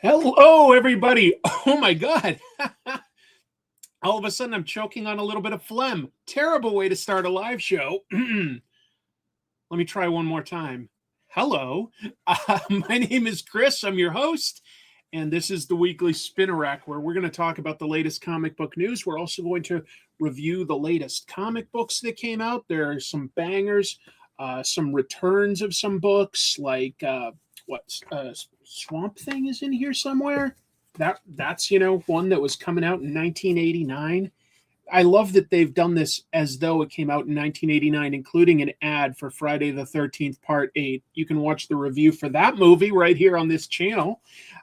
Hello, everybody. Oh, my God. All of a sudden, I'm choking on a little bit of phlegm. Terrible way to start a live show. Let me try one more time. Hello. My name is Chris. I'm your host. And this is the weekly Spinner Rack, where we're going to talk about the latest comic book news. We're also going to review the latest comic books that came out. There are some bangers, some returns of some books, like Swamp Thing is in here somewhere. That's one that was coming out in 1989. I love that they've done this as though it came out in 1989, including an ad for Friday the 13th Part 8. You can watch the review for that movie right here on this channel.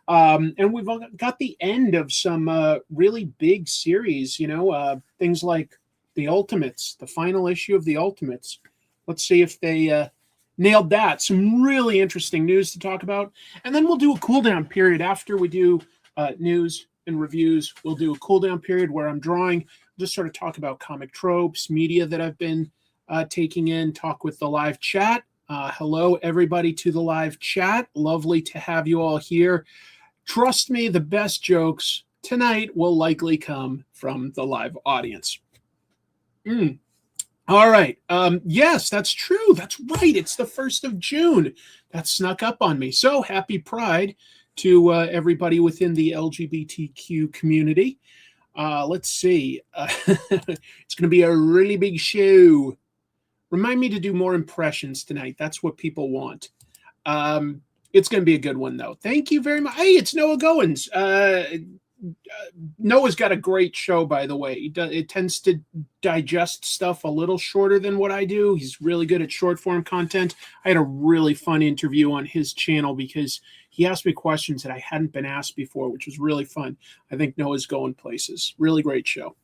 And we've got the end of some really big series, things like the Ultimates, the final issue of the Ultimates. Let's see if they nailed that. Some really interesting news to talk about. And then we'll do a cool down period after we do news and reviews. We'll do a cool down period where I'm drawing, just sort of talk about comic tropes, media that I've been taking in, talk with the live chat. Hello, everybody, to the live chat. Lovely to have you all here. Trust me, the best jokes tonight will likely come from the live audience. All right. Yes, that's true. That's right. It's the 1st of June. That snuck up on me. So happy Pride to everybody within the LGBTQ community. Let's see. It's going to be a really big show. Remind me to do more impressions tonight. That's what people want. It's going to be a good one, though. Thank you very much. Hey, it's Noah Goins. Noah's got a great show, by the way. It tends to digest stuff a little shorter than what I do. He's really good at short form content. I had a really fun interview on his channel because he asked me questions that I hadn't been asked before, which was really fun. I think Noah's going places. Really great show.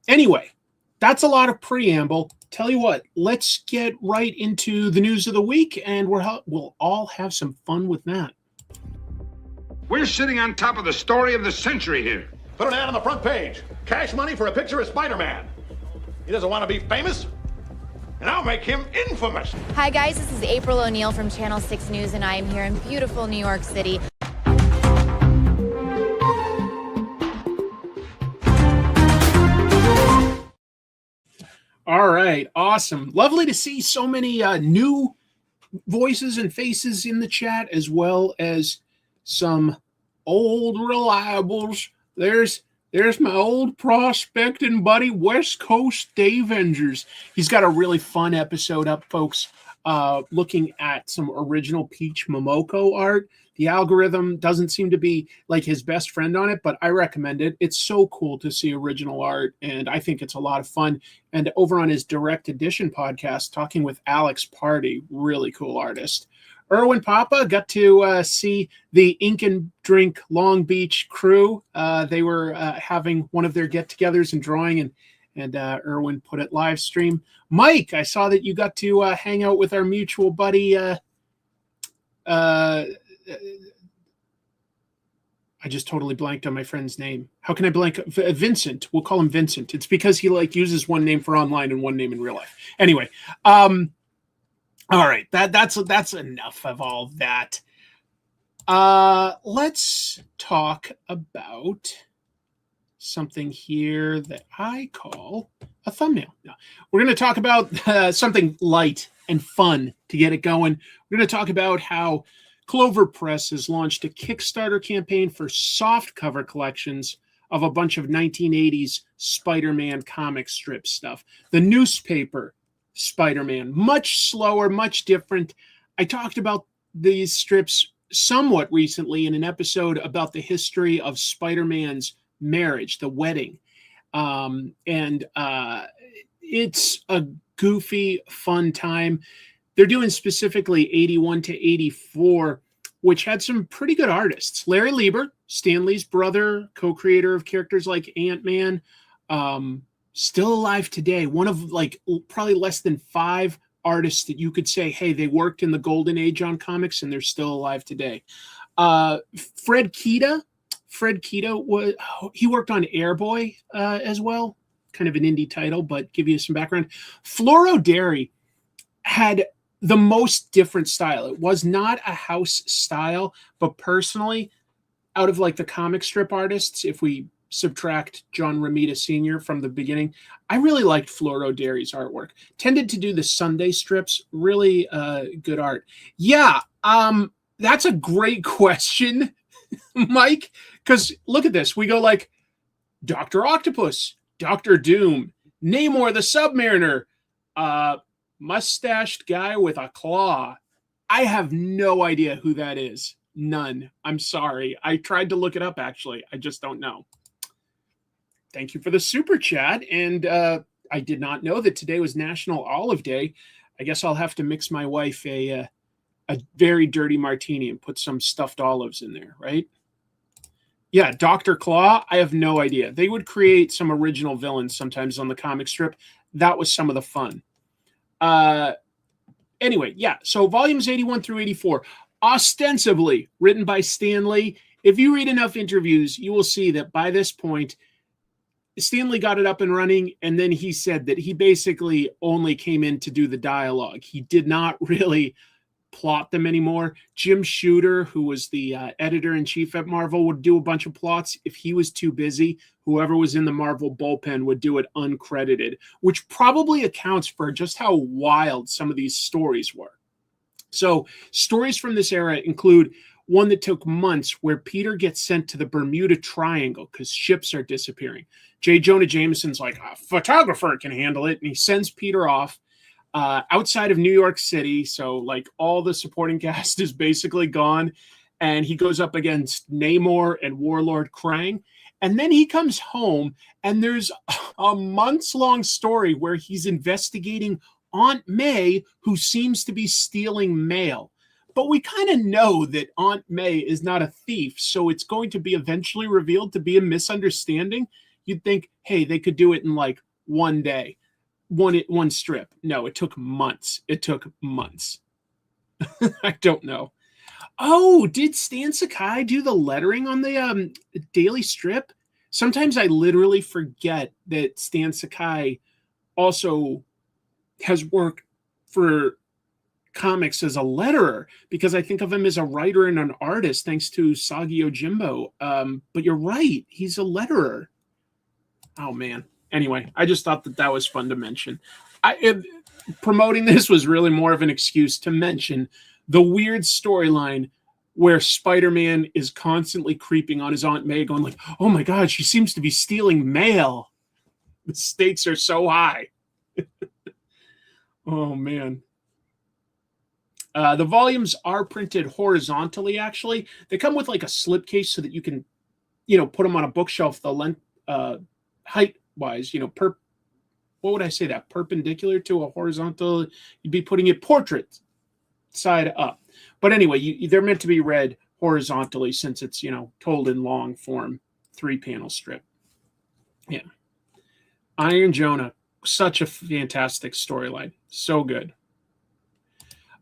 Anyway, that's a lot of preamble. Tell you what, let's get right into the news of the week, and we'll all have some fun with that. We're sitting on top of the story of the century here. Put an ad on the front page. Cash money for a picture of Spider-Man. He doesn't want to be famous, and I'll make him infamous. Hi guys, this is April O'Neil from Channel 6 News, and I am here in beautiful New York City. All right, awesome. Lovely to see so many new voices and faces in the chat, as well as some old reliables. There's my old prospecting buddy, West Coast Dave Engers. He's got a really fun episode up, folks, looking at some original Peach Momoko art. The algorithm doesn't seem to be like his best friend on it, but I recommend it. It's so cool to see original art, and I think it's a lot of fun. And over on his Direct Edition podcast, talking with Alex Party, really cool artist. Erwin Papa got to see the Ink and Drink Long Beach crew. They were having one of their get-togethers and drawing, and Erwin put it live stream. Mike, I saw that you got to hang out with our mutual buddy. I just totally blanked on my friend's name. How can I blank? Vincent. We'll call him Vincent. It's because he uses one name for online and one name in real life. Anyway, all right. That's enough of all that. Let's talk about something here that I call a thumbnail. No, we're going to talk about something light and fun to get it going. We're going to talk about how Clover Press has launched a Kickstarter campaign for soft cover collections of a bunch of 1980s Spider-Man comic strip stuff. The newspaper Spider-Man, much slower, much different. I talked about these strips somewhat recently in an episode about the history of Spider-Man's marriage, the wedding. And it's a goofy, fun time. They're doing specifically 81 to 84, which had some pretty good artists. Larry Lieber, Stan Lee's brother, co-creator of characters like Ant-Man, still alive today. One of probably less than 5 artists that you could say, hey, they worked in the golden age on comics and they're still alive today. Fred Kita he worked on Airboy as well, kind of an indie title, but give you some background. Floro Derry had the most different style. It was not a house style, but personally, out of like the comic strip artists, if we subtract John Romita Sr. from the beginning, I really liked Floro Derry's artwork. Tended to do the Sunday strips, really good art. Yeah, that's a great question, Mike, because look at this. We go like Dr. Octopus, Dr. Doom, Namor the Submariner, mustached guy with a claw. I have no idea who that is. None. I'm sorry. I tried to look it up, actually. I just don't know. Thank you for the super chat. And I did not know that today was National Olive Day. I guess I'll have to mix my wife a very dirty martini and put some stuffed olives in there, right? Yeah, Dr. Claw, I have no idea. They would create some original villains sometimes on the comic strip. That was some of the fun. Anyway, yeah, so volumes 81 through 84, ostensibly written by Stan Lee. If you read enough interviews, you will see that by this point, Stanley got it up and running, and then he said that he basically only came in to do the dialogue. He did not really plot them anymore. Jim Shooter, who was the editor-in-chief at Marvel, would do a bunch of plots. If he was too busy, whoever was in the Marvel bullpen would do it uncredited, which probably accounts for just how wild some of these stories were. So stories from this era include one that took months where Peter gets sent to the Bermuda Triangle because ships are disappearing. J. Jonah Jameson's like, a photographer can handle it, and he sends Peter off outside of New York City. So like all the supporting cast is basically gone, and he goes up against Namor and Warlord Krang. And then he comes home, and there's a months-long story where he's investigating Aunt May, who seems to be stealing mail. But we kind of know that Aunt May is not a thief, so it's going to be eventually revealed to be a misunderstanding. You'd think, hey, they could do it in like one day, one strip. No, it took months. It took months. I don't know. Oh, did Stan Sakai do the lettering on the daily strip? Sometimes I literally forget that Stan Sakai also has worked for comics as a letterer, because I think of him as a writer and an artist thanks to Sagi Ojimbo. But you're right, he's a letterer. Oh man. Anyway, I just thought that was fun to mention. Promoting this was really more of an excuse to mention the weird storyline where Spider-Man is constantly creeping on his Aunt May, going like, oh my God, she seems to be stealing mail. The stakes are so high. Oh man. The volumes are printed horizontally, actually. They come with like a slipcase so that you can, put them on a bookshelf, the length, height-wise, what would I say that? Perpendicular to a horizontal, you'd be putting it portrait side up. But anyway, they're meant to be read horizontally since it's, told in long form, 3-panel strip. Yeah. Iron Jonah, such a fantastic storyline. So good.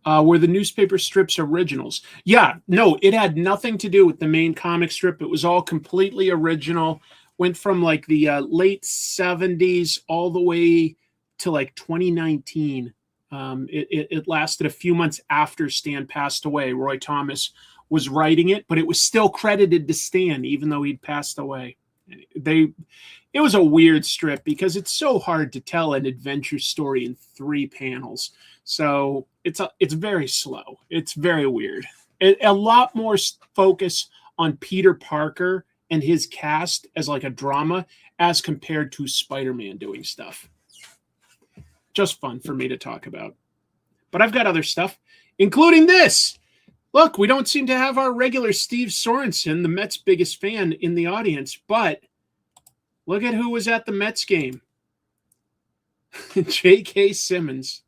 Were the newspaper strips originals? Yeah, no, it had nothing to do with the main comic strip. It was all completely original. Went from like the late 70s all the way to like 2019. It lasted a few months after Stan passed away. Roy Thomas was writing it, but it was still credited to Stan, even though he'd passed away. It was a weird strip because it's so hard to tell an adventure story in 3 panels. So it's very slow. It's very weird. A lot more focus on Peter Parker and his cast as like a drama as compared to Spider-Man doing stuff. Just fun for me to talk about. But I've got other stuff, including this. Look, we don't seem to have our regular Steve Sorensen, the Mets' biggest fan, in the audience, but look at who was at the Mets game. J.K. Simmons.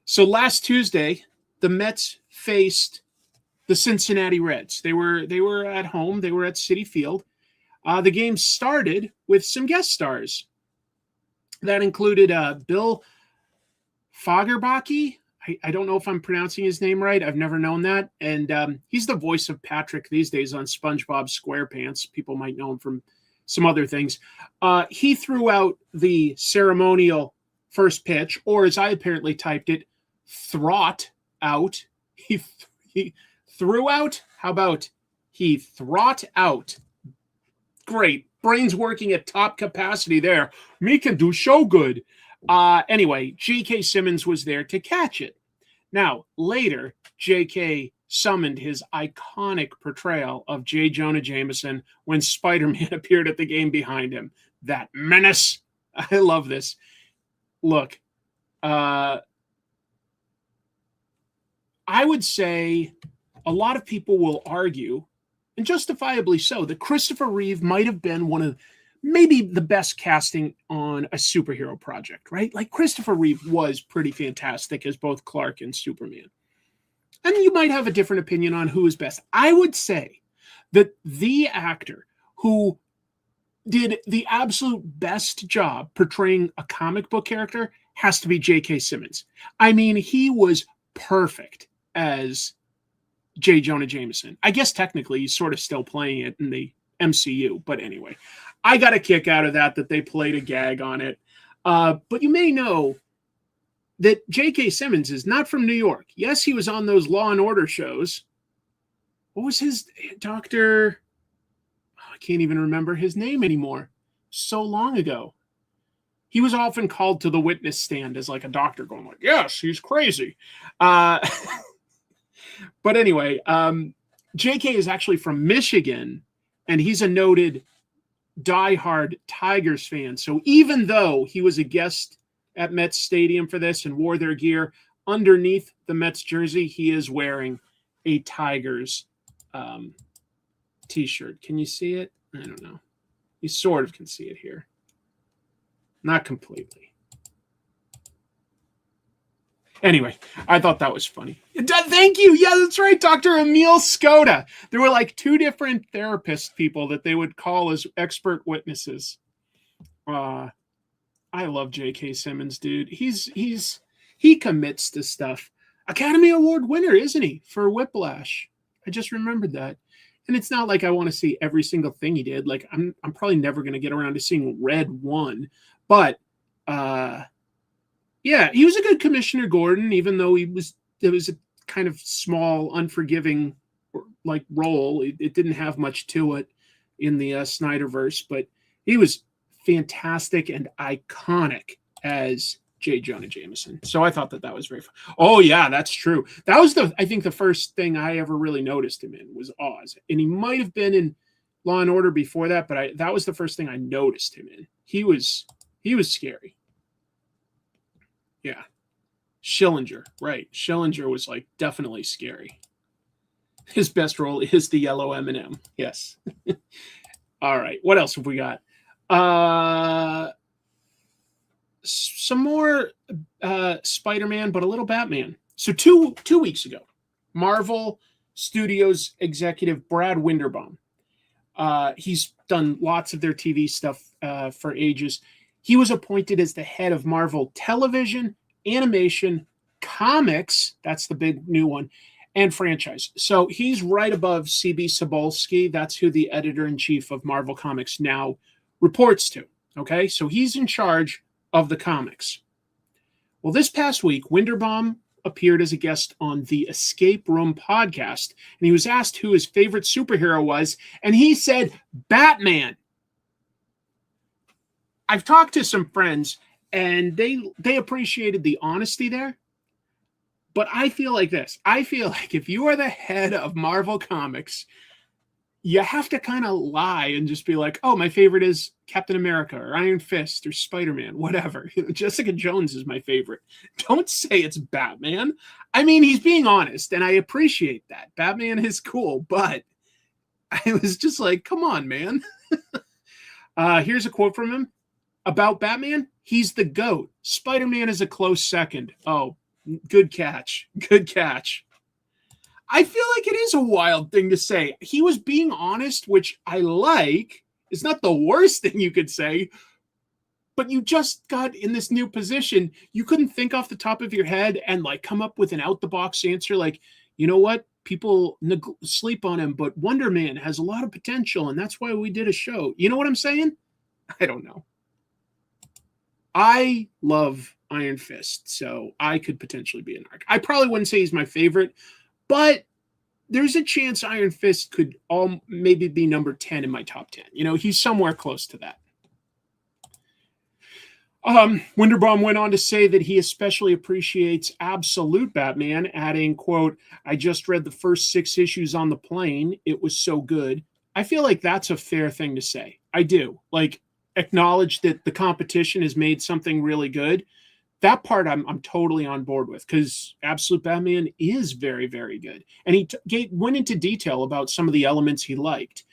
So last Tuesday, the Mets faced the Cincinnati Reds. They were at home. They were at Citi Field. The game started with some guest stars. That included Bill Fagerbakke. I don't know if I'm pronouncing his name right. I've never known that. And he's the voice of Patrick these days on SpongeBob SquarePants. People might know him from some other things. He threw out the ceremonial first pitch, or as I apparently typed it, thwart out. He threw out. How about he thwart out? Great. Brains working at top capacity there. Me can do show good. Anyway, J.K. Simmons was there to catch it. Now, later, J.K. summoned his iconic portrayal of J. Jonah Jameson when Spider-Man appeared at the game behind him. That menace. I love this. Look, I would say a lot of people will argue, and justifiably so, that Christopher Reeve might have been one of maybe the best casting on a superhero project, right? Like Christopher Reeve was pretty fantastic as both Clark and Superman. And you might have a different opinion on who is best. I would say that the actor who did the absolute best job portraying a comic book character has to be J.K. Simmons. I mean, he was perfect as J. Jonah Jameson. I guess technically he's sort of still playing it in the MCU, but anyway, I got a kick out of that they played a gag on it. But you may know that J.K. Simmons is not from New York. Yes, he was on those Law and Order shows. What was his doctor? Oh, I can't even remember his name anymore. So long ago. He was often called to the witness stand as like a doctor going like, yes, he's crazy. But anyway, J.K. is actually from Michigan, and he's a noted diehard Tigers fan. So even though he was a guest at Mets Stadium for this and wore their gear, underneath the Mets jersey, he is wearing a Tigers t-shirt. Can you see it? I don't know. You sort of can see it here. Not completely. Anyway, I thought that was funny. Thank you. Yeah, that's right. Dr. Emil Skoda. There were like two different therapist people that they would call as expert witnesses. I love J.K. Simmons, dude. He commits to stuff. Academy Award winner, isn't he? For Whiplash. I just remembered that. And it's not like I want to see every single thing he did. Like I'm probably never going to get around to seeing Red 1. But yeah, he was a good Commissioner Gordon, even though it was a kind of small, unforgiving like role. It didn't have much to it in the Snyderverse, but he was fantastic and iconic as J. Jonah Jameson. So I thought that was very fun. Oh yeah, that's true. That was I think the first thing I ever really noticed him in was Oz, and he might have been in Law and Order before that, but that was the first thing I noticed him in. He was scary. Yeah. Schillinger, right. Schillinger was like definitely scary. His best role is the yellow M&M. Yes. All right. What else have we got? Some more Spider-Man, but a little Batman. So two weeks ago, Marvel Studios executive Brad Winderbaum, he's done lots of their TV stuff for ages. He was appointed as the head of Marvel Television, Animation, Comics, that's the big new one, and Franchise. So he's right above C.B. Cebulski. That's who the editor-in-chief of Marvel Comics now reports to. Okay, so he's in charge of the comics. Well, this past week, Winderbaum appeared as a guest on the Escape Room podcast, and he was asked who his favorite superhero was, and he said, Batman. I've talked to some friends, and they appreciated the honesty there, but I feel like this. I feel like if you are the head of Marvel Comics, you have to kind of lie and just be like, oh, my favorite is Captain America or Iron Fist or Spider-Man, whatever. Jessica Jones is my favorite. Don't say it's Batman. I mean, he's being honest, and I appreciate that. Batman is cool, but I was just like, come on, man. Here's a quote from him about Batman. He's the GOAT. Spider-Man is a close second. Oh, good catch. Good catch. I feel like it is a wild thing to say. He was being honest, which I like. It's not the worst thing you could say, but you just got in this new position. You couldn't think off the top of your head and like come up with an out-the-box answer like, you know what? People sleep on him, but Wonder Man has a lot of potential, and that's why we did a show. You know what I'm saying? I don't know. I love Iron Fist, so I could potentially be an arc. I probably wouldn't say he's my favorite, but there's a chance Iron Fist could maybe be number 10 in my top 10. He's somewhere close to that. Winterbaum went on to say that he especially appreciates Absolute Batman, adding, quote, "I just read the first 6 issues on the plane. It was so good." I feel like that's a fair thing to say. I do. Like, acknowledge that the competition has made something really good. That part I'm totally on board with, because Absolute Batman is very, very good. And he went into detail about some of the elements he liked.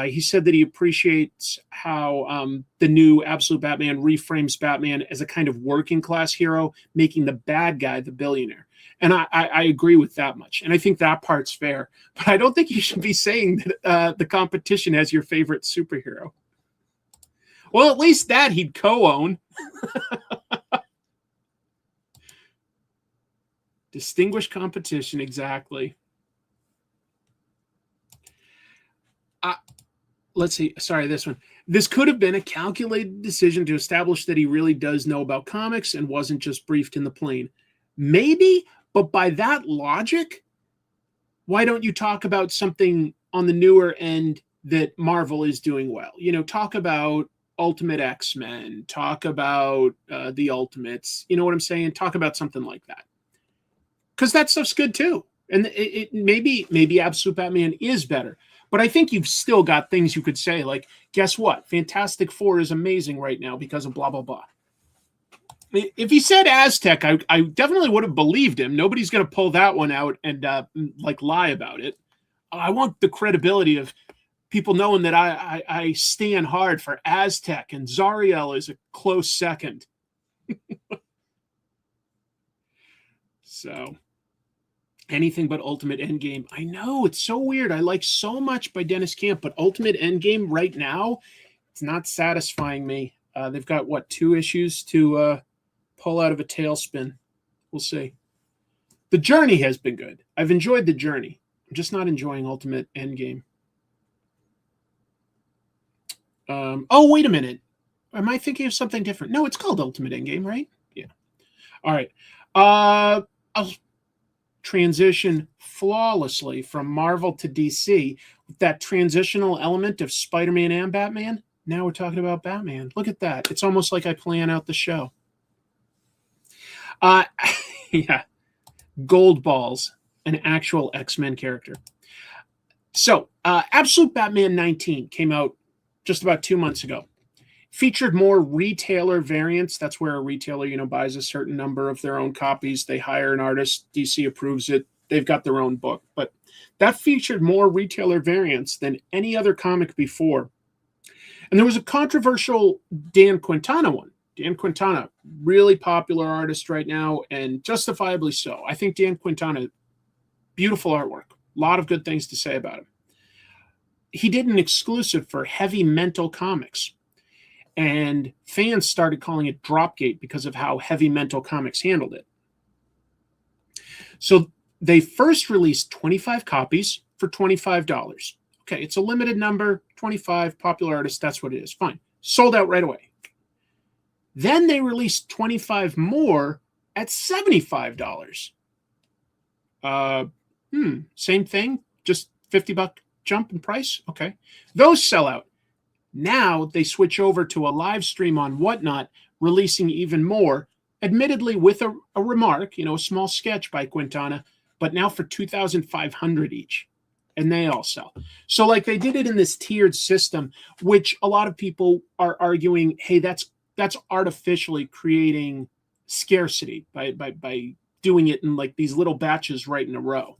He said that he appreciates how the new Absolute Batman reframes Batman as a kind of working class hero, making the bad guy the billionaire. And I agree with that much. And I think that part's fair. But I don't think you should be saying that the competition has your favorite superhero. Well, at least that he'd co-own. Distinguished competition, exactly. Let's see. Sorry, this one. This could have been a calculated decision to establish that he really does know about comics and wasn't just briefed in the plane. Maybe, but by that logic, why don't you talk about something on the newer end that Marvel is doing well? Talk about Ultimate X-Men, talk about the Ultimates. You know what I'm saying? Talk about something like that. Because that stuff's good too. And it maybe Absolute Batman is better. But I think you've still got things you could say, like, guess what? Fantastic Four is amazing right now because of blah, blah, blah. If he said Aztec, I definitely would have believed him. Nobody's going to pull that one out and lie about it. I want the credibility of people knowing that I stand hard for Aztec, and Zariel is a close second. So, anything but Ultimate Endgame. I know, it's so weird. I like so much by Dennis Camp, but Ultimate Endgame right now, it's not satisfying me. They've got, 2 issues to pull out of a tailspin. We'll see. The journey has been good. I've enjoyed the journey. I'm just not enjoying Ultimate Endgame. Wait a minute. Am I thinking of something different? No, it's called Ultimate Endgame, right? Yeah. All right. I'll transition flawlessly from Marvel to DC with that transitional element of Spider-Man and Batman. Now we're talking about Batman. Look at that. It's almost like I plan out the show. Yeah. Gold Balls, an actual X-Men character. So, Absolute Batman 19 came out just about 2 months ago. Featured more retailer variants. That's where a retailer, buys a certain number of their own copies. They hire an artist. DC approves it. They've got their own book. But that featured more retailer variants than any other comic before. And there was a controversial Dan Quintana one. Dan Quintana, really popular artist right now, and justifiably so. I think Dan Quintana, beautiful artwork. A lot of good things to say about him. He did an exclusive for Heavy Mental Comics. And fans started calling it Dropgate because of how Heavy Mental Comics handled it. So they first released 25 copies for $25. Okay, it's a limited number, 25, popular artist, that's what it is. Fine. Sold out right away. Then they released 25 more at $75. Same thing, just $50 jump in price? Okay. Those sell out. Now they switch over to a live stream on Whatnot, releasing even more, admittedly with a remark, a small sketch by Quintana, but now for $2,500 each. And they all sell. So like they did it in this tiered system, which a lot of people are arguing, hey, that's artificially creating scarcity by doing it in like these little batches right in a row.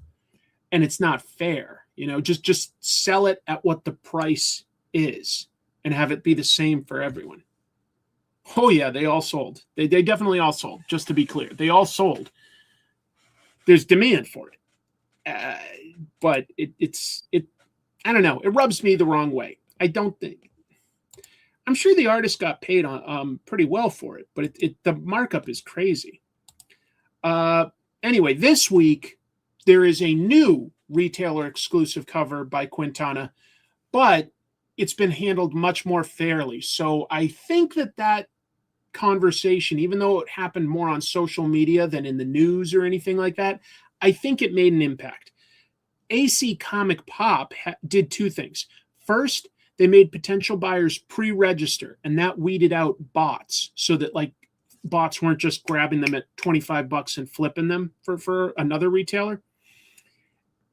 And it's not fair, just sell it at what the price is and have it be the same for everyone. Oh yeah, they all sold. They definitely all sold, just to be clear. They all sold. There's demand for it. But it's I don't know. It rubs me the wrong way. I don't think. I'm sure the artist got paid on pretty well for it, but the markup is crazy. Anyway, this week there is a new retailer exclusive cover by Quintana, but it's been handled much more fairly. So I think that conversation, even though it happened more on social media than in the news or anything like that, I think it made an impact. AC Comic Pop did two things. First, they made potential buyers pre-register, and that weeded out bots so that like bots weren't just grabbing them at $25 and flipping them for another retailer.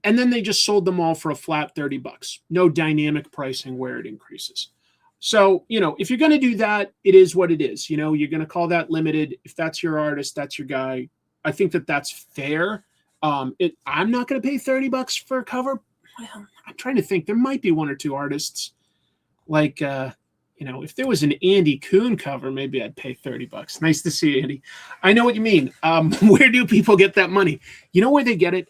And then they just sold them all for a flat $30. No dynamic pricing where it increases. So, if you're going to do that, it is what it is. You're going to call that limited. If that's your artist, that's your guy. I think that that's fair. I'm not going to pay $30 for a cover. Well, I'm trying to think. There might be one or two artists. Like, if there was an Andy Kuhn cover, maybe I'd pay $30. Nice to see you, Andy. I know what you mean. Where do people get that money? You know where they get it?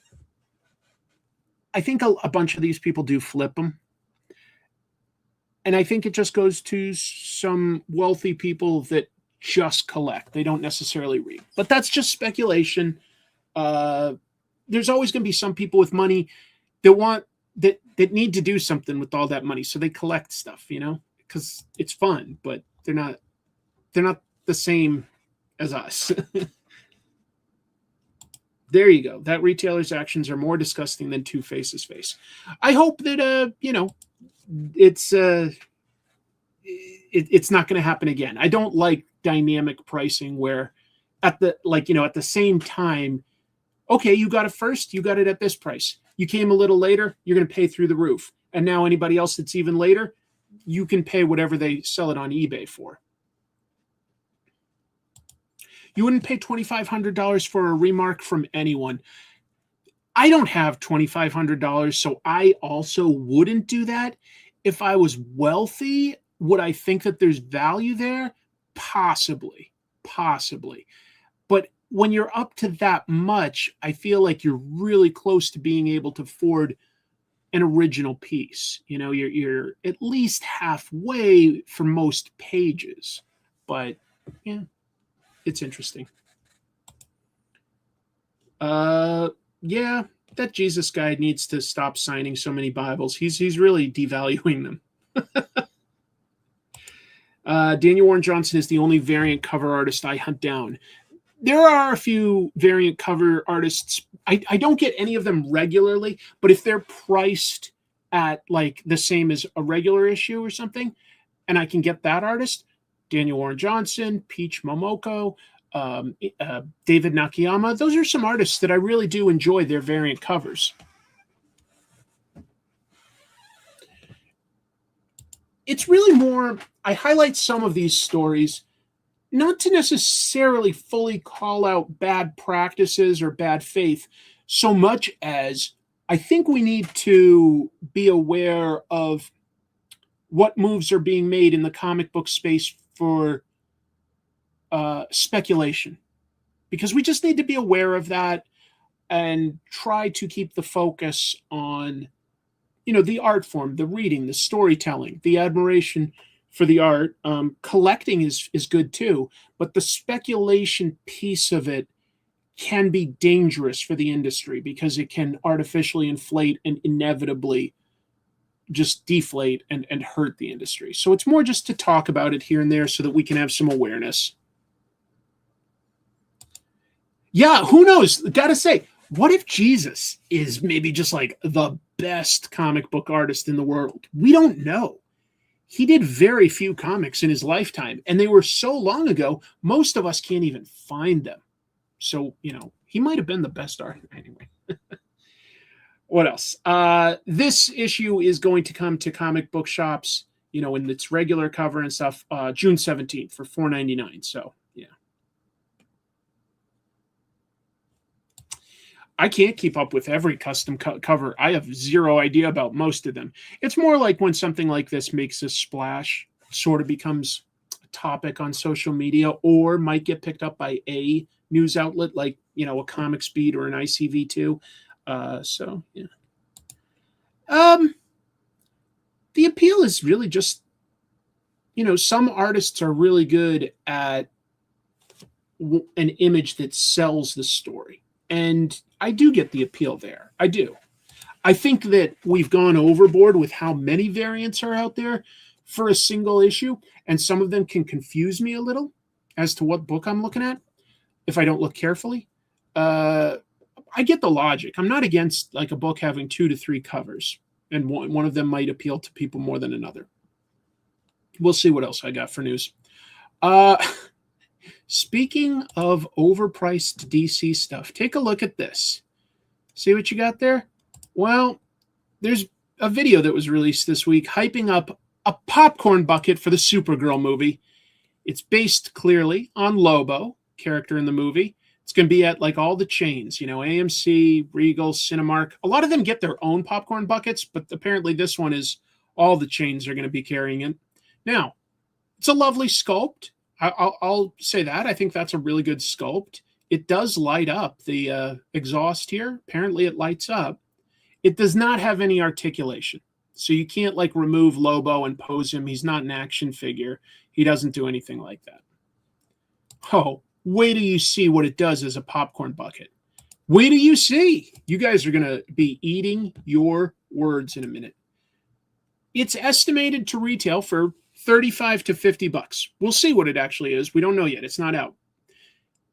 I think a bunch of these people do flip them. And I think it just goes to some wealthy people that just collect. They don't necessarily read. But that's just speculation. There's always going to be some people with money that need to do something with all that money. So they collect stuff, because it's fun, but they're not the same as us. There you go. That retailer's actions are more disgusting than Two-Face's face. I hope that, it's not going to happen again. I don't like dynamic pricing where at the same time, okay, you got it first, you got it at this price. You came a little later, you're going to pay through the roof. And now anybody else that's even later, you can pay whatever they sell it on eBay for. You wouldn't pay $2,500 for a remark from anyone. I don't have $2,500, so I also wouldn't do that. If I was wealthy, would I think that there's value there? Possibly. But when you're up to that much, I feel like you're really close to being able to afford an original piece. You're at least halfway for most pages. But yeah, it's interesting. Yeah, that Jesus guy needs to stop signing so many Bibles. He's really devaluing them. Daniel Warren Johnson is the only variant cover artist I hunt down. There are a few variant cover artists. I don't get any of them regularly, but if they're priced at like the same as a regular issue or something, and I can get that artist, Daniel Warren Johnson, Peach Momoko, David Nakayama, those are some artists that I really do enjoy their variant covers. It's really more, I highlight some of these stories not to necessarily fully call out bad practices or bad faith, so much as I think we need to be aware of what moves are being made in the comic book space for speculation. Because we just need to be aware of that and try to keep the focus on, the art form, the reading, the storytelling, the admiration for the art. Collecting is good too, but the speculation piece of it can be dangerous for the industry because it can artificially inflate and inevitably just deflate and hurt the industry. So it's more just to talk about it here and there so that we can have some awareness. Yeah, who knows? Gotta say, what if Jesus is maybe just like the best comic book artist in the world? We don't know. He did very few comics in his lifetime, and they were so long ago, most of us can't even find them. So, he might have been the best artist anyway. What else? This issue is going to come to comic book shops, in its regular cover and stuff, June 17th for $4.99. So, yeah. I can't keep up with every custom cover. I have zero idea about most of them. It's more like when something like this makes a splash, sort of becomes a topic on social media, or might get picked up by a news outlet like, a Comic Speed or an ICV2. So, yeah. The appeal is really just, some artists are really good at an image that sells the story. And I do get the appeal there. I do. I think that we've gone overboard with how many variants are out there for a single issue, and some of them can confuse me a little. as to what book I'm looking at if I don't look carefully. I get the logic. I'm not against like a book having 2 to 3 covers, and one of them might appeal to people more than another. We'll see what else I got for news. Speaking of overpriced DC stuff, take a look at this. See what you got there? Well, there's a video that was released this week hyping up a popcorn bucket for the Supergirl movie. It's based clearly on Lobo, character in the movie. It's going to be at like all the chains, you know, AMC, Regal, Cinemark. A lot of them get their own popcorn buckets, but apparently this one is all the chains are going to be carrying it. Now, it's a lovely sculpt. I'll say that. I think that's a really good sculpt. It does light up the exhaust here. Apparently it lights up. It does not have any articulation. So you can't like remove Lobo and pose him. He's not an action figure. He doesn't do anything like that. Oh, wait till you see what it does as a popcorn bucket. Wait till you see. You guys are going to be eating your words in a minute. It's estimated to retail for $35 to $50. We'll see what it actually is. We don't know yet. It's not out.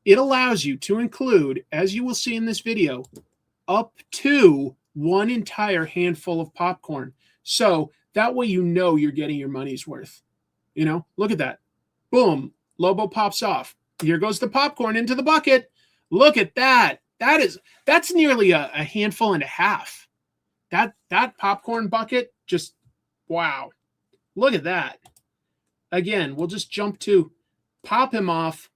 It allows you to include, as you will see in this video, up to 1 entire handful of popcorn. So that way you know you're getting your money's worth. You know, look at that. Boom. Lobo pops off. Here goes the popcorn into the bucket. Look at that. That's nearly a handful and a half. That popcorn bucket, just wow. Look at that. Again, we'll just jump to pop him off.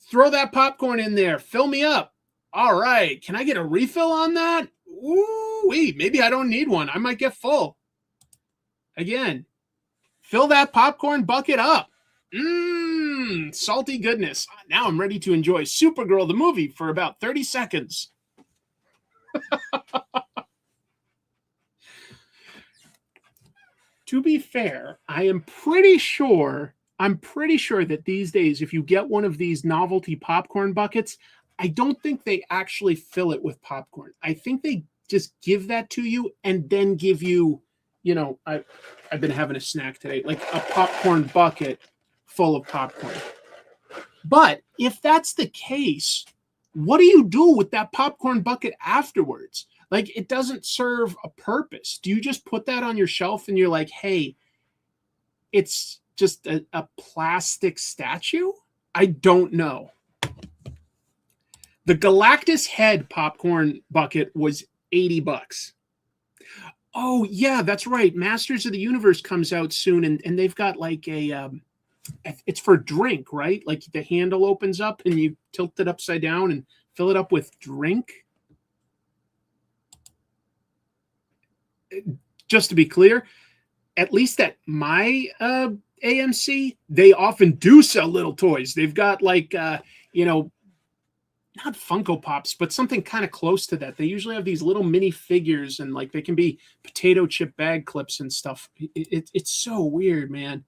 Throw that popcorn in there. Fill me up. All right. Can I get a refill on that? Ooh-wee. Maybe I don't need one. I might get full. Again, fill that popcorn bucket up. Salty goodness. Now I'm ready to enjoy Supergirl the movie for about 30 seconds. To be fair, I'm pretty sure that these days, if you get one of these novelty popcorn buckets, I don't think they actually fill it with popcorn. I think they just give that to you and then give you, you know, I've been having a snack today, like a popcorn bucket full of popcorn. But if that's the case, what do you do with that popcorn bucket afterwards? Like, it doesn't serve a purpose. Do you just put that on your shelf and you're like, hey, it's just a plastic statue? I don't know. The Galactus head popcorn bucket was $80. Oh, yeah, that's right. Masters of the Universe comes out soon, and they've got like a... it's for drink, right? Like the handle opens up and you tilt it upside down and fill it up with drink. Just to be clear, at least at my AMC, they often do sell little toys. They've got like, you know, not Funko Pops, but something kind of close to that. They usually have these little mini figures and like they can be potato chip bag clips and stuff. It's so weird, man.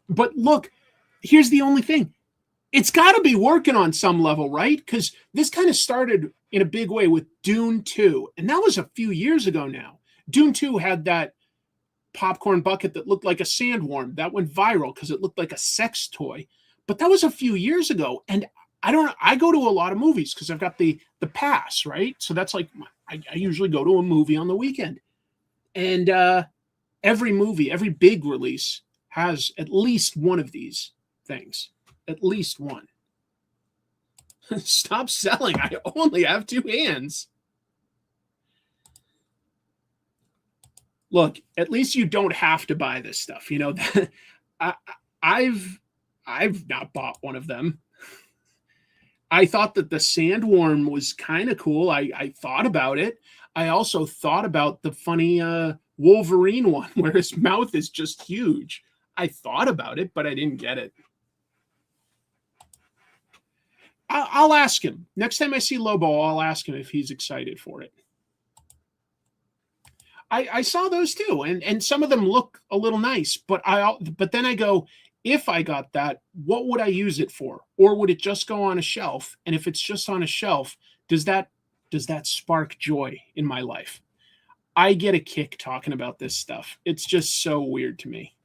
But look, here's the only thing. It's got to be working on some level, right? Because this kind of started in a big way with Dune 2. And that was a few years ago now. Dune 2 had that popcorn bucket that looked like a sandworm. That went viral because it looked like a sex toy. But that was a few years ago. And I go to a lot of movies because I've got the pass, right? So that's like, I usually go to a movie on the weekend. And every movie, every big release has at least one of these things. At least one. Stop selling. I only have 2 hands. Look, at least you don't have to buy this stuff. You know, I've not bought one of them. I thought that the sandworm was kind of cool. I thought about it. I also thought about the funny Wolverine one where his mouth is just huge. I thought about it, but I didn't get it. I'll ask him. Next time I see Lobo, I'll ask him if he's excited for it. I saw those too, and some of them look a little nice, but then I go, if I got that, what would I use it for? Or would it just go on a shelf? And if it's just on a shelf, does that spark joy in my life? I get a kick talking about this stuff. It's just so weird to me.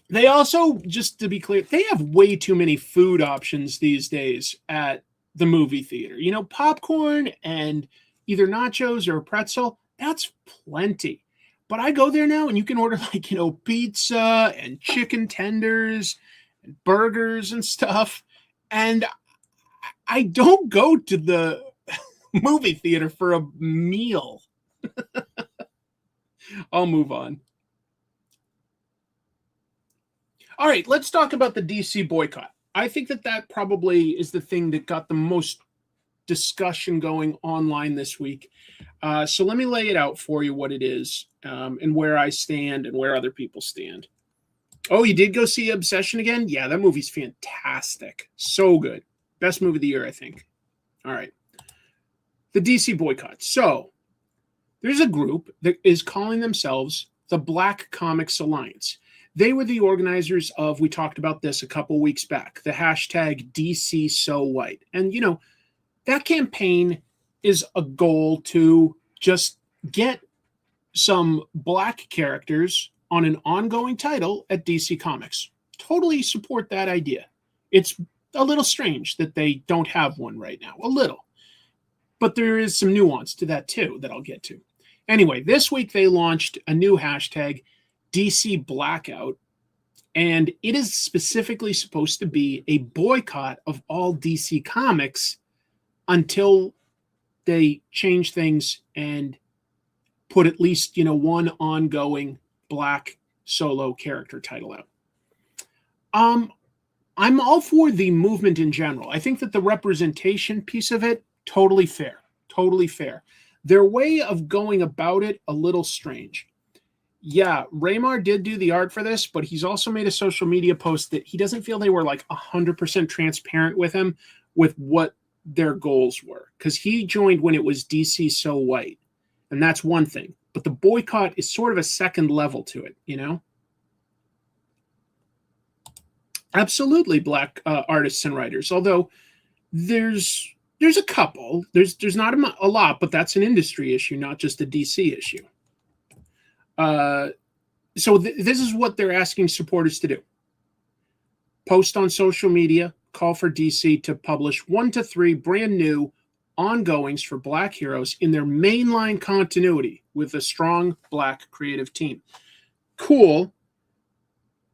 They also, just to be clear, they have way too many food options these days at the movie theater. You know, popcorn and either nachos or a pretzel, that's plenty. But I go there now and you can order like, you know, pizza and chicken tenders and burgers and stuff. And I don't go to the movie theater for a meal. I'll move on. All right, let's talk about the DC boycott. I think that probably is the thing that got the most discussion going online this week. So let me lay it out for you what it is, and where I stand and where other people stand. Oh, you did go see Obsession again? Yeah, that movie's fantastic. So good. Best movie of the year, I think. All right. The DC boycott. So there's a group that is calling themselves the Black Comics Alliance. They were the organizers of, we talked about this a couple weeks back, the hashtag DC So White. And, you know, that campaign is a goal to just get some Black characters on an ongoing title at DC Comics. Totally support that idea. It's a little strange that they don't have one right now, a little. But there is some nuance to that too that I'll get to. Anyway, this week they launched a new hashtag, DC Blackout, and it is specifically supposed to be a boycott of all DC comics until they change things and put at least, you know, one ongoing Black solo character title out. I'm all for the movement in general. I think that the representation piece of it, totally fair. Totally fair. Their way of going about it, a little strange. Yeah, Raymar did do the art for this, but he's also made a social media post that he doesn't feel they were like 100% transparent with him with what their goals were. Because he joined when it was DC So White. And that's one thing. But the boycott is sort of a second level to it, you know? Absolutely Black artists and writers. Although there's a couple. There's not a lot, but that's an industry issue, not just a DC issue. So this is what they're asking supporters to do. Post on social media, call for DC to publish 1 to 3 brand new ongoings for Black heroes in their mainline continuity with a strong Black creative team. Cool.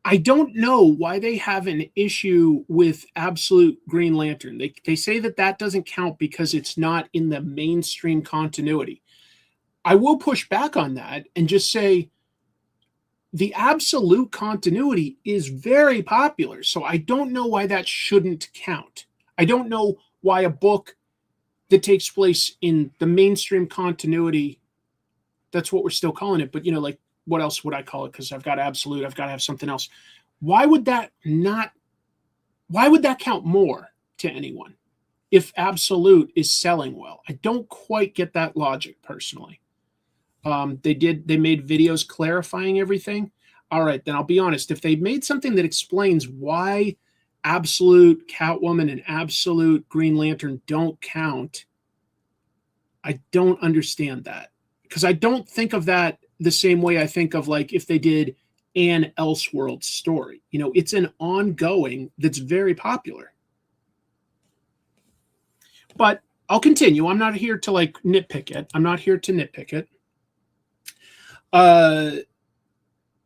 I don't know why they have an issue with Absolute Green Lantern. They say that doesn't count because it's not in the mainstream continuity. I will push back on that and just say the Absolute continuity is very popular. So I don't know why that shouldn't count. I don't know why a book that takes place in the mainstream continuity, that's what we're still calling it. But, you know, like, what else would I call it? Because I've got Absolute, I've got to have something else. Why would that count more to anyone if Absolute is selling well? I don't quite get that logic personally. They made videos clarifying everything. All right, then I'll be honest. If they made something that explains why Absolute Catwoman and Absolute Green Lantern don't count, I don't understand that. Because I don't think of that the same way I think of, like, if they did an Elseworlds story. You know, it's an ongoing that's very popular. But I'll continue. I'm not here to, like, nitpick it.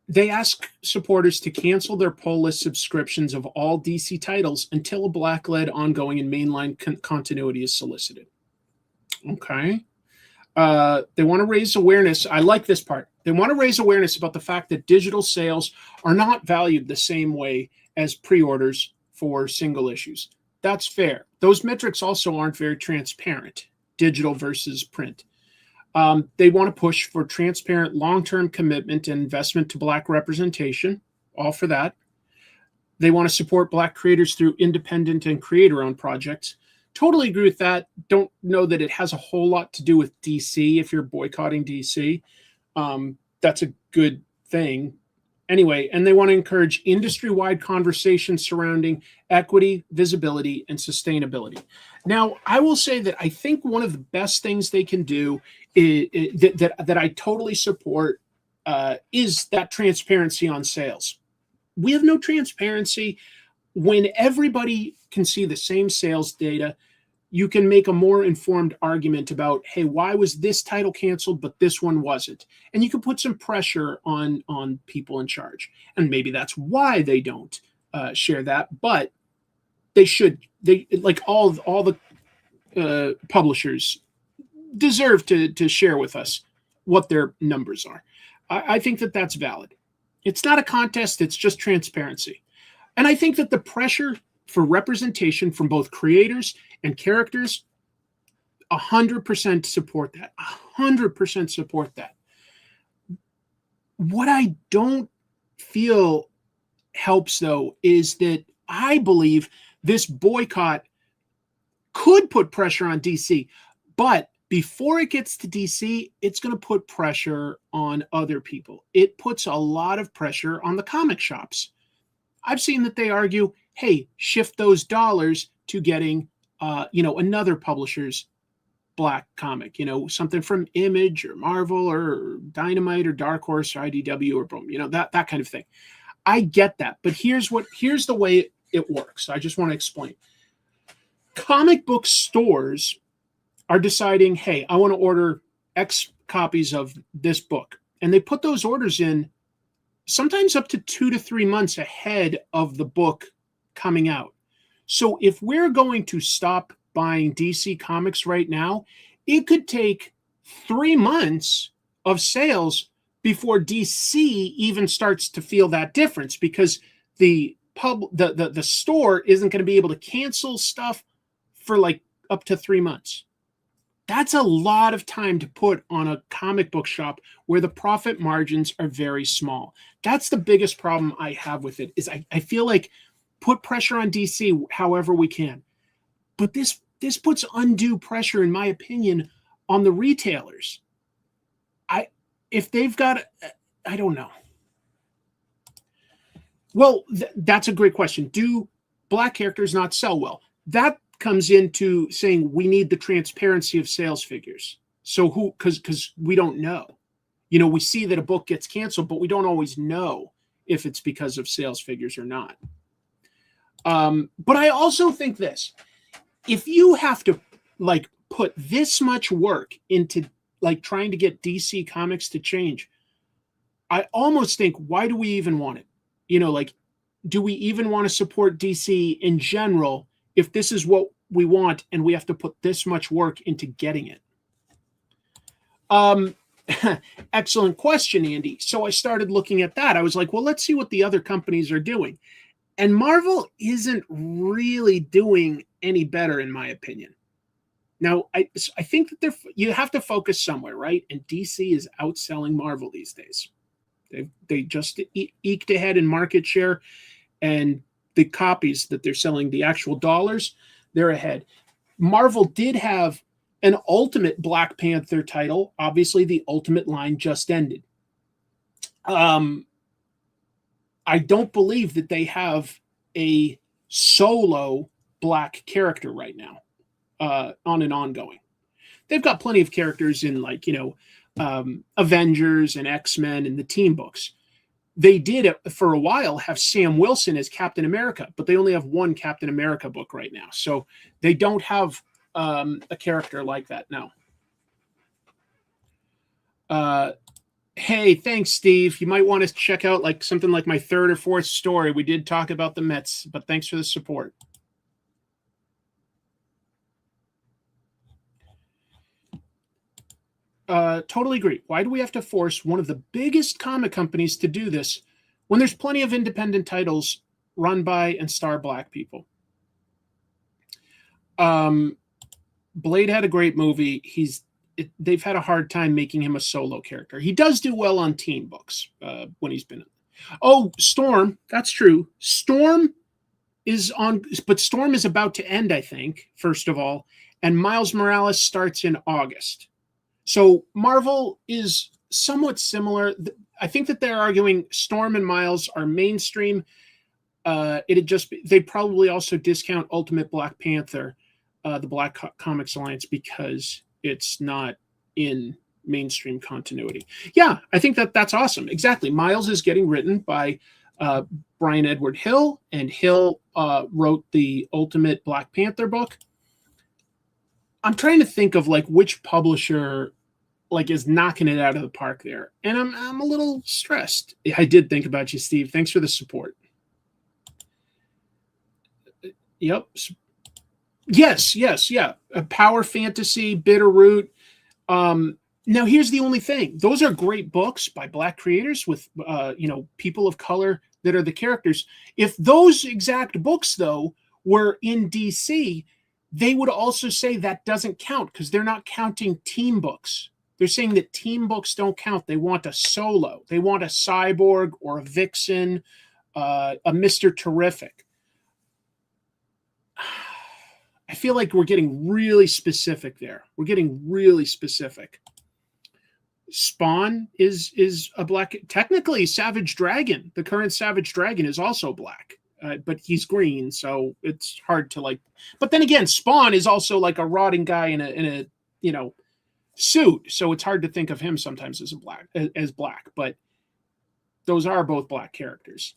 They ask supporters to cancel their pull list subscriptions of all DC titles until a Black-led ongoing and mainline continuity is solicited. Okay. They want to raise awareness. I like this part. They want to raise awareness about the fact that digital sales are not valued the same way as pre-orders for single issues. That's fair. Those metrics also aren't very transparent, digital versus print. They want to push for transparent long-term commitment and investment to Black representation. All for that. They want to support Black creators through independent and creator-owned projects. Totally agree with that. Don't know that it has a whole lot to do with DC if you're boycotting DC. That's a good thing. Anyway, and they want to encourage industry-wide conversations surrounding equity, visibility, and sustainability. Now, I will say that I think one of the best things they can do that I totally support is that transparency on sales. We have no transparency. When everybody can see the same sales data, you can make a more informed argument about, hey, why was this title canceled, but this one wasn't? And you can put some pressure on people in charge. And maybe that's why they don't share that, but they should. They, like all the publishers, deserve to share with us what their numbers are. I think that that's valid. It's not a contest, it's just transparency. And I think that the pressure for representation from both creators and characters, 100% support that. 100% support that. What I don't feel helps, though, is that I believe this boycott could put pressure on DC, but before it gets to DC, it's going to put pressure on other people. It puts a lot of pressure on the comic shops. I've seen that they argue, hey, shift those dollars to getting, another publisher's black comic, something from Image or Marvel or Dynamite or Dark Horse or IDW or Boom, that kind of thing. I get that, but here's the way it works. I just want to explain. Comic book stores are deciding, hey, I want to order X copies of this book. And they put those orders in sometimes up to 2 to 3 months ahead of the book coming out. So if we're going to stop buying DC comics right now, it could take 3 months of sales before DC even starts to feel that difference, because the store isn't going to be able to cancel stuff for like up to 3 months. That's a lot of time to put on a comic book shop where the profit margins are very small. That's the biggest problem I have with it, is I feel like put pressure on DC however we can. But this puts undue pressure, in my opinion, on the retailers. If they've got, I don't know. Well, that's a great question. Do black characters not sell well? That comes into saying we need the transparency of sales figures. So because we don't know. We see that a book gets canceled, but we don't always know if it's because of sales figures or not. But I also think this. If you have to put this much work into trying to get DC Comics to change, I almost think, why do we even want it? Do we even want to support DC in general if this is what we want and we have to put this much work into getting it? Excellent question, Andy. So I started looking at that. I was like, well, let's see what the other companies are doing. And Marvel isn't really doing any better, in my opinion. Now, I think that you have to focus somewhere, right? And DC is outselling Marvel these days. They just eked ahead in market share, and the copies that they're selling, the actual dollars, they're ahead. Marvel did have an Ultimate Black Panther title. Obviously, the Ultimate line just ended. I don't believe that they have a solo black character right now on an ongoing. They've got plenty of characters in Avengers and X-Men and the team books. They did, for a while, have Sam Wilson as Captain America, but they only have one Captain America book right now. So they don't have a character like that now. Hey, thanks, Steve. You might want to check out something like my third or fourth story. We did talk about the Mets, but thanks for the support. Totally agree. Why do we have to force one of the biggest comic companies to do this when there's plenty of independent titles run by and star black people? Blade had a great movie. They've had a hard time making him a solo character. He does do well on team books when he's been. Oh, Storm. That's true. Storm is on, but Storm is about to end, I think, first of all. And Miles Morales starts in August. So Marvel is somewhat similar. I think that they're arguing Storm and Miles are mainstream. They'd probably also discount Ultimate Black Panther, the Black Comics Alliance, because it's not in mainstream continuity. Yeah, I think that's awesome. Exactly. Miles is getting written by Brian Edward Hill, and Hill wrote the Ultimate Black Panther book. I'm trying to think of like which publisher like is knocking it out of the park there, and I'm a little stressed. I did think about you, Steve. Thanks for the support. Yep. Yes, yeah. A power fantasy, Bitterroot. Now here's the only thing. Those are great books by Black creators with people of color that are the characters. If those exact books though were in DC, they would also say that doesn't count because they're not counting team books. They're saying that team books don't count. They want a solo. They want a Cyborg or a Vixen, a Mr. Terrific. I feel like we're getting really specific there. We're getting really specific. Spawn is a black. Technically, Savage Dragon, the current Savage Dragon, is also black, but he's green, so it's hard to like. But then again, Spawn is also like a rotting guy in a suit, so it's hard to think of him sometimes as black. But those are both black characters.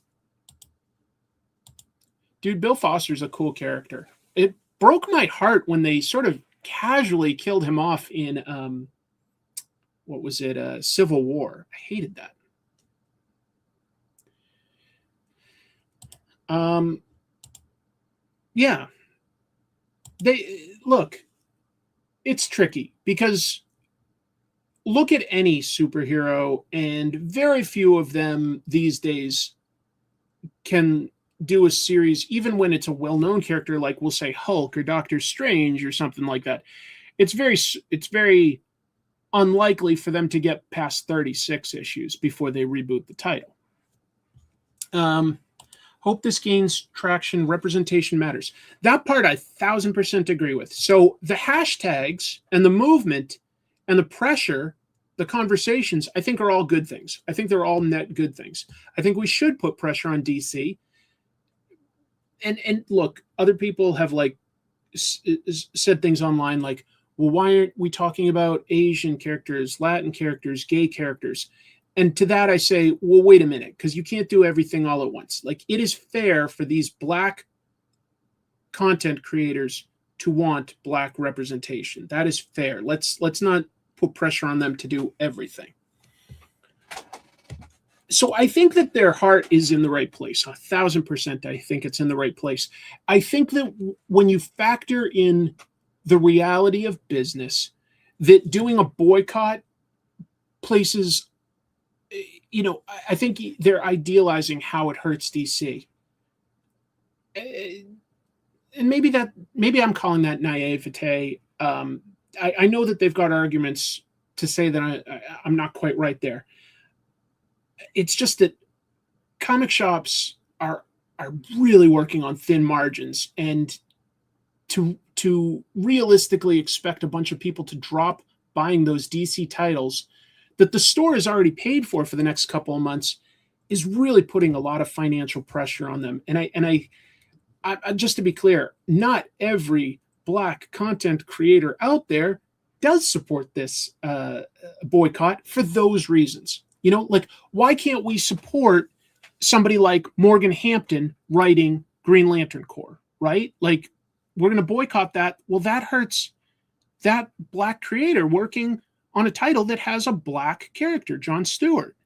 Dude, Bill Foster's a cool character. It broke my heart when they sort of casually killed him off in what was it? Civil War. I hated that. Yeah. It's tricky because look at any superhero, and very few of them these days can do a series, even when it's a well-known character, like we'll say Hulk or Doctor Strange or something like that. It's very unlikely for them to get past 36 issues before they reboot the title. Hope this gains traction. Representation matters. That part I 1000% agree with. So the hashtags and the movement and the pressure, the conversations, I think are all good things. I think they're all net good things. I think we should put pressure on DC. And look, other people have like said things online like, well, why aren't we talking about Asian characters, Latin characters, gay characters? And to that I say, well, wait a minute, because you can't do everything all at once. Like, it is fair for these black content creators to want black representation. That is fair. Let's not put pressure on them to do everything. So I think that their heart is in the right place. 1000%. I think it's in the right place. I think that when you factor in the reality of business, that doing a boycott places, I think they're idealizing how it hurts DC. And maybe I'm calling that naivete. I know that they've got arguments to say that I'm not quite right there. It's just that comic shops are really working on thin margins, and to realistically expect a bunch of people to drop buying those DC titles that the store has already paid for the next couple of months is really putting a lot of financial pressure on them. And I just to be clear, not every black content creator out there does support this boycott for those reasons. Like, why can't we support somebody like Morgan Hampton writing Green Lantern Corps, right? Like, we're going to boycott that. Well, that hurts that black creator working on a title that has a black character, Jon Stewart.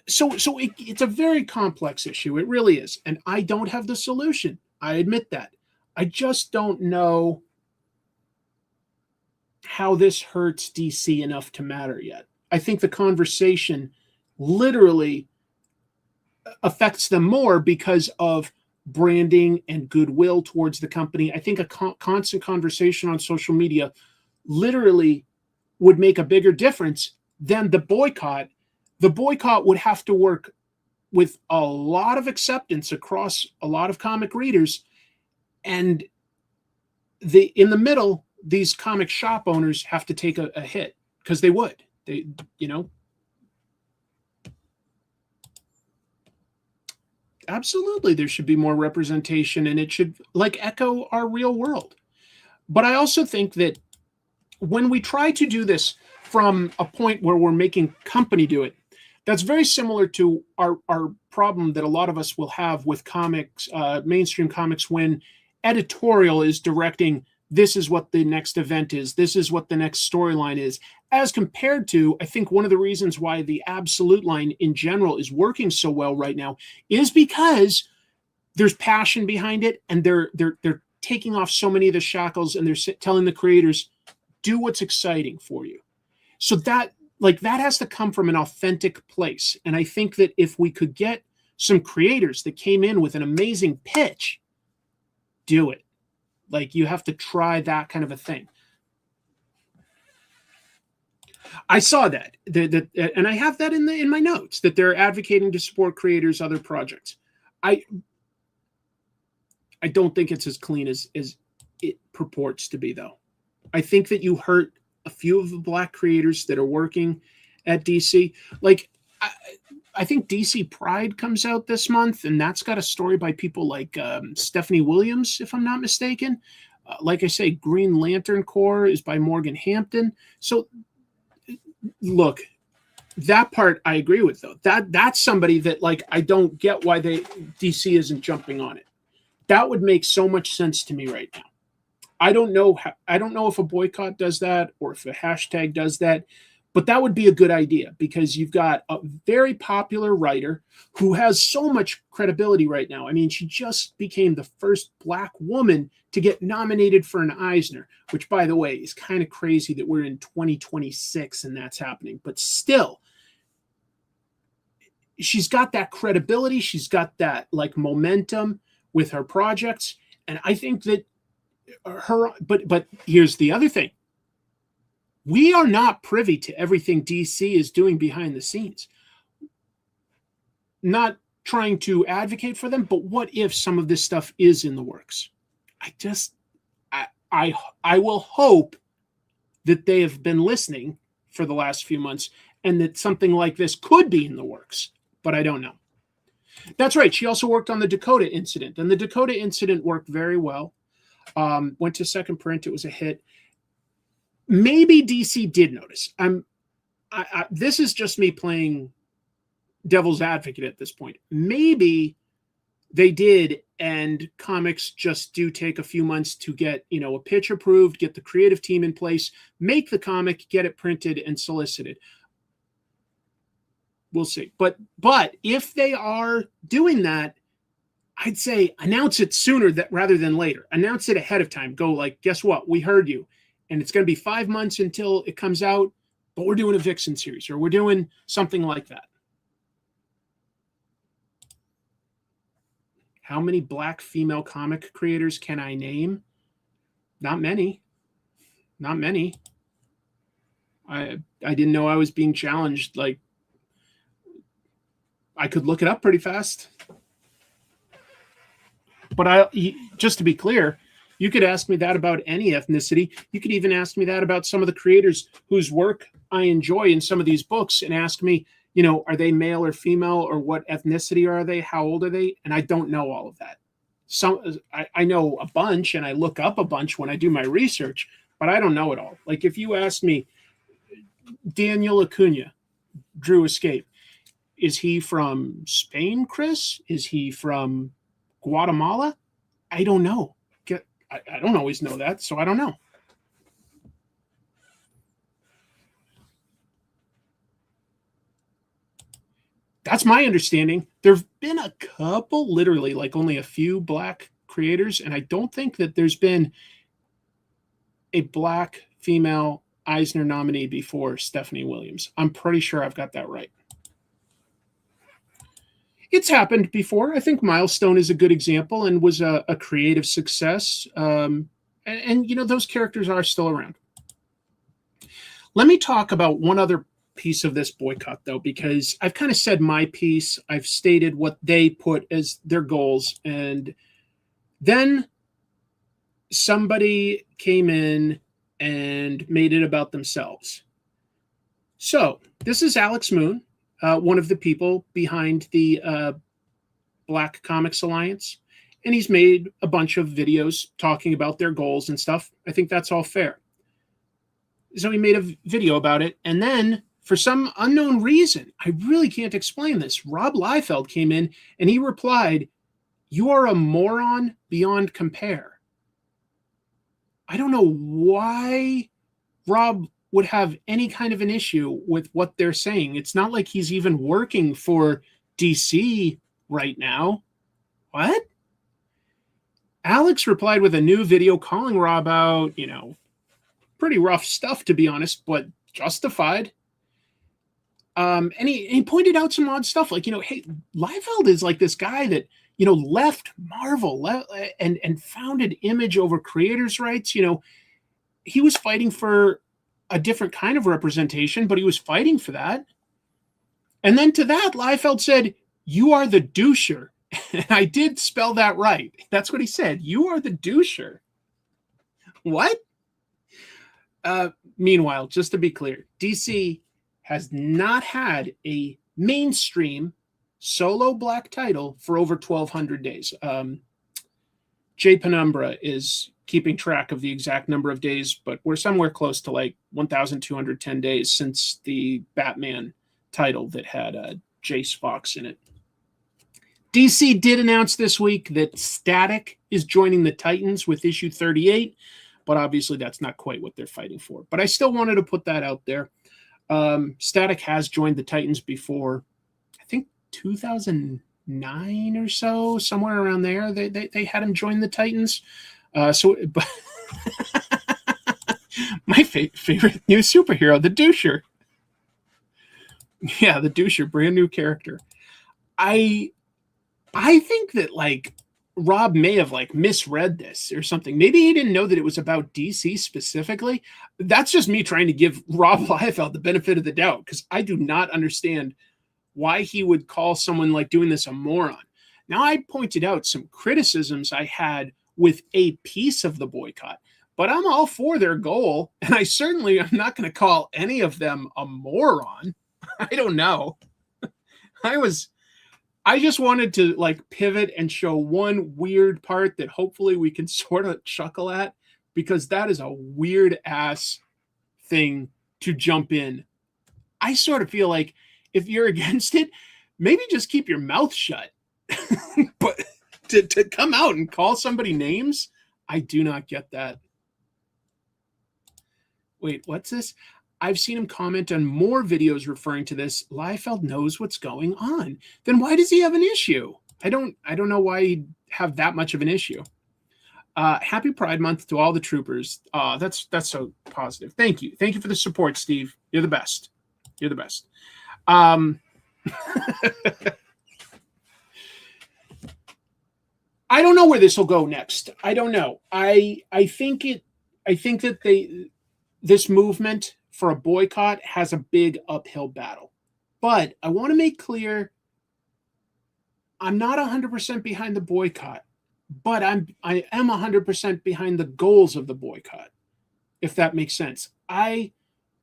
So it's a very complex issue. It really is. And I don't have the solution. I admit that. I just don't know how this hurts DC enough to matter yet. I think the conversation literally affects them more because of branding and goodwill towards the company. I think a constant conversation on social media literally would make a bigger difference than the boycott. The boycott would have to work with a lot of acceptance across a lot of comic readers. And in the middle, these comic shop owners have to take a hit because they would. Absolutely, there should be more representation, and it should echo our real world. But I also think that when we try to do this from a point where we're making company do it, That's very similar to our problem that a lot of us will have with comics, mainstream comics, when editorial is directing, this is what the next event is, this is what the next storyline is, as compared to, I think one of the reasons why the Absolute line in general is working so well right now is because there's passion behind it, and they're taking off so many of the shackles, and they're telling the creators, do what's exciting for you. So that has to come from an authentic place. And I think that if we could get some creators that came in with an amazing pitch, do it. Like, you have to try that kind of a thing. I saw that, and I have that in my notes, that they're advocating to support creators' other projects. I don't think it's as clean as it purports to be, though. I think that you hurt a few of the Black creators that are working at DC. Like, I think DC Pride comes out this month, and that's got a story by people like Stephanie Williams, if I'm not mistaken. Like I say, Green Lantern Corps is by Morgan Hampton. So, look, that part I agree with, though. That's somebody that, like, I don't get why DC isn't jumping on it. That would make so much sense to me right now. I don't know if a boycott does that or if a hashtag does that, but that would be a good idea, because you've got a very popular writer who has so much credibility right now. I mean, she just became the first Black woman to get nominated for an Eisner, which, by the way, is kind of crazy that we're in 2026 and that's happening. But still, she's got that credibility. She's got that, like, momentum with her projects. And I think that but here's the other thing. We are not privy to everything DC is doing behind the scenes. Not trying to advocate for them, but what if some of this stuff is in the works? I will hope that they have been listening for the last few months, and that something like this could be in the works, but I don't know. That's right. She also worked on the Dakota incident, and the Dakota incident worked very well. Went to second print. It was a hit. Maybe DC did notice. This is just me playing devil's advocate at this point. Maybe they did, and comics just do take a few months to get, a pitch approved, get the creative team in place, make the comic, get it printed and solicited. We'll see. But if they are doing that, I'd say announce it sooner rather than later. Announce it ahead of time. Go like, guess what? We heard you. And it's going to be 5 months until it comes out, but we're doing a Vixen series, or we're doing something like that. How many Black female comic creators can I name? Not many. Not many. I didn't know I was being challenged. Like, I could look it up pretty fast. But just to be clear, you could ask me that about any ethnicity. You could even ask me that about some of the creators whose work I enjoy in some of these books, and ask me, are they male or female, or what ethnicity are they? How old are they? And I don't know all of that. I know a bunch, and I look up a bunch when I do my research, but I don't know it all. Like, if you ask me, Daniel Acuna drew Escape. Is he from Spain, Chris? Is he from Guatemala? I don't know. I don't always know that, so I don't know. That's my understanding. There've been a couple, literally, like only a few Black creators, and I don't think that there's been a Black female Eisner nominee before Stephanie Williams. I'm pretty sure I've got that right. It's happened before. I think Milestone is a good example and was a creative success. And those characters are still around. Let me talk about one other piece of this boycott, though, because I've kind of said my piece. I've stated what they put as their goals. And then somebody came in and made it about themselves. So this is Alex Moon. One of the people behind the Black Comics Alliance. And he's made a bunch of videos talking about their goals and stuff. I think that's all fair. So he made a video about it. And then for some unknown reason, I really can't explain this, Rob Liefeld came in and he replied, "You are a moron beyond compare." I don't know why Rob would have any kind of an issue with what they're saying. It's not like he's even working for DC right now. What? Alex replied with a new video calling Rob out, pretty rough stuff, to be honest, but justified. And he pointed out some odd stuff like, hey, Liefeld is like this guy that, left Marvel and founded Image over creators' rights. He was fighting for a different kind of representation, but he was fighting for that. And then to that, Liefeld said, "You are the doucher." And I did spell that right. That's what he said. "You are the doucher." What? Meanwhile, just to be clear, DC has not had a mainstream solo black title for over 1,200 days. Jay Penumbra is keeping track of the exact number of days, but we're somewhere close to like 1,210 days since the Batman title that had Jace Fox in it. DC did announce this week that Static is joining the Titans with issue 38, but obviously that's not quite what they're fighting for. But I still wanted to put that out there. Static has joined the Titans before, I think 2009 or so, somewhere around there. They had him join the Titans. But my favorite new superhero, the Doucher. Yeah, the Doucher, brand new character. I think that like Rob may have like misread this or something. Maybe he didn't know that it was about DC specifically. That's just me trying to give Rob Liefeld the benefit of the doubt, because I do not understand why he would call someone like doing this a moron. Now, I pointed out some criticisms I had with a piece of the boycott, but I'm all for their goal, and I certainly am not going to call any of them a moron. I don't know. I just wanted to like pivot and show one weird part that hopefully we can sort of chuckle at, because that is a weird ass thing to jump in. I sort of feel like if you're against it, maybe just keep your mouth shut. But to come out and call somebody names, I do not get that. Wait, what's this? I've seen him comment on more videos referring to this. Liefeld knows what's going on. Then why does he have an issue? I don't know why he'd have that much of an issue. Happy Pride Month to all the troopers. That's so positive. Thank you. Thank you for the support, Steve. You're the best. You're the best. I don't know where this will go next. I don't know. I think that this movement for a boycott has a big uphill battle. But I want to make clear, I'm not 100% behind the boycott, but I am 100% behind the goals of the boycott, if that makes sense. I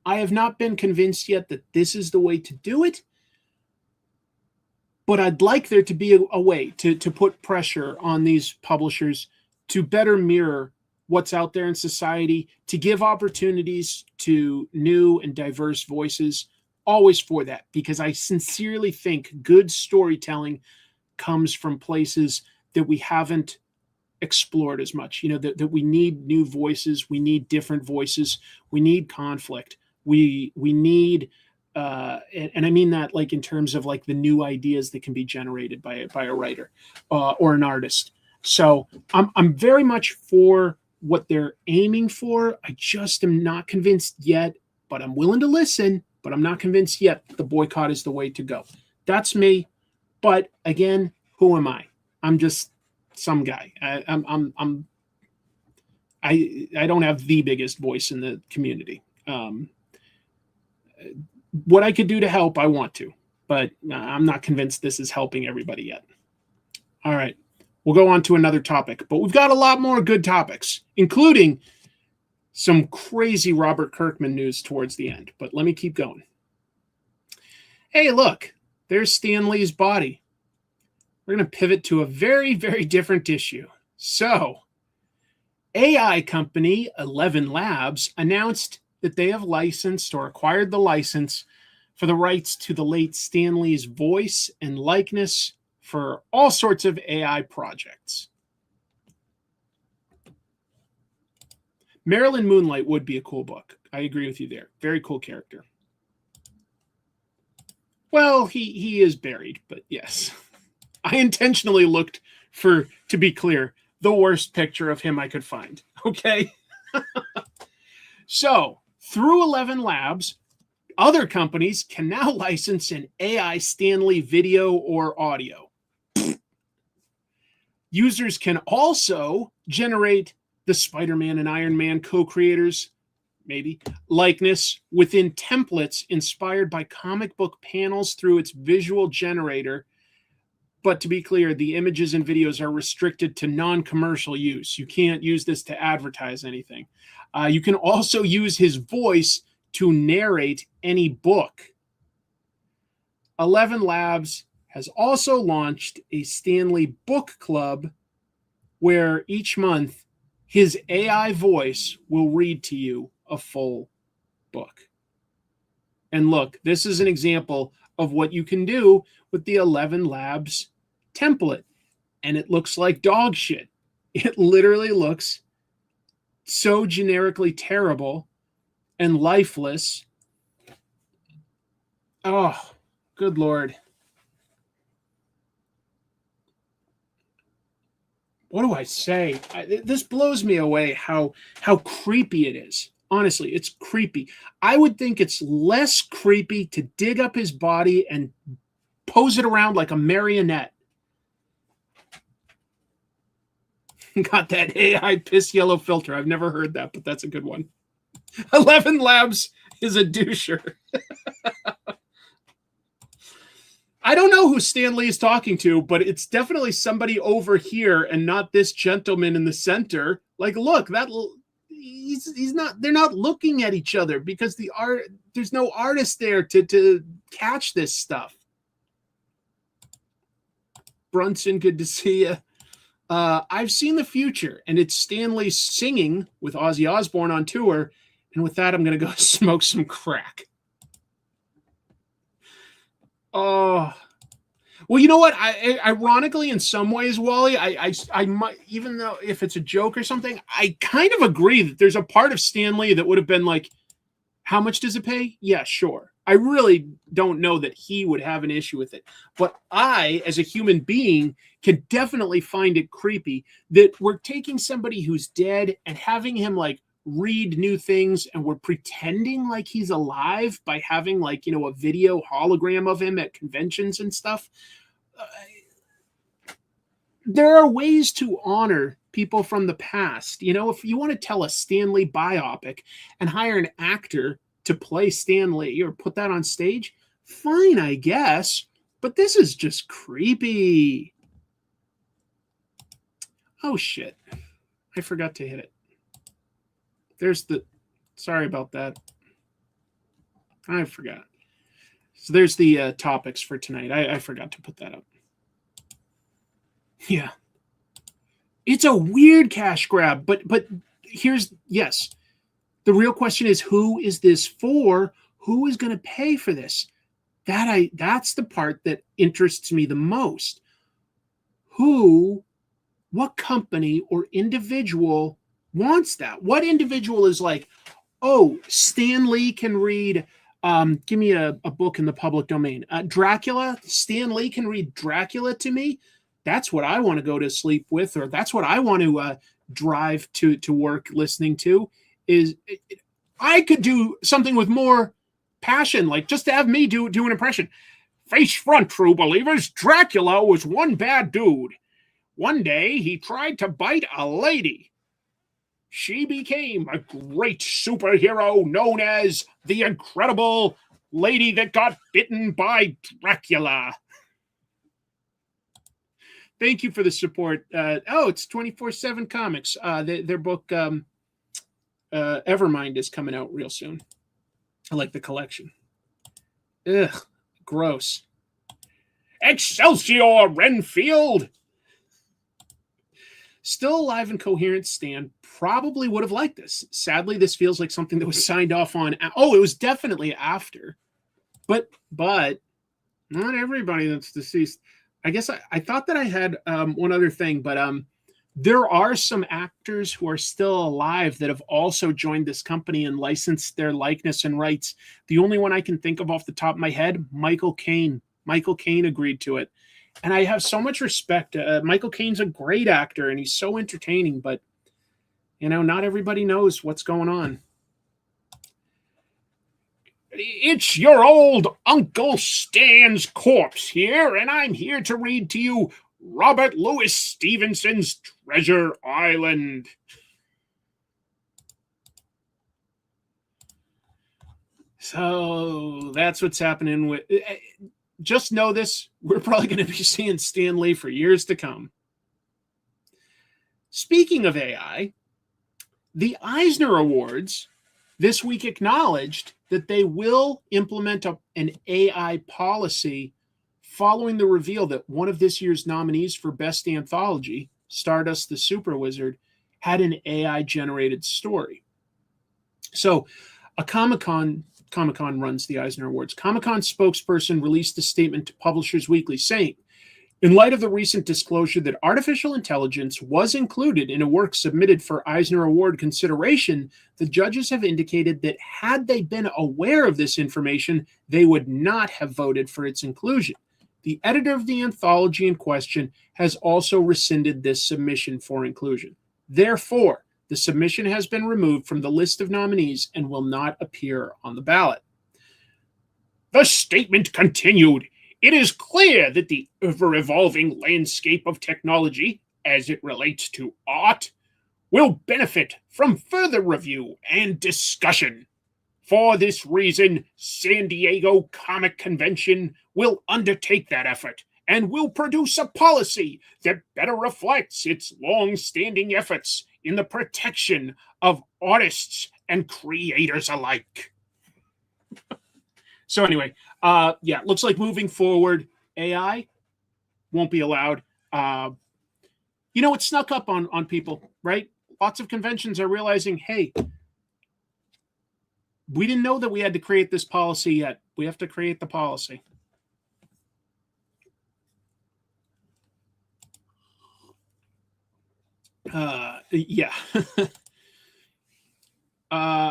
have not been convinced yet that this is the way to do it, but I'd like there to be a way to put pressure on these publishers to better mirror what's out there in society, to give opportunities to new and diverse voices, always for that, because I sincerely think good storytelling comes from places that we haven't explored as much. That we need new voices, we need different voices, we need conflict, we need and I mean that like in terms of like the new ideas that can be generated by a writer or an artist. So I'm very much for what they're aiming for. I just am not convinced yet, but I'm willing to listen, but I'm not convinced yet the boycott is the way to go. That's me. But again, who am I? I'm just some guy. I don't have the biggest voice in the community. What I could do to help, I want to, but I'm not convinced this is helping everybody yet. All right. We'll go on to another topic, but we've got a lot more good topics, including some crazy Robert Kirkman news towards the end. But let me keep going. Hey, look, there's Stan Lee's body. We're going to pivot to a very, very different issue. So, AI company 11 Labs announced that they have licensed or acquired the license for the rights to the late Stan Lee's voice and likeness for all sorts of AI projects. Marilyn Moonlight would be a cool book. I agree with you there. Very cool character. Well, he is buried, but yes. I intentionally looked for, to be clear, the worst picture of him I could find. Okay? So, through 11 Labs, other companies can now license an AI Stan Lee video or audio. Users can also generate the Spider-Man and Iron Man co-creators, maybe, likeness within templates inspired by comic book panels through its visual generator. But to be clear, the images and videos are restricted to non-commercial use. You can't use this to advertise anything. You can also use his voice to narrate any book. 11 Labs has also launched a Stan Lee book club where each month his AI voice will read to you a full book. And look, this is an example of what you can do with the 11 Labs template. And it looks like dog shit. It literally looks so generically terrible and lifeless. Oh, good Lord. What do I say? This blows me away how creepy it is. Honestly, it's creepy. I would think it's less creepy to dig up his body and pose it around like a marionette. Got that AI piss yellow filter. I've never heard that, but that's a good one. 11 Labs is a doucher. I don't know who Stan Lee is talking to, but it's definitely somebody over here and not this gentleman in the center. Like, look, he's not. They're not looking at each other because there's no artist there to catch this stuff. Brunson, good to see you. I've seen the future, and it's Stan Lee singing with Ozzy Osbourne on tour. And with that, I'm going to go smoke some crack. Oh, well, you know what? Ironically, in some ways, Wally, I might, even though if it's a joke or something, I kind of agree that there's a part of Stan Lee that would have been like, how much does it pay? Yeah, sure. I really don't know that he would have an issue with it. But I, as a human being, can definitely find it creepy that we're taking somebody who's dead and having him like read new things, and we're pretending like he's alive by having like, a video hologram of him at conventions and stuff. There are ways to honor people from the past. If you want to tell a Stan Lee biopic and hire an actor to play Stan Lee or put that on stage, fine, I guess. But this is just creepy. Oh, shit. I forgot to hit it. Sorry about that. I forgot. So there's the topics for tonight. I forgot to put that up. Yeah. It's a weird cash grab, but yes. The real question is, who is this for? Who is going to pay for this? That's the part that interests me the most. What company or individual wants that? What individual is like, oh, Stan Lee can read, give me a book in the public domain. Dracula, Stan Lee can read Dracula to me. That's what I want to go to sleep with, or that's what I want to drive to work listening to. I could do something with more passion, like just to have me do an impression. Face front, true believers. Dracula was one bad dude. One day he tried to bite a lady. She became a great superhero known as the Incredible Lady that got bitten by Dracula. Thank you for the support. It's 24/7 Comics. Their book, Evermind, is coming out real soon. I like the collection. Ugh, gross. Excelsior, Renfield! Still alive and coherent Stan probably would have liked this. Sadly, this feels like something that was signed off on. Oh, it was definitely after. But not everybody that's deceased. I guess I thought that I had one other thing, but there are some actors who are still alive that have also joined this company and licensed their likeness and rights. The only one I can think of off the top of my head, Michael Caine. Michael Caine agreed to it. And I have so much respect. Michael Caine's a great actor, and he's so entertaining, but, not everybody knows what's going on. It's your old Uncle Stan's corpse here, and I'm here to read to you Robert Louis Stevenson's Treasure Island. So that's what's happening with... Just know this, we're probably going to be seeing Stan Lee for years to come. Speaking of AI, the Eisner Awards this week acknowledged that they will implement an AI policy following the reveal that one of this year's nominees for Best Anthology, Stardust the Super Wizard, had an AI-generated story. So, a Comic-Con runs the Eisner Awards. Comic-Con spokesperson released a statement to Publishers Weekly saying, in light of the recent disclosure that artificial intelligence was included in a work submitted for Eisner Award consideration, the judges have indicated that had they been aware of this information, they would not have voted for its inclusion. The editor of the anthology in question has also rescinded this submission for inclusion. Therefore, the submission has been removed from the list of nominees and will not appear on the ballot. The statement continued. It is clear that the ever-evolving landscape of technology, as it relates to art, will benefit from further review and discussion. For this reason, San Diego Comic Convention will undertake that effort and will produce a policy that better reflects its long-standing efforts in the protection of artists and creators alike. So anyway, looks like moving forward, AI won't be allowed. It snuck up on people, right? Lots of conventions are realizing, hey, we didn't know that we had to create this policy yet. We have to create the policy.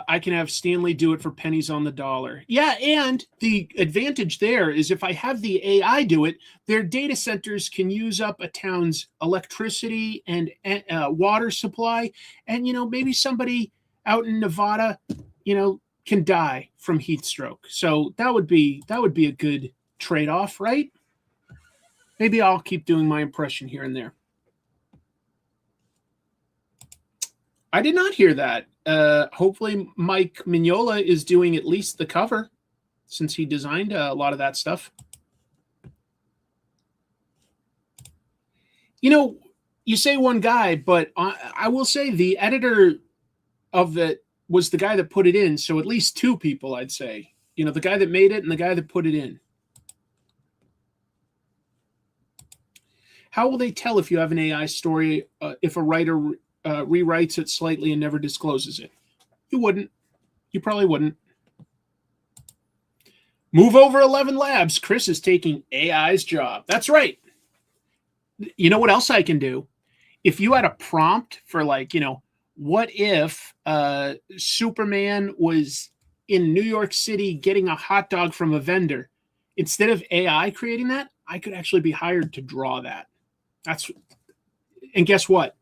I can have Stanley do it for pennies on the dollar. Yeah, and the advantage there is if I have the AI do it, their data centers can use up a town's electricity and water supply, and maybe somebody out in Nevada, can die from heat stroke. So that would be a good trade-off, right? Maybe I'll keep doing my impression here and there. I did not hear that. Hopefully Mike Mignola is doing at least the cover, since he designed a lot of that stuff. You say one guy, but I will say the editor of it was the guy that put it in, so at least two people, I'd say. The guy that made it and the guy that put it in. How will they tell if you have an AI story if a writer rewrites it slightly and never discloses it? You wouldn't. You probably wouldn't. Move over 11 labs. Chris is taking AI's job. That's right. You know what else I can do? If you had a prompt for what if Superman was in New York City getting a hot dog from a vendor, instead of AI creating that, I could actually be hired to draw that. And guess what?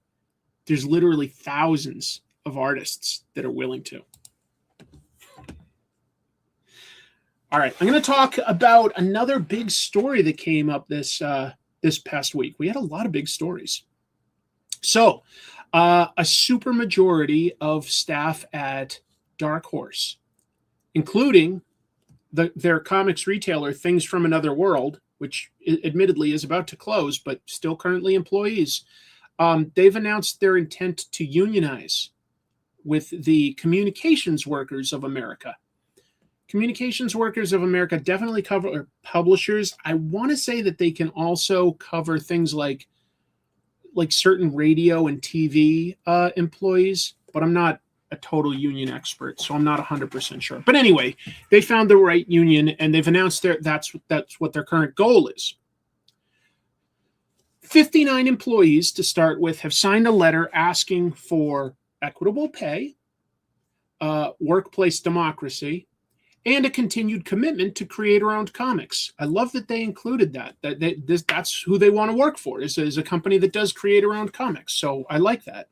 There's literally thousands of artists that are willing to. All right, I'm going to talk about another big story that came up this past week. We had a lot of big stories. So, a supermajority of staff at Dark Horse, including their comics retailer, Things from Another World, which admittedly is about to close, but still currently employees, they've announced their intent to unionize with the Communications Workers of America. Communications Workers of America definitely cover publishers. I want to say that they can also cover things like certain radio and TV employees, but I'm not a total union expert, so I'm not 100% sure. But anyway, they found the right union, and they've announced that's what their current goal is. 59 employees to start with have signed a letter asking for equitable pay, workplace democracy, and a continued commitment to creator-owned comics. I love that they included that. That's who they want to work for, is a company that does creator-owned comics. So I like that.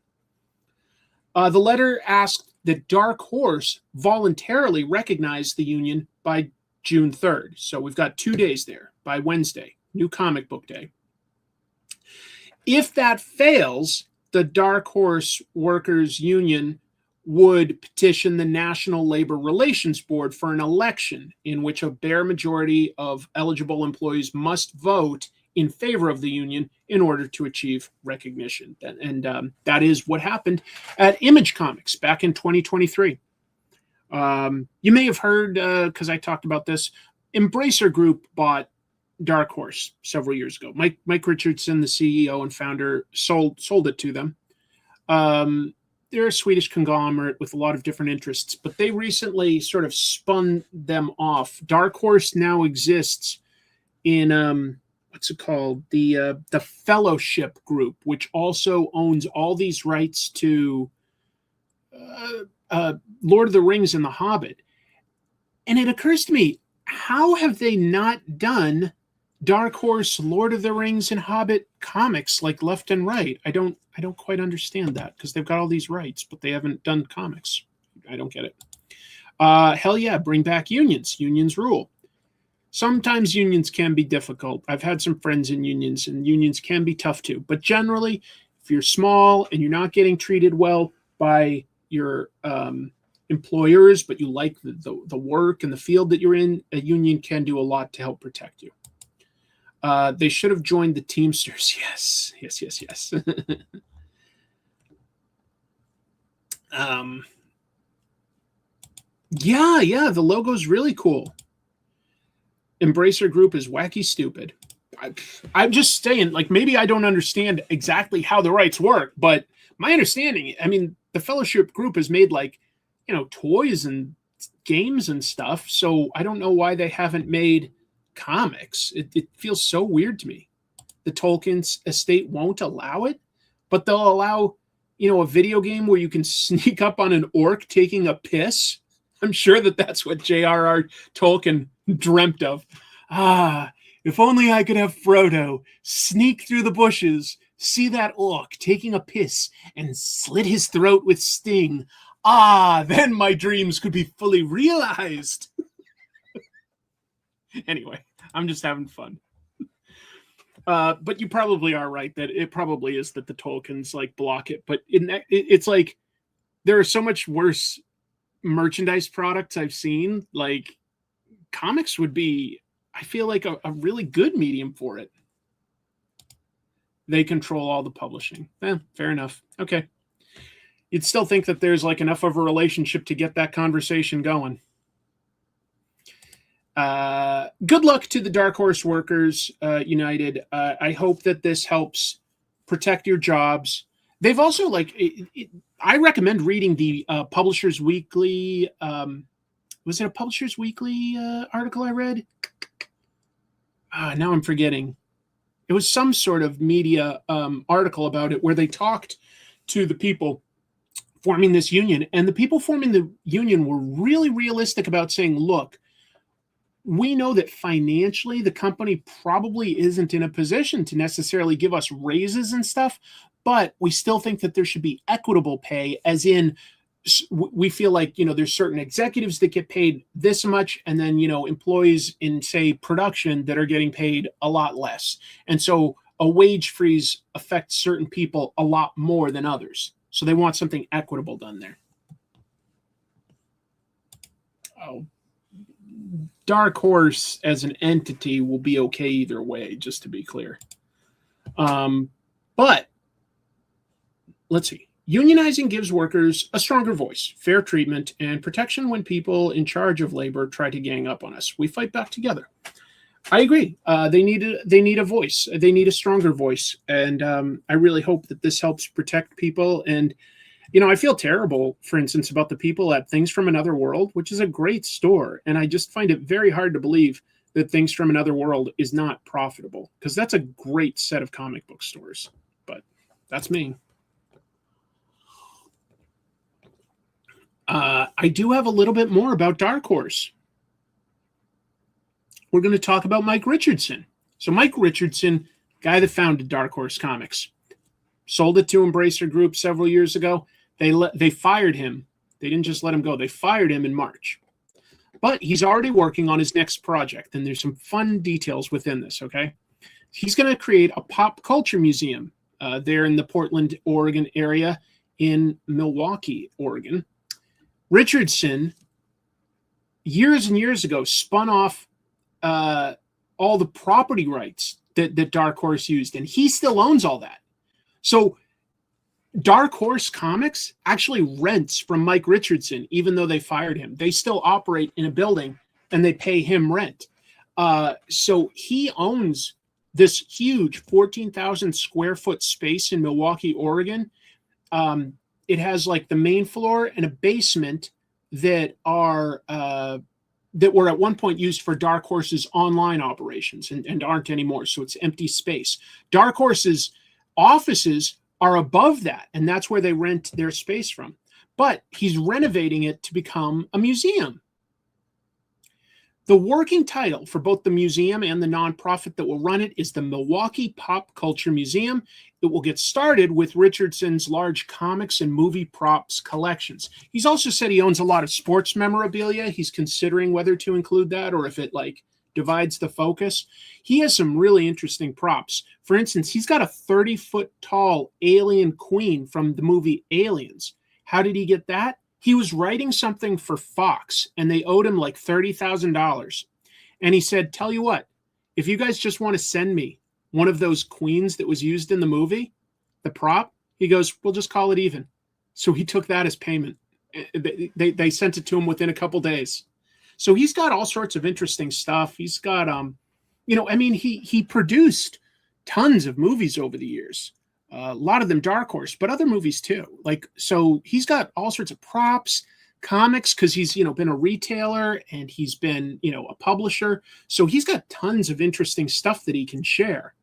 The letter asked that Dark Horse voluntarily recognize the union by June 3rd. So we've got 2 days there, by Wednesday, New Comic Book Day. If that fails, the Dark Horse Workers Union would petition the National Labor Relations Board for an election in which a bare majority of eligible employees must vote in favor of the union in order to achieve recognition. And that is what happened at Image Comics back in 2023. You may have heard, because I talked about this, Embracer Group bought Dark Horse several years ago. Mike Richardson, the CEO and founder, sold it to them. They're a Swedish conglomerate with a lot of different interests, but they recently sort of spun them off. Dark Horse now exists in what's it called? The Fellowship Group, which also owns all these rights to Lord of the Rings and The Hobbit. And it occurs to me, how have they not done Dark Horse, Lord of the Rings, and Hobbit comics like left and right? I don't quite understand that, because they've got all these rights, but they haven't done comics. I don't get it. Hell yeah, bring back unions. Unions rule. Sometimes unions can be difficult. I've had some friends in unions, and unions can be tough too. But generally, if you're small and you're not getting treated well by your employers, but you like the work and the field that you're in, a union can do a lot to help protect you. They should have joined the Teamsters. Yes. Yeah, the logo's really cool. Embracer Group is wacky stupid. I'm just saying, like, maybe I don't understand exactly how the rights work, but my understanding, I mean, the Fellowship Group has made, like, toys and games and stuff, so I don't know why they haven't made comics. It feels so weird to me. The Tolkien estate won't allow it, but they'll allow, a video game where you can sneak up on an orc taking a piss. I'm sure that's what J.R.R. Tolkien dreamt of. If only I could have Frodo sneak through the bushes, see that orc taking a piss, and slit his throat with sting. Then my dreams could be fully realized. Anyway, I'm just having fun. But you probably are right that it probably is that the Tolkiens block it. But it's like there are so much worse merchandise products I've seen. Like, comics would be, I feel like, a really good medium for it. They control all the publishing. Fair enough. Okay. You'd still think that there's enough of a relationship to get that conversation going. Good luck to the Dark Horse Workers United. I hope that this helps protect your jobs. They've also, I recommend reading the Publishers Weekly. Was it a Publishers Weekly article I read? Now I'm forgetting. It was some sort of media article about it where they talked to the people forming this union. And the people forming the union were really realistic about saying, look, we know that financially the company probably isn't in a position to necessarily give us raises and stuff, but we still think that there should be equitable pay, as in we feel like, there's certain executives that get paid this much, and then, employees in, say, production that are getting paid a lot less. And so a wage freeze affects certain people a lot more than others. So they want something equitable done there. Dark Horse as an entity will be okay either way, just to be clear. But let's see. Unionizing gives workers a stronger voice, fair treatment, and protection when people in charge of labor try to gang up on us. We fight back together. I agree. They need a voice. They need a stronger voice, and I really hope that this helps protect people. And I feel terrible, for instance, about the people at Things from Another World, which is a great store. And I just find it very hard to believe that Things from Another World is not profitable, because that's a great set of comic book stores. But that's me. I do have a little bit more about Dark Horse. We're going to talk about Mike Richardson. So Mike Richardson, guy that founded Dark Horse Comics, sold it to Embracer Group several years ago. They fired him. They didn't just let him go. They fired him in March. But he's already working on his next project, and there's some fun details within this, okay? He's going to create a pop culture museum there in the Portland, Oregon area in Milwaukee, Oregon. Richardson, years and years ago, spun off all the property rights that Dark Horse used, and he still owns all that. So Dark Horse Comics actually rents from Mike Richardson, even though they fired him. They still operate in a building, and they pay him rent. So he owns this huge 14,000 square foot space in Milwaukee, Oregon. It has like the main floor and a basement that were at one point used for Dark Horse's online operations and aren't anymore. So it's empty space. Dark Horse's offices are above that, and that's where they rent their space from. But he's renovating it to become a museum. The working title for both the museum and the nonprofit that will run it is the Milwaukee Pop Culture Museum. It will get started with Richardson's large comics and movie props collections. He's also said he owns a lot of sports memorabilia. He's considering whether to include that or if it divides the focus. He has some really interesting props. For instance, he's got a 30-foot tall alien queen from the movie Aliens. How did he get that? He was writing something for Fox, and they owed him like $30,000. And he said, tell you what, if you guys just want to send me one of those queens that was used in the movie, the prop, he goes, we'll just call it even. So he took that as payment. They sent it to him within a couple days. So he's got all sorts of interesting stuff. He's got, he produced tons of movies over the years. A lot of them Dark Horse, but other movies too. So he's got all sorts of props, comics, because he's, been a retailer and he's been, a publisher. So he's got tons of interesting stuff that he can share.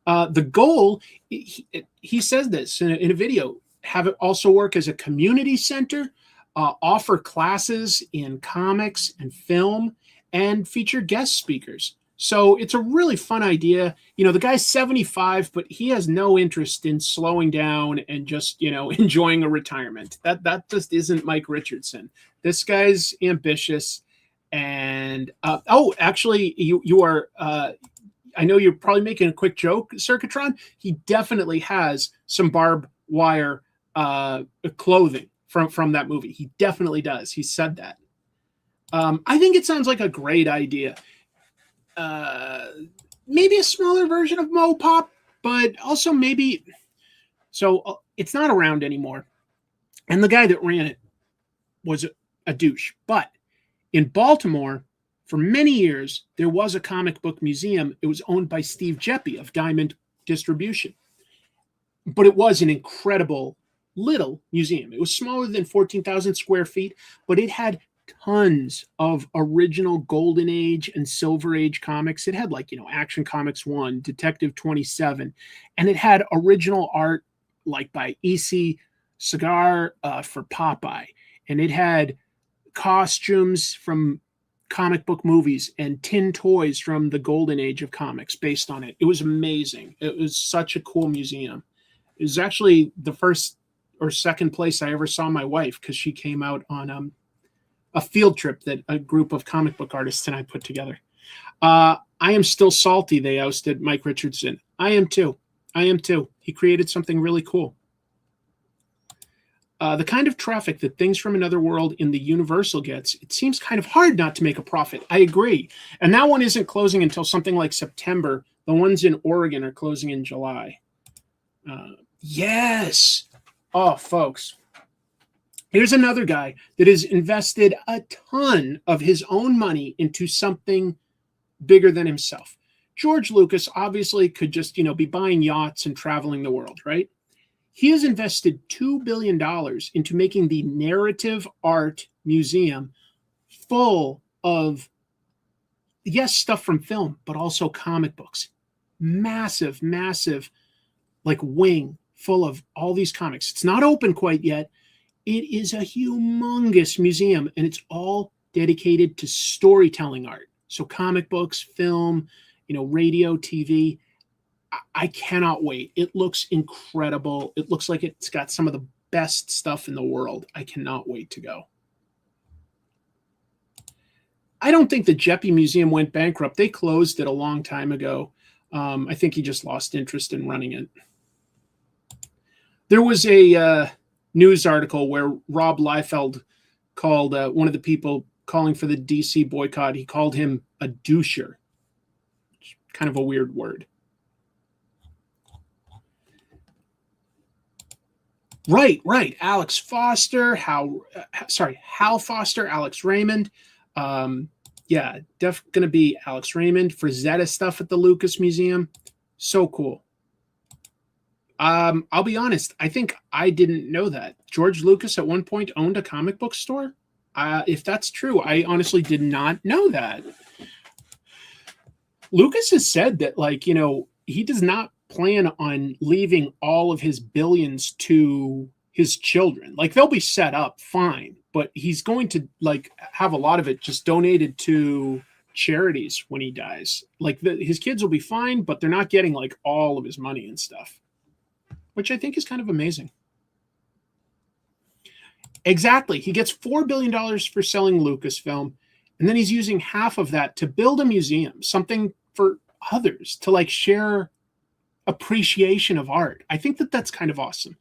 The goal, he says this in a video, have it also work as a community center, offer classes in comics and film, and feature guest speakers. So it's a really fun idea. The guy's 75, but he has no interest in slowing down and just, enjoying a retirement. That just isn't Mike Richardson. This guy's ambitious. And, actually, you are, I know you're probably making a quick joke, Circuitron. He definitely has some barbed wire clothing from that movie. He definitely does. He said that. I think it sounds like a great idea. Maybe a smaller version of Mopop, but also maybe, so it's not around anymore. And the guy that ran it was a douche. But in Baltimore, for many years, there was a comic book museum. It was owned by Steve Jeppy of Diamond Distribution. But it was an incredible little museum. It was smaller than 14,000 square feet, but it had tons of original Golden Age and Silver Age comics. It had Action Comics 1, Detective 27, and it had original art by E.C. Cigar for Popeye. And it had costumes from comic book movies and tin toys from the Golden Age of comics based on it. It was amazing. It was such a cool museum. It was actually the first or second place I ever saw my wife, because she came out on a field trip that a group of comic book artists and I put together. I am still salty they ousted Mike Richardson. I am too. He created something really cool. The kind of traffic that Things from Another World in the Universal gets, it seems kind of hard not to make a profit. I agree. And that one isn't closing until something like September. The ones in Oregon are closing in July. Yes. Oh, folks. Here's another guy that has invested a ton of his own money into something bigger than himself. George Lucas obviously could just, be buying yachts and traveling the world, right? He has invested $2 billion into making the narrative art museum full of, yes, stuff from film, but also comic books. Massive, massive, like wing full of all these comics. It's not open quite yet. It is a humongous museum, and it's all dedicated to storytelling art. So comic books, film, radio, TV. I cannot wait. It looks incredible. It looks like it's got some of the best stuff in the world. I cannot wait to go. I don't think the Jeppy Museum went bankrupt. They closed it a long time ago. I think he just lost interest in running it. There was a news article where Rob Liefeld called one of the people calling for the DC boycott, he called him a doucher. Kind of a weird word. Right. Alex Foster, Hal Foster, Alex Raymond. Yeah, definitely going to be Alex Raymond. Frazetta stuff at the Lucas Museum. So cool. I'll be honest. I think I didn't know that. George Lucas at one point owned a comic book store. If that's true, I honestly did not know that. Lucas has said that, he does not plan on leaving all of his billions to his children. They'll be set up fine, but he's going to have a lot of it just donated to charities when he dies. His kids will be fine, but they're not getting all of his money and stuff, which I think is kind of amazing. Exactly. He gets $4 billion for selling Lucasfilm, and then he's using half of that to build a museum, something for others to share appreciation of art. I think that that's kind of awesome.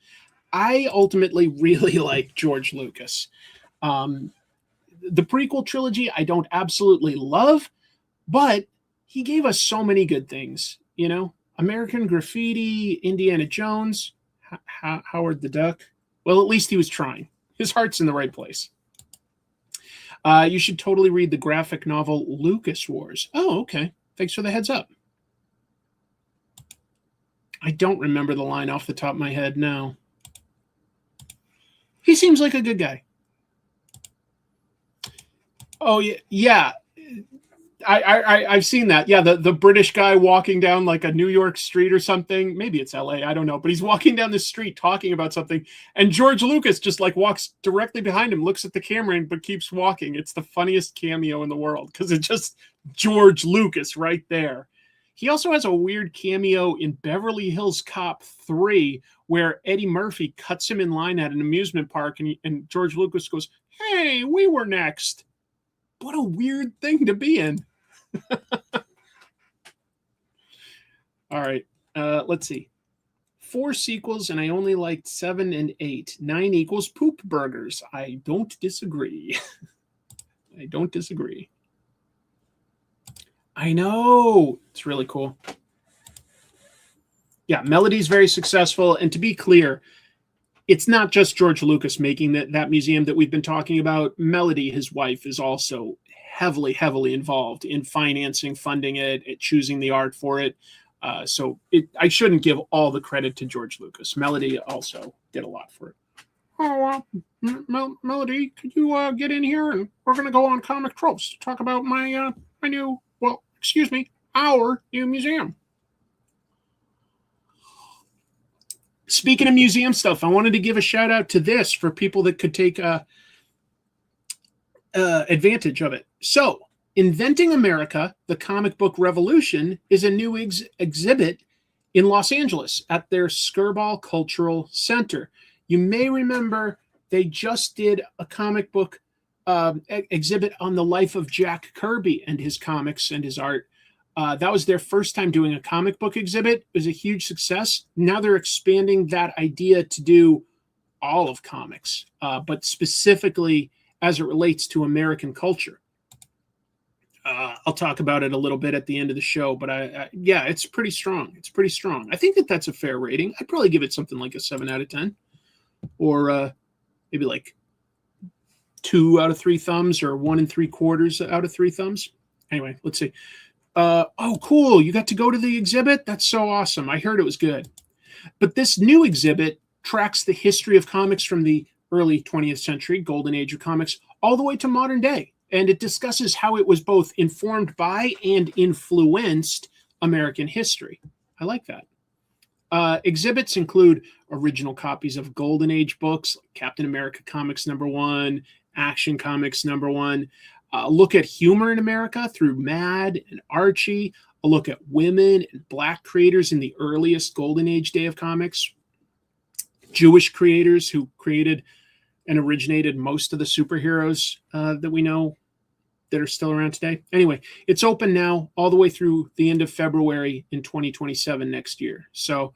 I ultimately really like George Lucas. The prequel trilogy I don't absolutely love, but he gave us so many good things, American Graffiti, Indiana Jones, Howard the Duck. Well, at least he was trying. His heart's in the right place. You should totally read the graphic novel Lucas Wars. Oh, okay. Thanks for the heads up. I don't remember the line off the top of my head now. He seems like a good guy. Oh, yeah. I've seen that. Yeah, the British guy walking down a New York street or something. Maybe it's LA, I don't know. But he's walking down the street talking about something. And George Lucas just walks directly behind him, looks at the camera, but keeps walking. It's the funniest cameo in the world because it's just George Lucas right there. He also has a weird cameo in Beverly Hills Cop 3 where Eddie Murphy cuts him in line at an amusement park and George Lucas goes, "Hey, we were next." What a weird thing to be in. All right. Let's see. 4 sequels, and I only liked 7 and 8. 9 equals poop burgers. I don't disagree. I don't disagree. I know. It's really cool. Yeah, Melody's very successful. And to be clear, it's not just George Lucas making that museum that we've been talking about. Melody, his wife, is also heavily, heavily involved in financing, funding it, choosing the art for it. So I shouldn't give all the credit to George Lucas. Melody also did a lot for it. Oh, Melody, could you get in here? And we're going to go on Comic Tropes to talk about our new museum. Speaking of museum stuff, I wanted to give a shout out to this for people that could take advantage of it. So, Inventing America, the Comic Book Revolution is a new exhibit in Los Angeles at their Skirball Cultural Center. You may remember they just did a comic book exhibit on the life of Jack Kirby and his comics and his art. That was their first time doing a comic book exhibit. It was a huge success. Now they're expanding that idea to do all of comics, but specifically as it relates to American culture. I'll talk about it a little bit at the end of the show, but yeah, it's pretty strong. It's pretty strong. I think that's a fair rating. I'd probably give it something like a 7 out of 10, or maybe 2 out of 3 thumbs, or 1 3/4 out of 3 thumbs. Anyway, let's see. Oh, cool. You got to go to the exhibit? That's so awesome. I heard it was good. But this new exhibit, tracks the history of comics from the early 20th century, golden age of comics, all the way to modern day. And it discusses how it was both informed by and influenced American history. I like that. Exhibits include original copies of Golden Age books, like Captain America Comics #1, Action Comics #1, a look at humor in America through Mad and Archie, a look at women and Black creators in the earliest Golden Age day of comics, Jewish creators who created and originated most of the superheroes that we know that are still around today. Anyway, it's open now all the way through the end of February in 2027 next year. So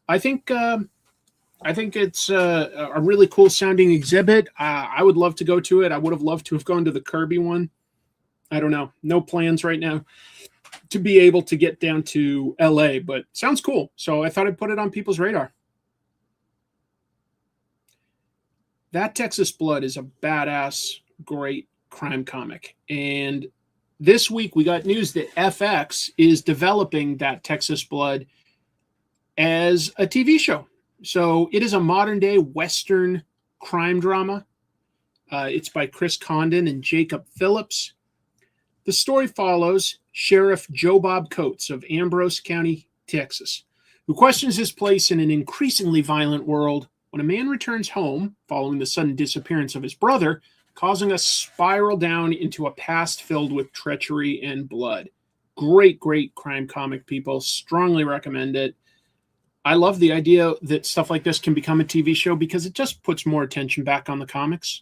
I think it's a really cool sounding exhibit. I would love to go to it. I would have loved to have gone to the Kirby one. I don't know. No plans right now to be able to get down to LA, but sounds cool. So I thought I'd put it on people's radar. That Texas Blood is a badass, great crime comic. And this week we got news that FX is developing That Texas Blood as a TV show. So it is a modern day Western crime drama. It's by Chris Condon and Jacob Phillips. The story follows Sheriff Joe Bob Coates of Ambrose County, Texas, who questions his place in an increasingly violent world when a man returns home following the sudden disappearance of his brother, causing a spiral down into a past filled with treachery and blood. Great, great crime comic, people. Strongly recommend it. I love the idea that stuff like this can become a TV show because it just puts more attention back on the comics.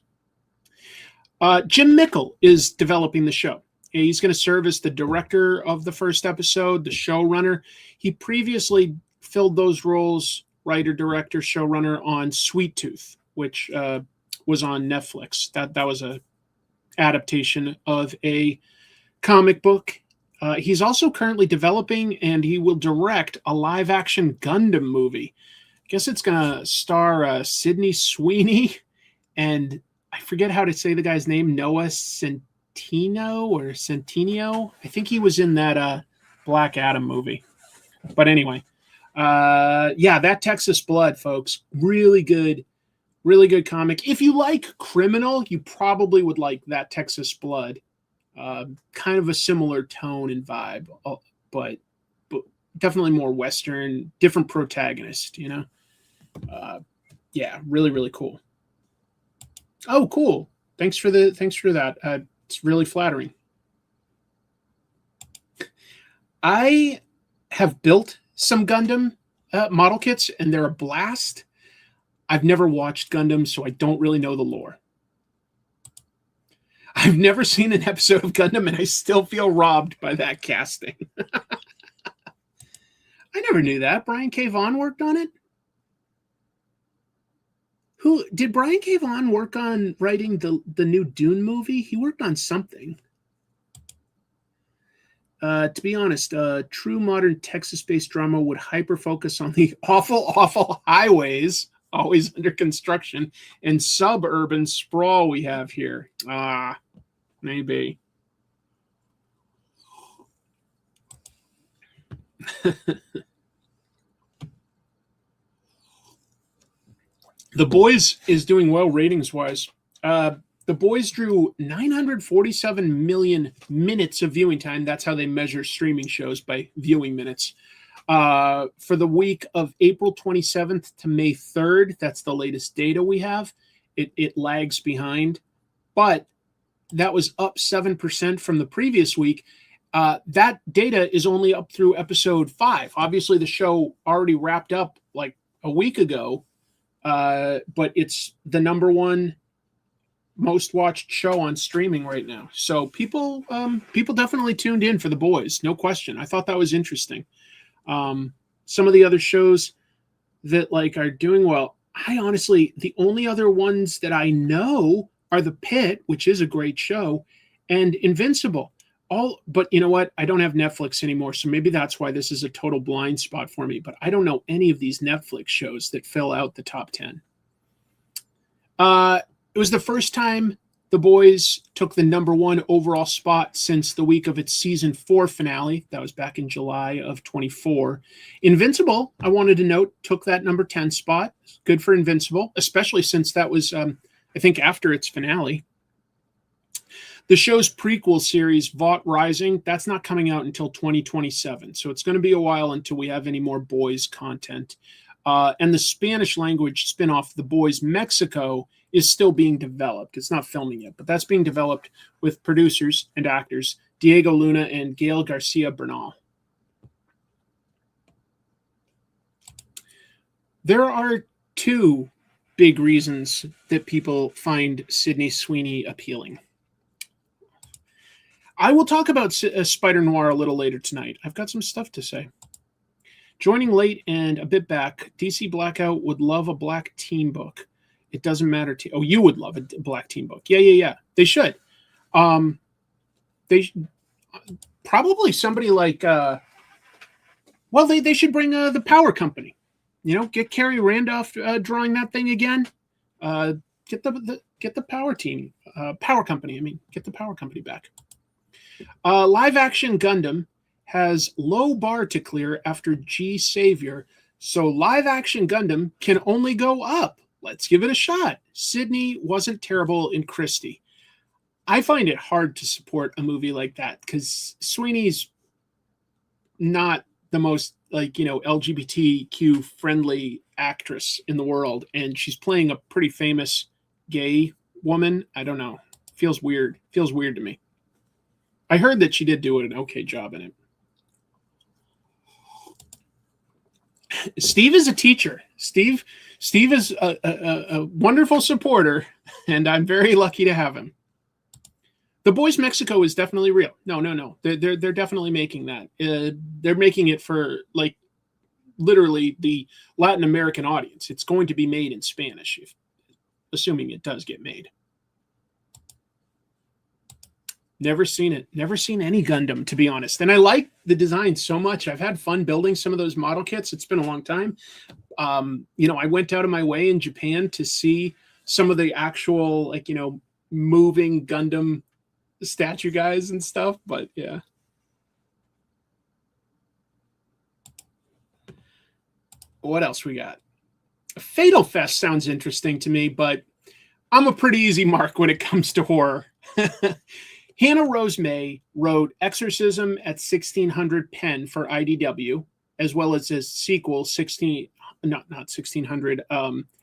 Jim Mickle is developing the show. He's going to serve as the director of the first episode, the showrunner. He previously filled those roles, writer, director, showrunner, on Sweet Tooth, which was on Netflix. That was a adaptation of a comic book. He's also currently developing, and he will direct a live-action Gundam movie. I guess it's going to star Sydney Sweeney, and I forget how to say the guy's name, Noah Centineo. I think he was in that Black Adam movie. But anyway, That Texas Blood, folks. Really good comic. If you like criminal, you probably would like That Texas Blood. Kind of a similar tone and vibe, but definitely more Western, different protagonist, you know? Really, really cool. Oh, cool. Thanks for that. It's really flattering. I have built some Gundam model kits, and they're a blast. I've never watched Gundam, so I don't really know the lore. I've never seen an episode of Gundam, and I still feel robbed by that casting. I never knew that. Brian K. Vaughan worked on it? Who did Brian K. Vaughan work on writing the new Dune movie? He worked on something. To be honest, true modern Texas-based drama would hyper-focus on the awful highways always under construction and suburban sprawl we have here. Maybe. The Boys is doing well ratings-wise. The Boys drew 947 million minutes of viewing time. That's how they measure streaming shows, by viewing minutes. For the week of April 27th to May 3rd, that's the latest data we have. It lags behind, but that was up 7% from the previous week. That data is only up through episode 5. Obviously, the show already wrapped up like a week ago, but it's the #1 most watched show on streaming right now. So people definitely tuned in for The Boys, no question. I thought that was interesting. Some of the other shows that are doing well, I honestly, the only other ones that I know are The Pit, which is a great show, and Invincible. But you know what? I don't have Netflix anymore, so maybe that's why this is a total blind spot for me. But I don't know any of these Netflix shows that fill out the top 10. It was the first time The Boys took the #1 overall spot since the week of its season 4 finale. That was back in July of 24. Invincible, I wanted to note, took that #10 spot. Good for Invincible, especially since that was, I think, after its finale. The show's prequel series, Vought Rising, that's not coming out until 2027. So it's going to be a while until we have any more Boys content. And the Spanish language spinoff, The Boys Mexico, is still being developed. It's not filming yet, but that's being developed with producers and actors Diego Luna and Gael Garcia Bernal. There are 2 big reasons that people find Sydney Sweeney appealing. I will talk about Spider Noir a little later tonight. I've got some stuff to say. Joining late and a bit back, DC Blackout would love a Black Teen book. It doesn't matter to you. Oh, you would love a Black Teen book. Yeah. They should. They probably somebody like, they should bring the Power Company. You know, get Carrie Randolph drawing that thing again. Get the Power Team, Power Company. I mean, get the Power Company back. Live action Gundam has low bar to clear after G Savior, so live action Gundam can only go up. Let's give it a shot. Sydney wasn't terrible in Christie. I find it hard to support a movie like that because Sweeney's not the most LGBTQ friendly actress in the world, and she's playing a pretty famous gay woman. I don't know. Feels weird. Feels weird to me. I heard that she did do an okay job in it. Steve is a teacher. Steve is a wonderful supporter, and I'm very lucky to have him. The Boys Mexico is definitely real. No. They're definitely making that. They're making it for literally the Latin American audience. It's going to be made in Spanish, assuming it does get made. Never seen it. Never seen any Gundam, to be honest. And I like the design so much. I've had fun building some of those model kits. It's been a long time. I went out of my way in Japan to see some of the actual, moving Gundam statue guys and stuff. But yeah. What else we got? Fatal Fest sounds interesting to me, but I'm a pretty easy mark when it comes to horror. Hannah Rose May wrote Exorcism at 1600 Pen for IDW, as well as his sequel, 1600,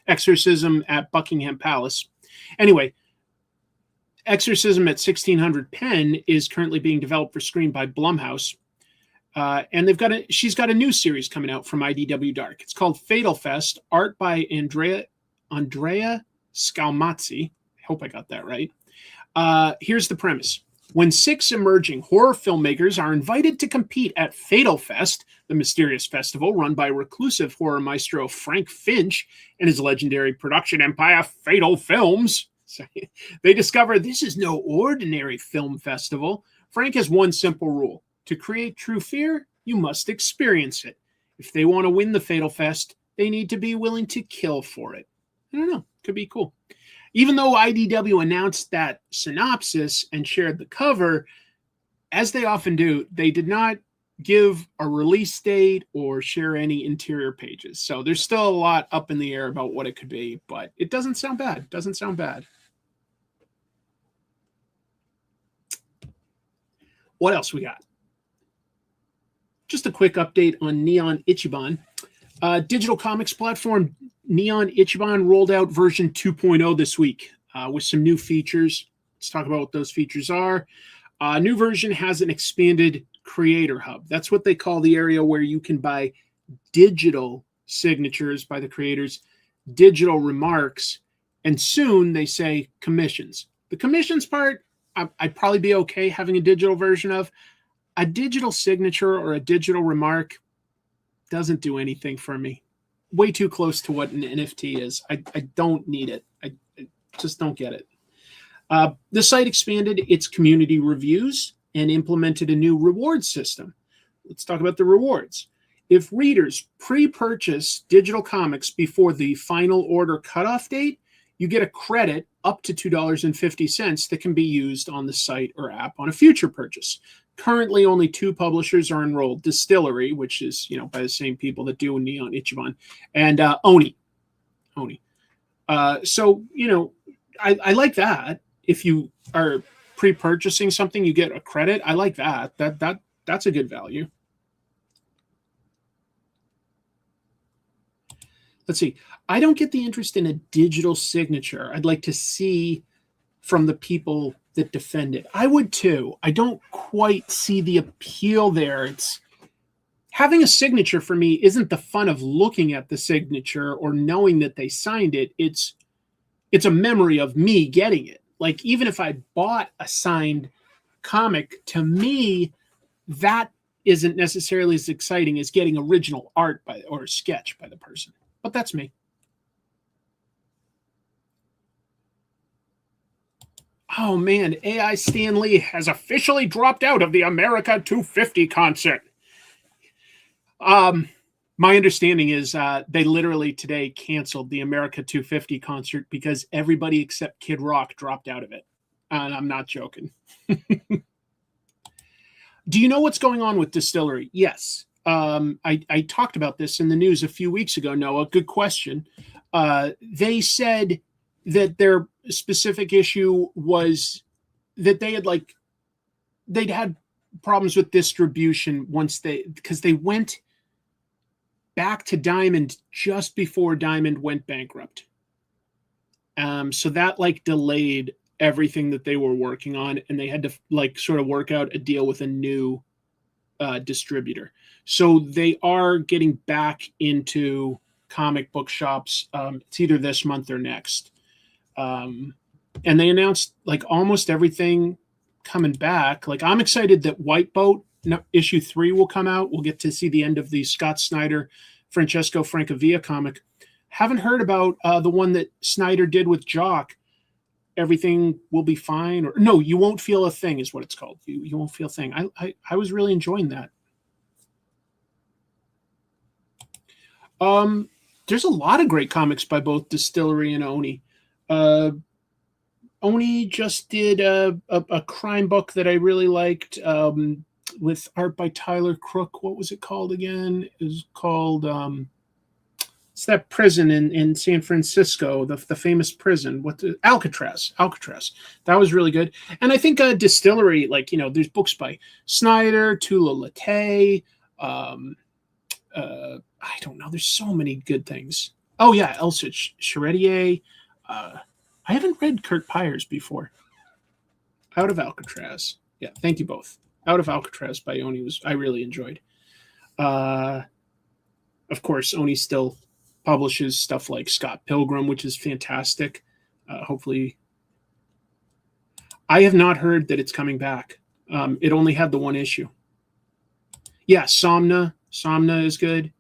Exorcism at Buckingham Palace. Anyway, Exorcism at 1600 Pen is currently being developed for screen by Blumhouse. And she's got a new series coming out from IDW Dark. It's called Fatal Fest, art by Andrea Scalmazzi. I hope I got that right. Here's the premise. When 6 emerging horror filmmakers are invited to compete at Fatal Fest, the mysterious festival run by reclusive horror maestro Frank Finch and his legendary production empire Fatal Films, they discover this is no ordinary film festival. Frank has one simple rule. To create true fear, you must experience it. If they want to win the Fatal Fest, they need to be willing to kill for it. I don't know. Could be cool. Even though IDW announced that synopsis and shared the cover, as they often do, they did not give a release date or share any interior pages. So there's still a lot up in the air about what it could be, but it doesn't sound bad. It doesn't sound bad. What else we got? Just a quick update on Neon Ichiban. Digital comics platform Neon Ichiban rolled out version 2.0 this week with some new features. Let's talk about what those features are. New version has an expanded creator hub. That's what they call the area where you can buy digital signatures by the creators, digital remarks, and soon they say commissions. The commissions part, I'd probably be okay having a digital version of. A digital signature or a digital remark doesn't do anything for me. Way too close to what an NFT is. I don't need it. I just don't get it. The site expanded its community reviews and implemented a new reward system. Let's talk about the rewards. If readers pre-purchase digital comics before the final order cutoff date, you get a credit up to $2.50 that can be used on the site or app on a future purchase. Currently, only 2 publishers are enrolled: Distillery, which is by the same people that do Neon Ichiban, and Oni. So I like that. If you are pre-purchasing something, you get a credit. I like that. That's a good value. Let's see. I don't get the interest in a digital signature. I'd like to see from the people that defend it. I would too. I don't quite see the appeal there. It's having a signature for me isn't the fun of looking at the signature or knowing that they signed it. It's a memory of me getting it. Like, even if I bought a signed comic, to me, that isn't necessarily as exciting as getting original art or a sketch by the person. But that's me. Oh man, AI Stan Lee has officially dropped out of the America 250 concert. My understanding is they literally today canceled the America 250 concert because everybody except Kid Rock dropped out of it. And I'm not joking. Do you know what's going on with Distillery? Yes. I talked about this in the news a few weeks ago, Noah. Good question. They said that their specific issue was that they'd had problems with distribution because they went back to Diamond just before Diamond went bankrupt. So that delayed everything that they were working on, and they had to sort of work out a deal with a new distributor. So they are getting back into comic book shops. It's either this month or next. And they announced almost everything coming back. I'm excited that White Boat issue 3 will come out. We'll get to see the end of the Scott Snyder, Francesco Francavilla comic. Haven't heard about the one that Snyder did with Jock. Everything will be fine, or no, you won't feel a thing is what it's called. You won't feel a thing. I was really enjoying that. There's a lot of great comics by both Distillery and Oni. Oni just did a crime book that I really liked with art by Tyler Crook. What was it called again? It was called it's that prison in San Francisco, the famous prison. Alcatraz. That was really good. And I think Distillery, there's books by Snyder, Tula Latay. I don't know. There's so many good things. Oh yeah, Elsa Charretier. I haven't read Kurt Pyers before. Out of Alcatraz. Yeah, thank you both. Out of Alcatraz by Oni I really enjoyed. Of course, Oni still publishes stuff like Scott Pilgrim, which is fantastic. Hopefully, I have not heard that it's coming back. It only had the one issue. Yeah, Somna is good.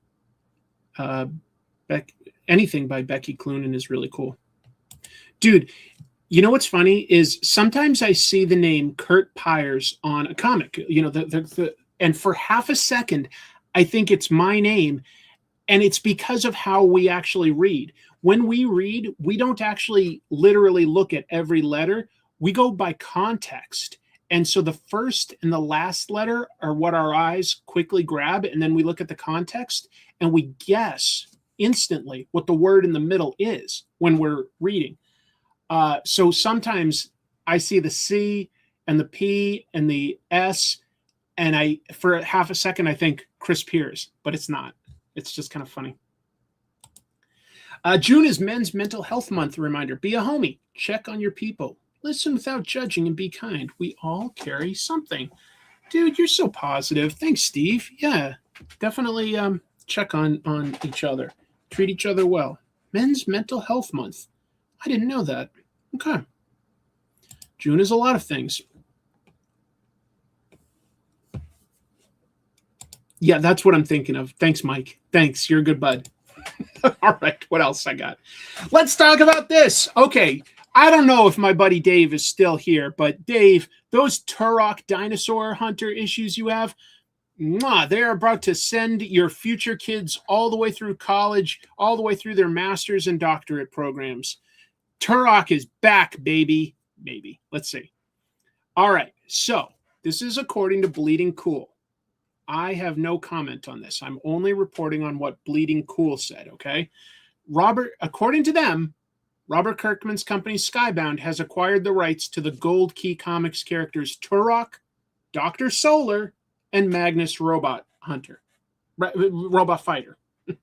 Anything by Becky Cloonan is really cool. Dude, you know what's funny is sometimes I see the name Kurt Pyers on a comic, and for half a second, I think it's my name, and it's because of how we actually read. When we read, we don't actually literally look at every letter. We go by context. And so the first and the last letter are what our eyes quickly grab, and then we look at the context, and we guess instantly what the word in the middle is when we're reading. So sometimes I see the C and the P and the S, and for half a second, I think Chris Pierce, but it's not. It's just kind of funny. June is Men's Mental Health Month. Reminder, be a homie. Check on your people. Listen without judging and be kind. We all carry something. Dude, you're so positive. Thanks, Steve. Yeah, definitely check on each other. Treat each other well. Men's Mental Health Month. I didn't know that. Okay. June is a lot of things. Yeah, that's what I'm thinking of. Thanks, Mike. Thanks. You're a good bud. All right. What else I got? Let's talk about this. Okay. I don't know if my buddy Dave is still here, but Dave, those Turok Dinosaur Hunter issues you have, they're about to send your future kids all the way through college, all the way through their master's and doctorate programs. Turok is back, baby. Maybe. Let's see. All right. So this is according to Bleeding Cool. I have no comment on this. I'm only reporting on what Bleeding Cool said, okay? According to them, Robert Kirkman's company Skybound has acquired the rights to the Gold Key Comics characters Turok, Dr. Solar, and Magnus Robot Hunter. Robot Fighter.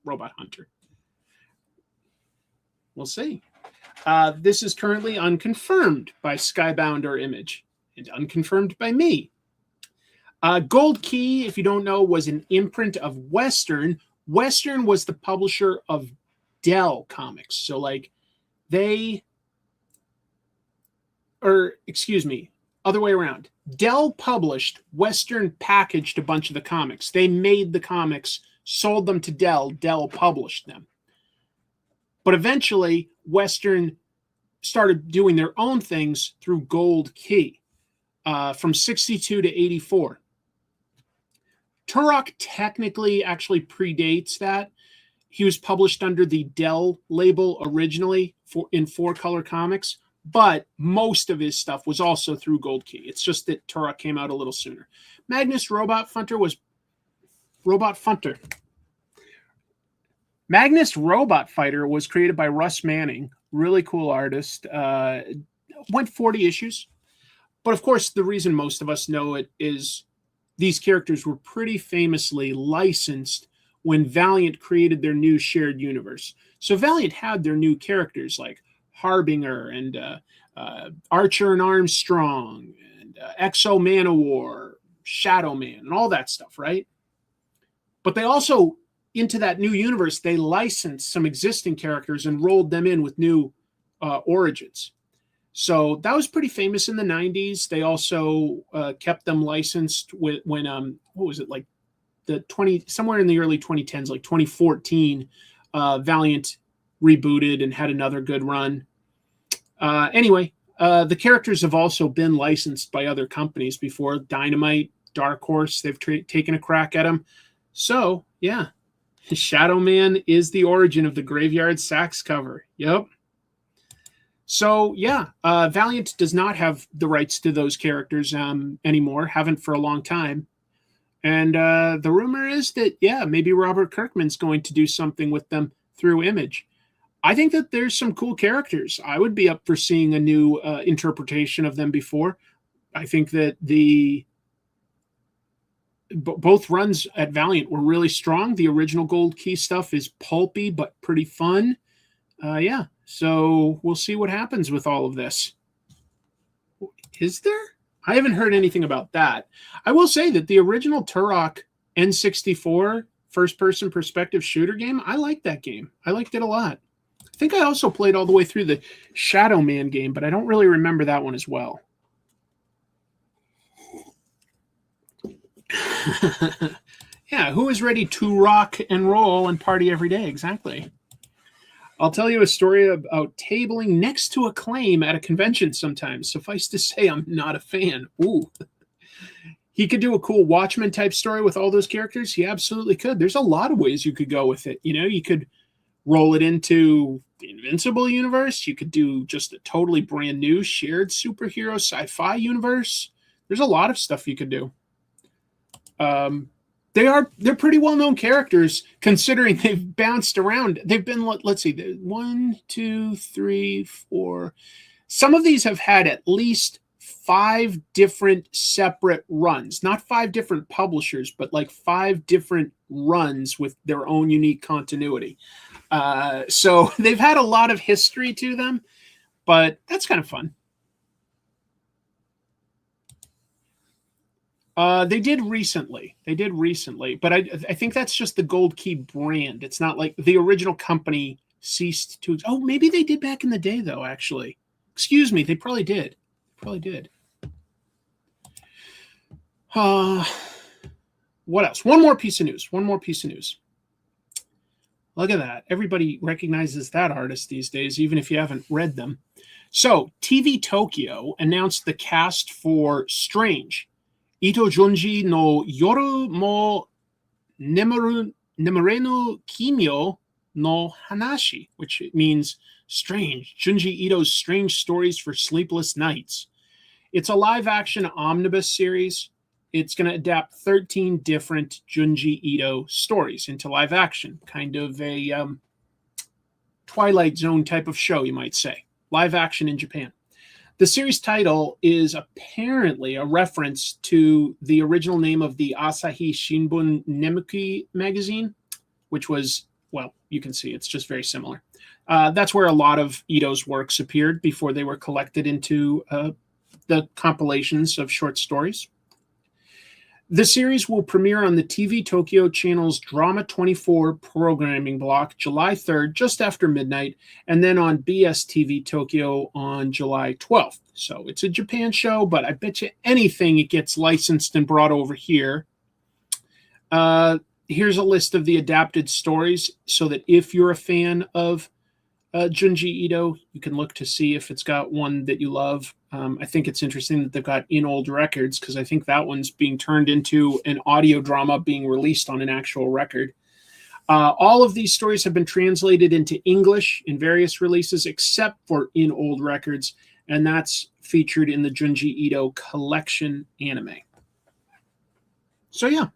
Robot Hunter. We'll see. This is currently unconfirmed by Skybound or Image, and unconfirmed by me. Gold Key, if you don't know, was an imprint of Western. Western was the publisher of Dell Comics. So, like, other way around. Dell published, Western packaged a bunch of the comics. They made the comics, sold them to Dell. Dell published them. But eventually, Western started doing their own things through Gold Key from 62 to 84. Turok technically actually predates that. He was published under the Dell label originally in 4-color comics, but most of his stuff was also through Gold Key. It's just that Turok came out a little sooner. Magnus Robot Fighter was created by Russ Manning, really cool artist. Went 40 issues. But of course, the reason most of us know it is these characters were pretty famously licensed when Valiant created their new shared universe. So Valiant had their new characters like Harbinger and Archer and Armstrong and Exo Manowar, Shadow Man, and all that stuff, right? But they also, into that new universe, they licensed some existing characters and rolled them in with new origins. So that was pretty famous in the 90s. They also kept them licensed when what was it, like somewhere in the early 2010s, like 2014, Valiant rebooted and had another good run. Anyway, the characters have also been licensed by other companies before. Dynamite, Dark Horse, they've taken a crack at them. So, yeah, Shadow Man is the origin of the Graveyard Sax cover. Yep. So, yeah, Valiant does not have the rights to those characters anymore, haven't for a long time. And the rumor is that, yeah, maybe Robert Kirkman's going to do something with them through Image. I think that there's some cool characters. I would be up for seeing a new interpretation of them before. I think that both runs at Valiant were really strong. The original Gold Key stuff is pulpy but pretty fun. Yeah, so we'll see what happens with all of this. Is there? I haven't heard anything about that. I will say that the original Turok N64 first-person perspective shooter game, I liked that game. I liked it a lot. I think I also played all the way through the Shadow Man game, but I don't really remember that one as well. Yeah, who is ready to rock and roll and party every day? Exactly. I'll tell you a story about tabling next to Acclaim at a convention sometimes. Suffice to say, I'm not a fan. Ooh. He could do a cool Watchmen type story with all those characters. He absolutely could. There's a lot of ways you could go with it. You know, you could roll it into the Invincible universe. You could do just a totally brand new shared superhero sci-fi universe. There's a lot of stuff you could do. They're pretty well-known characters considering they've bounced around. They've been, let's see, 1, 2, 3, 4. Some of these have had at least 5 different separate runs, not 5 different publishers, but like 5 different runs with their own unique continuity. So they've had a lot of history to them, but that's kind of fun. They did recently, but I think that's just the Gold Key brand. It's not like the original company ceased to. Oh, maybe they did back in the day, though. Actually, excuse me, they probably did. What else? One more piece of news. Look at that. Everybody recognizes that artist these days, even if you haven't read them. So, TV Tokyo announced the cast for Strange. Ito Junji no Yoru mo Nemurenu Kimyo no Hanashi, which means strange. Junji Ito's strange stories for sleepless nights. It's a live-action omnibus series. It's going to adapt 13 different Junji Ito stories into live action, kind of a Twilight Zone type of show, you might say. Live action in Japan. The series title is apparently a reference to the original name of the Asahi Shimbun Nemuki magazine, which was, well, you can see it's just very similar. That's where a lot of Ito's works appeared before they were collected into the compilations of short stories. The series will premiere on the TV Tokyo channel's Drama 24 programming block July 3rd, just after midnight, and then on BSTV Tokyo on July 12th. So it's a Japan show, but I bet you anything it gets licensed and brought over here. Here's a list of the adapted stories so that if you're a fan of Junji Ito, you can look to see if it's got one that you love. I think it's interesting that they've got In Old Records, because I think that one's being turned into an audio drama being released on an actual record. All of these stories have been translated into English in various releases, except for In Old Records, and that's featured in the Junji Ito collection anime. So yeah,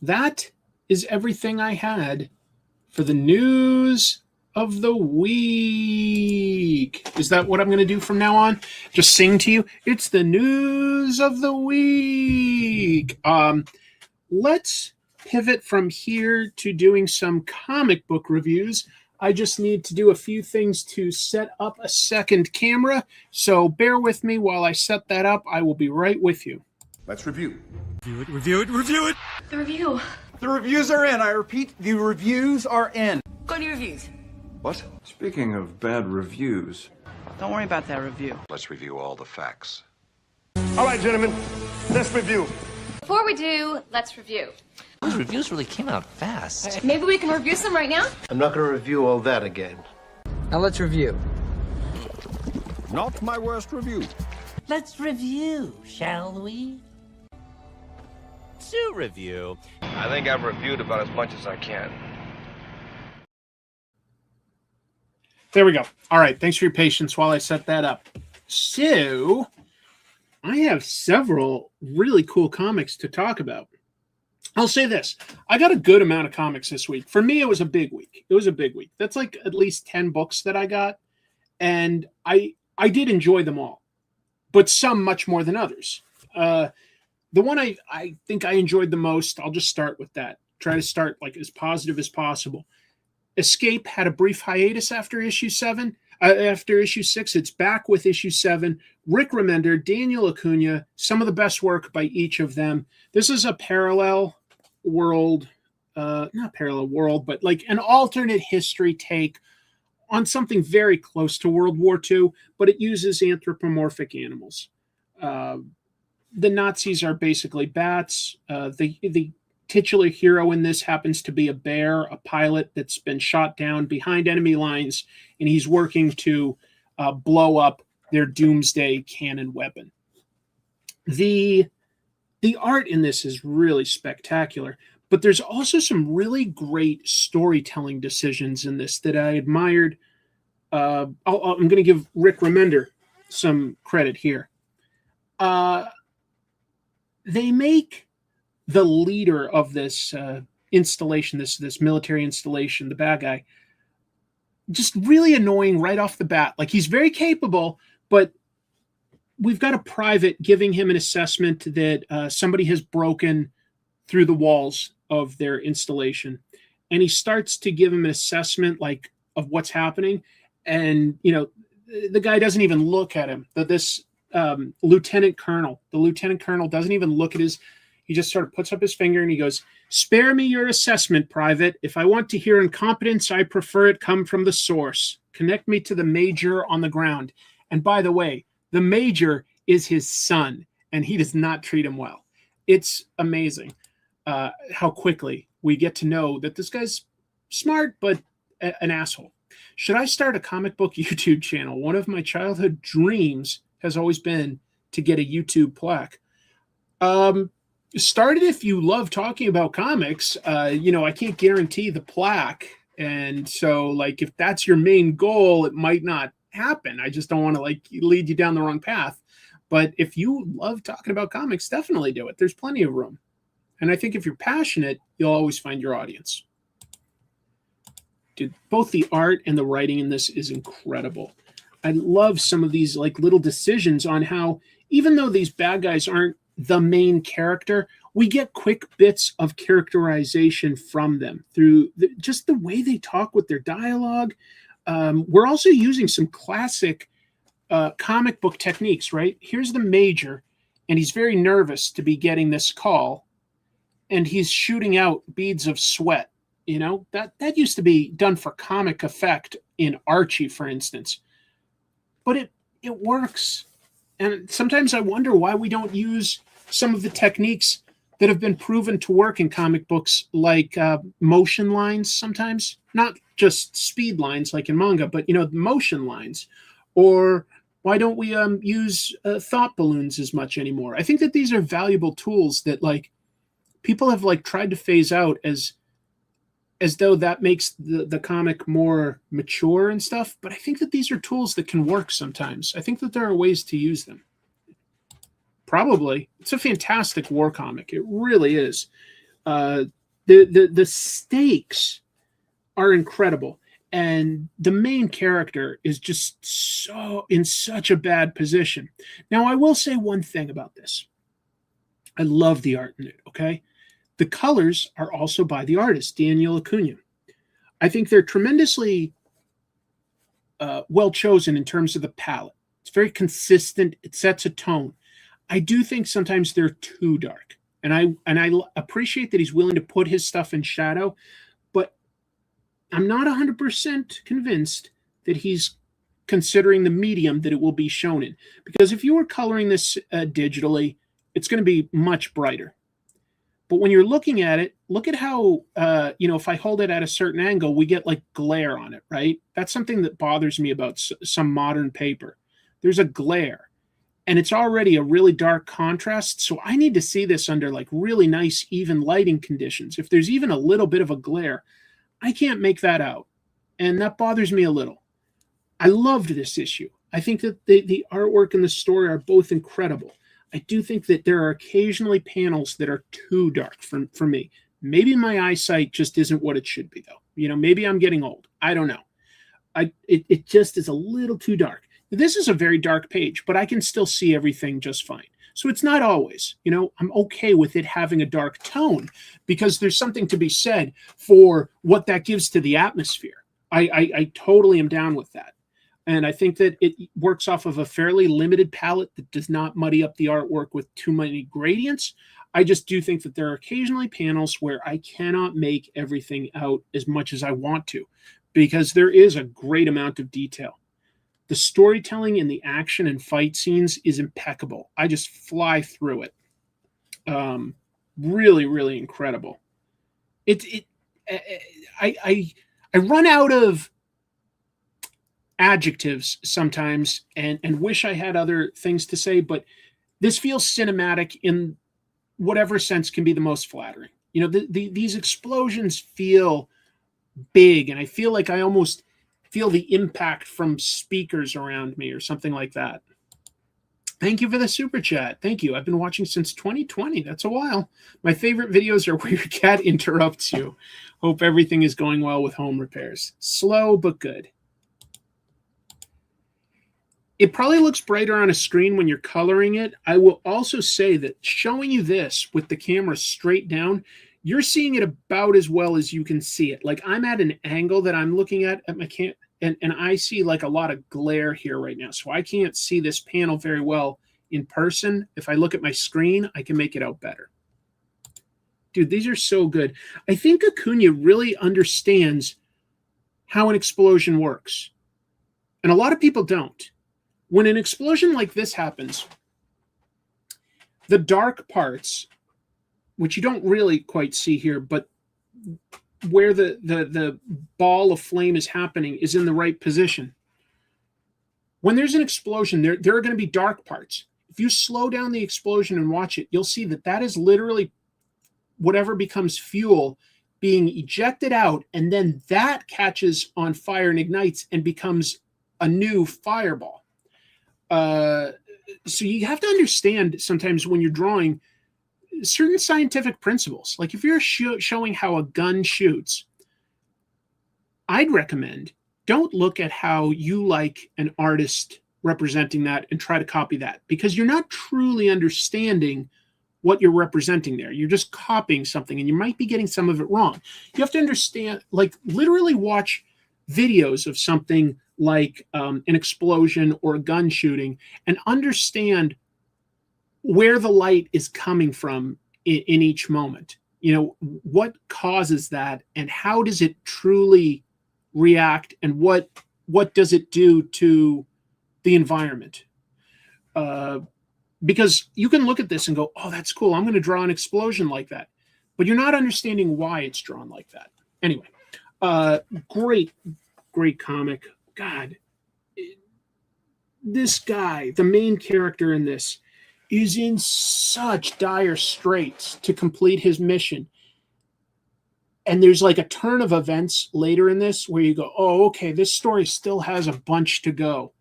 that is everything I had for the news of the week. Is that what I'm going to do from now on? Just sing to you? It's the news of the week. Let's pivot from here to doing some comic book reviews. I just need to do a few things to set up a second camera, so bear with me while I set that up. I will be right with you. Let's review. Review it. The review. The reviews are in. I repeat, the reviews are in. Go to your reviews. What? Speaking of bad reviews. Don't worry about that review. Let's review all the facts. All right, gentlemen, let's review. Before we do, let's review. Those reviews really came out fast. Maybe we can review some right now? I'm not going to review all that again. Now let's review. Not my worst review. Let's review, shall we? To review. I think I've reviewed about as much as I can. There we go. All right. Thanks for your patience while I set that up. So, I have several really cool comics to talk about. I'll say this. I got a good amount of comics this week. For me, it was a big week. That's like at least 10 books that I got. And I did enjoy them all, but some much more than others. The one I think I enjoyed the most, I'll just start with that. Try to start like as positive as possible. Escape had a brief hiatus after issue 7. After issue 6, it's back with issue 7. Rick Remender, Daniel Acuna, some of the best work by each of them. This is a parallel world, not parallel world, but like an alternate history take on something very close to World War II, but it uses anthropomorphic animals. The Nazis are basically bats. The titular hero in this happens to be a bear, a pilot that's been shot down behind enemy lines, and he's working to blow up their doomsday cannon weapon. The art in this is really spectacular, but there's also some really great storytelling decisions in this that I admired. I'm going to give Rick Remender some credit here. They make the leader of this installation, this military installation, the bad guy, just really annoying right off the bat. Like, he's very capable, but we've got a private giving him an assessment that somebody has broken through the walls of their installation. And he starts to give him an assessment like of what's happening. And, the guy doesn't even look at him. The lieutenant colonel doesn't even look at he just sort of puts up his finger and he goes, "Spare me your assessment, Private. If I want to hear incompetence, I prefer it come from the source. Connect me to the major on the ground." And by the way, the major is his son, and he does not treat him well. It's amazing how quickly we get to know that this guy's smart, but an asshole. Should I start a comic book YouTube channel? One of my childhood dreams has always been to get a YouTube plaque. Start it if you love talking about comics. I can't guarantee the plaque. And so, like, if that's your main goal, it might not happen. I just don't want to, like, lead you down the wrong path. But if you love talking about comics, definitely do it. There's plenty of room. And I think if you're passionate, you'll always find your audience. Dude, both the art and the writing in this is incredible. I love some of these, like, little decisions on how, even though these bad guys aren't the main character, we get quick bits of characterization from them through just the way they talk with their dialogue. We're also using some classic comic book techniques, right? Here's the Major, and he's very nervous to be getting this call, and he's shooting out beads of sweat. That used to be done for comic effect in Archie, for instance. But it works. And sometimes I wonder why we don't use some of the techniques that have been proven to work in comic books, like motion lines sometimes. Not just speed lines like in manga, but, motion lines. Or why don't we use thought balloons as much anymore? I think that these are valuable tools that, like, people have, like, tried to phase out as though that makes the comic more mature and stuff. But I think that these are tools that can work sometimes. I think that there are ways to use them. Probably. It's a fantastic war comic. It really is. The stakes are incredible. And the main character is just in such a bad position. Now, I will say one thing about this. I love the art in it, okay? The colors are also by the artist, Daniel Acuna. I think they're tremendously well chosen in terms of the palette. It's very consistent. It sets a tone. I do think sometimes they're too dark. And I appreciate that he's willing to put his stuff in shadow, but I'm not 100% convinced that he's considering the medium that it will be shown in. Because if you were coloring this digitally, it's going to be much brighter. But when you're looking at it, look at how, if I hold it at a certain angle, we get, like, glare on it, right? That's something that bothers me about some modern paper. There's a glare. And it's already a really dark contrast. So I need to see this under, like, really nice, even lighting conditions. If there's even a little bit of a glare, I can't make that out. And that bothers me a little. I loved this issue. I think that the artwork and the story are both incredible. I do think that there are occasionally panels that are too dark for me. Maybe my eyesight just isn't what it should be, though. Maybe I'm getting old. I don't know. It just is a little too dark. This is a very dark page, but I can still see everything just fine. So it's not always, I'm okay with it having a dark tone because there's something to be said for what that gives to the atmosphere. I totally am down with that. And I think that it works off of a fairly limited palette that does not muddy up the artwork with too many gradients. I just do think that there are occasionally panels where I cannot make everything out as much as I want to because there is a great amount of detail. The storytelling in the action and fight scenes is impeccable. I just fly through it. Really, really incredible. I run out of adjectives sometimes and wish I had other things to say, but this feels cinematic in whatever sense can be the most flattering. These explosions feel big, and I feel like I almost feel the impact from speakers around me or something like that. Thank you for the super chat. Thank you. I've been watching since 2020. That's a while. My favorite videos are where your cat interrupts you. Hope everything is going well with home repairs. Slow, but good. It probably looks brighter on a screen when you're coloring it. I will also say that showing you this with the camera straight down, you're seeing it about as well as you can see it. Like, I'm at an angle that I'm looking at my camera, and I see, like, a lot of glare here right now. So I can't see this panel very well in person. If I look at my screen, I can make it out better. Dude, these are so good. I think Acuna really understands how an explosion works. And a lot of people don't. When an explosion like this happens, the dark parts, which you don't really quite see here, but where the ball of flame is happening is in the right position. When there's an explosion, there are going to be dark parts. if you slow down the explosion and watch it, you'll see that that is literally whatever becomes fuel being ejected out, and then that catches on fire and ignites and becomes a new fireball. So you have to understand sometimes when you're drawing certain scientific principles. Like if you're showing how a gun shoots, I'd recommend don't look at how you like an artist representing that and try to copy that, because you're not truly understanding what you're representing there. You're just copying something and you might be getting some of it wrong. You have to understand, like literally watch videos of something like an explosion or a gun shooting and understand where the light is coming from in each moment. You know, what causes that and how does it truly react, and what does it do to the environment? Because you can look at this and go, oh, that's cool, I'm going to draw an explosion like that. But you're not understanding why it's drawn like that. Anyway, great comic. God, this guy, the main character in this, is in such dire straits to complete his mission. And there's like a turn of events later in this where you go, oh, okay, this story still has a bunch to go.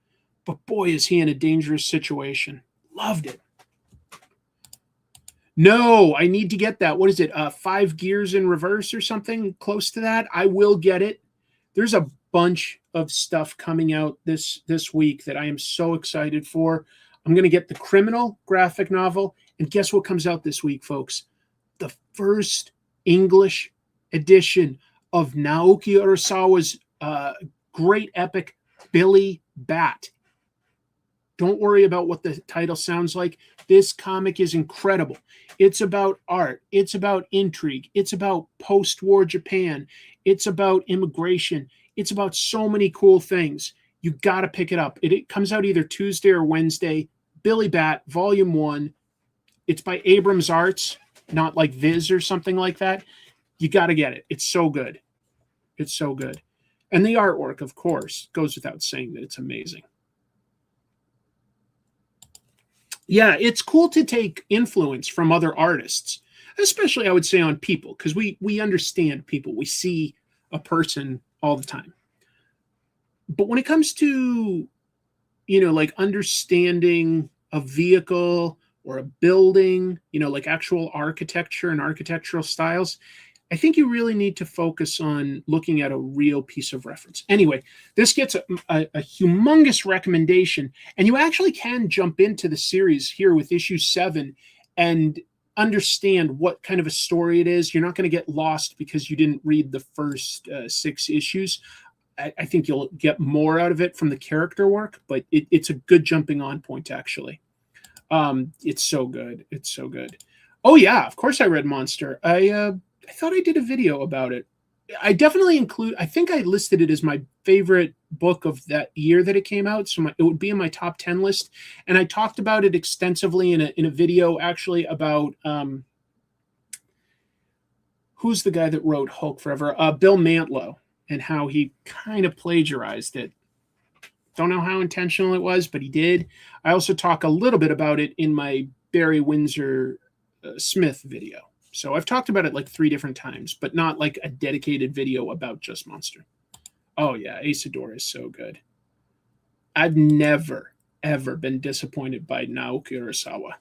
But boy, is he in a dangerous situation. Loved it. No, I need to get that. What is it? 5 gears in reverse or something close to that? I will get it. There's a bunch of stuff coming out this week that I am so excited for. I'm going to get the Criminal graphic novel. And guess what comes out this week, folks? The first English edition of Naoki Urasawa's great epic, Billy Bat. Don't worry about what the title sounds like. This comic is incredible. It's about art. It's about intrigue. It's about post-war Japan. It's about immigration. It's about so many cool things. You got to pick it up. It comes out either Tuesday or Wednesday. Billy Bat, Volume 1. It's by Abrams Arts, not like Viz or something like that. You got to get it. It's so good. It's so good. And the artwork, of course, goes without saying that it's amazing. Yeah, it's cool to take influence from other artists, especially I would say on people, because we understand people. We see a person all the time. But when it comes to, you know, like understanding a vehicle or a building, you know, like actual architecture and architectural styles, I think you really need to focus on looking at a real piece of reference. Anyway, this gets a humongous recommendation, and you actually can jump into the series here with issue 7 and understand what kind of a story it is. You're not going to get lost because you didn't read the first 6 issues. I think you'll get more out of it from the character work, but it's a good jumping on point, actually. It's so good. It's so good. Oh, yeah, of course I read Monster. I thought I did a video about it. I definitely I think I listed it as my favorite book of that year that it came out. So it would be in my top 10 list. And I talked about it extensively in a video actually about, who's the guy that wrote Hulk Forever? Bill Mantlo, and how he kind of plagiarized it. Don't know how intentional it was, but he did. I also talk a little bit about it in my Barry Windsor Smith video. So I've talked about it like 3 different times, but not like a dedicated video about just Monster. Oh yeah, Isidore is so good. I've never, ever been disappointed by Naoki Urasawa.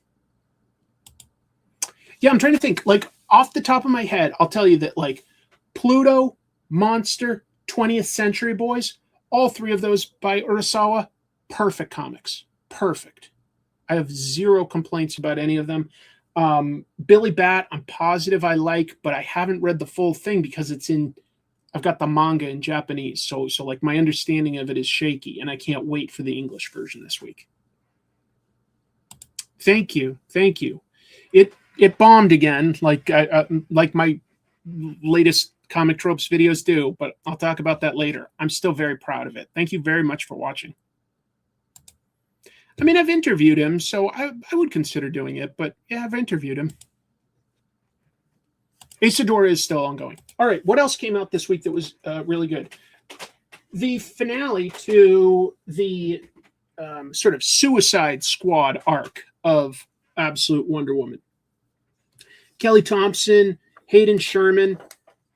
Yeah, I'm trying to think. Like off the top of my head, I'll tell you that like Pluto, Monster, 20th Century Boys, all 3 of those by Urasawa, perfect comics. Perfect. I have 0 complaints about any of them. Billy Bat, I'm positive I like, but I haven't read the full thing because I've got the manga in Japanese. So like my understanding of it is shaky, and I can't wait for the English version this week. Thank you. Thank you. It bombed again, like my latest Comic Tropes videos do, but I'll talk about that later. I'm still very proud of it. Thank you very much for watching. I mean, I've interviewed him, so I would consider doing it, but yeah, I've interviewed him. Isidore is still ongoing. All right, what else came out this week that was really good? The finale to the sort of Suicide Squad arc of Absolute Wonder Woman. Kelly Thompson, Hayden Sherman,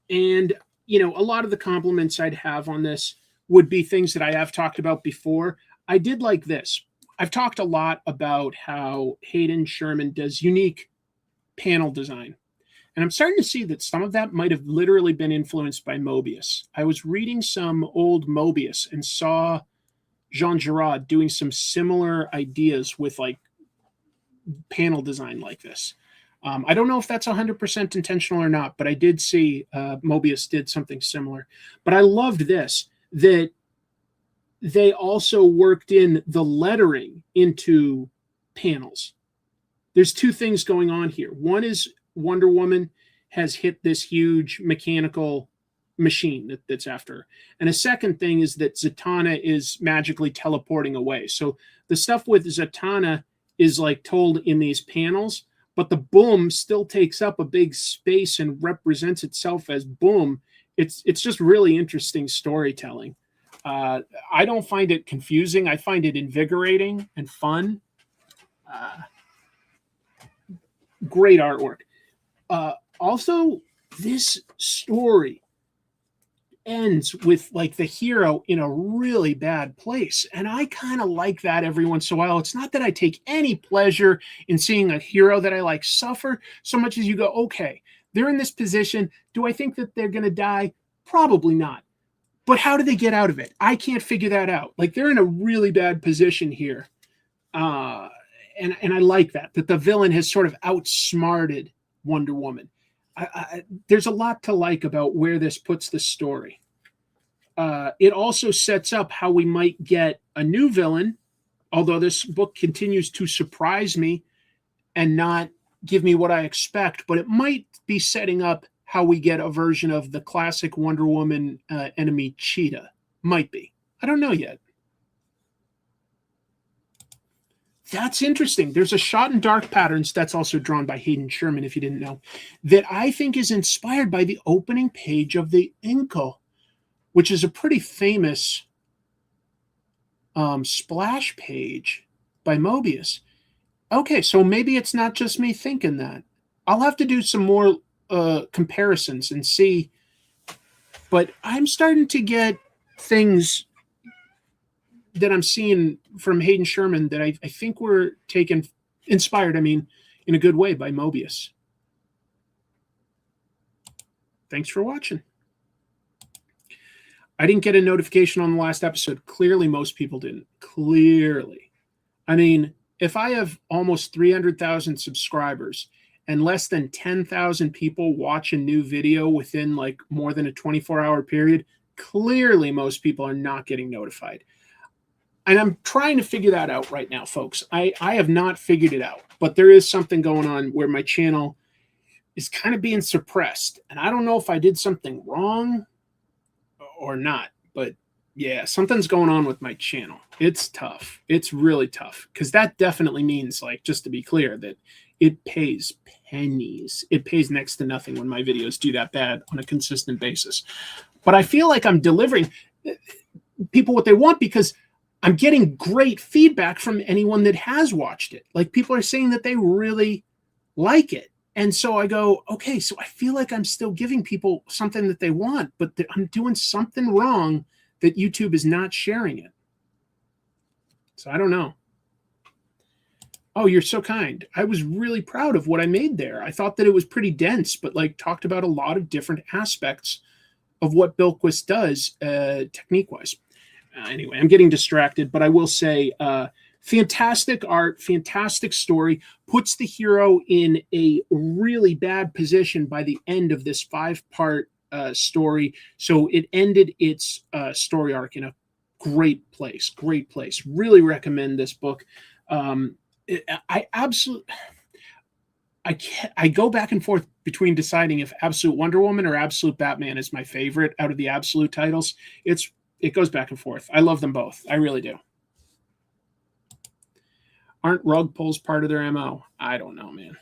and, you know, a lot of the compliments I'd have on this would be things that I have talked about before. I did like this. I've talked a lot about how Hayden Sherman does unique panel design. And I'm starting to see that some of that might have literally been influenced by Mobius. I was reading some old Mobius and saw Jean Giraud doing some similar ideas with like panel design like this. I don't know if that's 100% intentional or not, but I did see Mobius did something similar. But I loved this, that they also worked in the lettering into panels. There's two things going on here. One is Wonder Woman has hit this huge mechanical machine that's after her. And a second thing is that Zatanna is magically teleporting away. So the stuff with Zatanna is like told in these panels, but the boom still takes up a big space and represents itself as boom. It's just really interesting storytelling. I don't find it confusing. I find it invigorating and fun. Great artwork. Also, this story ends with like the hero in a really bad place. And I kind of like that every once in a while. It's not that I take any pleasure in seeing a hero that I like suffer so much as you go, okay, they're in this position. Do I think that they're going to die? Probably not. But how do they get out of it? I can't figure that out. Like, they're in a really bad position here. And I like that the villain has sort of outsmarted Wonder Woman. There's a lot to like about where this puts the story. It also sets up how we might get a new villain, although this book continues to surprise me and not give me what I expect, but it might be setting up how we get a version of the classic Wonder Woman enemy Cheetah. Might be. I don't know yet. That's interesting. There's a shot in Dark Patterns that's also drawn by Hayden Sherman, if you didn't know, that I think is inspired by the opening page of the Inco, which is a pretty famous splash page by Mobius. Okay, so maybe it's not just me thinking that. I'll have to do some more comparisons and see. But I'm starting to get things that I'm seeing from Hayden Sherman that I think were inspired, in a good way by Mobius. Thanks for watching. I didn't get a notification on the last episode. Clearly, most people didn't. Clearly. If I have almost 300,000 subscribers and less than 10,000 people watch a new video within like more than a 24-hour period, clearly most people are not getting notified. And I'm trying to figure that out right now, folks. I have not figured it out, but there is something going on where my channel is kind of being suppressed. And I don't know if I did something wrong or not, but yeah, something's going on with my channel. It's tough. It's really tough, because that definitely means, like, just to be clear, that it pays pennies. It pays next to nothing when my videos do that bad on a consistent basis. But I feel like I'm delivering people what they want, because I'm getting great feedback from anyone that has watched it. Like, people are saying that they really like it. And so I go, okay, so I feel like I'm still giving people something that they want, but I'm doing something wrong that YouTube is not sharing it. So I don't know. Oh, you're so kind. I was really proud of what I made there. I thought that it was pretty dense, but like talked about a lot of different aspects of what Bilquist does technique-wise. Anyway, I'm getting distracted, but I will say fantastic art, fantastic story, puts the hero in a really bad position by the end of this 5-part story. So it ended its story arc in a great place. Really recommend this book. I go back and forth between deciding if Absolute Wonder Woman or Absolute Batman is my favorite out of the Absolute titles. It goes back and forth. I love them both. I really do. Aren't rug pulls part of their MO? I don't know, man.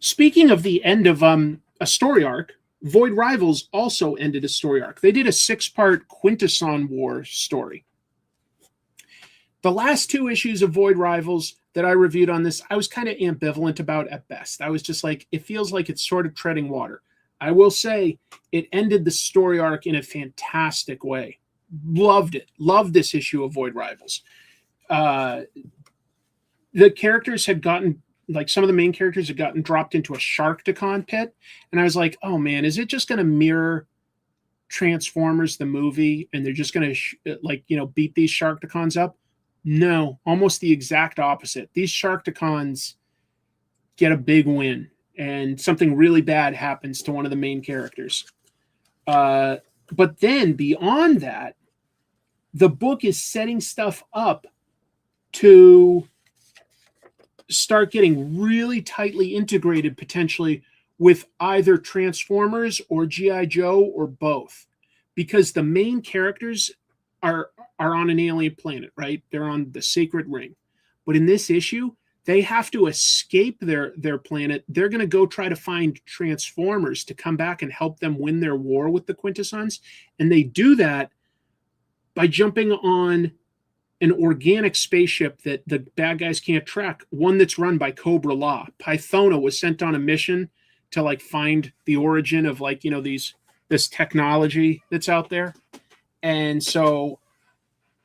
Speaking of the end of a story arc, Void Rivals also ended a story arc. They did a 6-part Quintesson War story. The last 2 issues of Void Rivals that I reviewed on this, I was kind of ambivalent about at best. I was just like, it feels like it's sort of treading water. I will say it ended the story arc in a fantastic way. Loved it. Loved this issue of Void Rivals. The characters had gotten, like some of the main characters had gotten dropped into a Sharkticon pit. And I was like, oh man, is it just going to mirror Transformers, the movie? And they're just going to beat these Sharkticons up? No, almost the exact opposite. These Sharkticons get a big win, and something really bad happens to one of the main characters. But then beyond that, the book is setting stuff up to start getting really tightly integrated potentially with either Transformers or G.I. Joe or both, because the main characters are on an alien planet, right? They're on the Sacred Ring. But in this issue, they have to escape their planet. They're going to go try to find Transformers to come back and help them win their war with the Quintessons. And they do that by jumping on an organic spaceship that the bad guys can't track, one that's run by Cobra Law. Pythona was sent on a mission to like find the origin of this technology that's out there. And so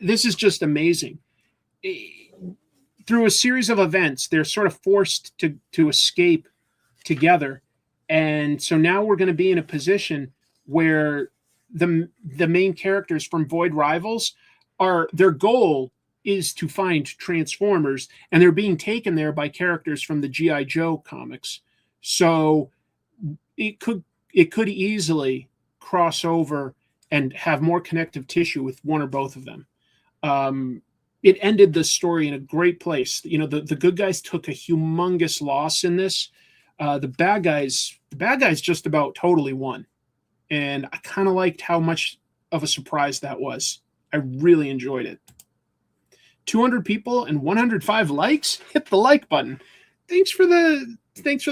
this is just amazing. Through a series of events, they're sort of forced to escape together. And so now we're going to be in a position where the main characters from Void Rivals their goal is to find Transformers, and they're being taken there by characters from the G.I. Joe comics. So it could easily cross over and have more connective tissue with one or both of them. It ended the story in a great place. The good guys took a humongous loss in this. The bad guys just about totally won. And I kind of liked how much of a surprise that was. I really enjoyed it. 200 people and 105 likes. Hit the like button. Thanks for the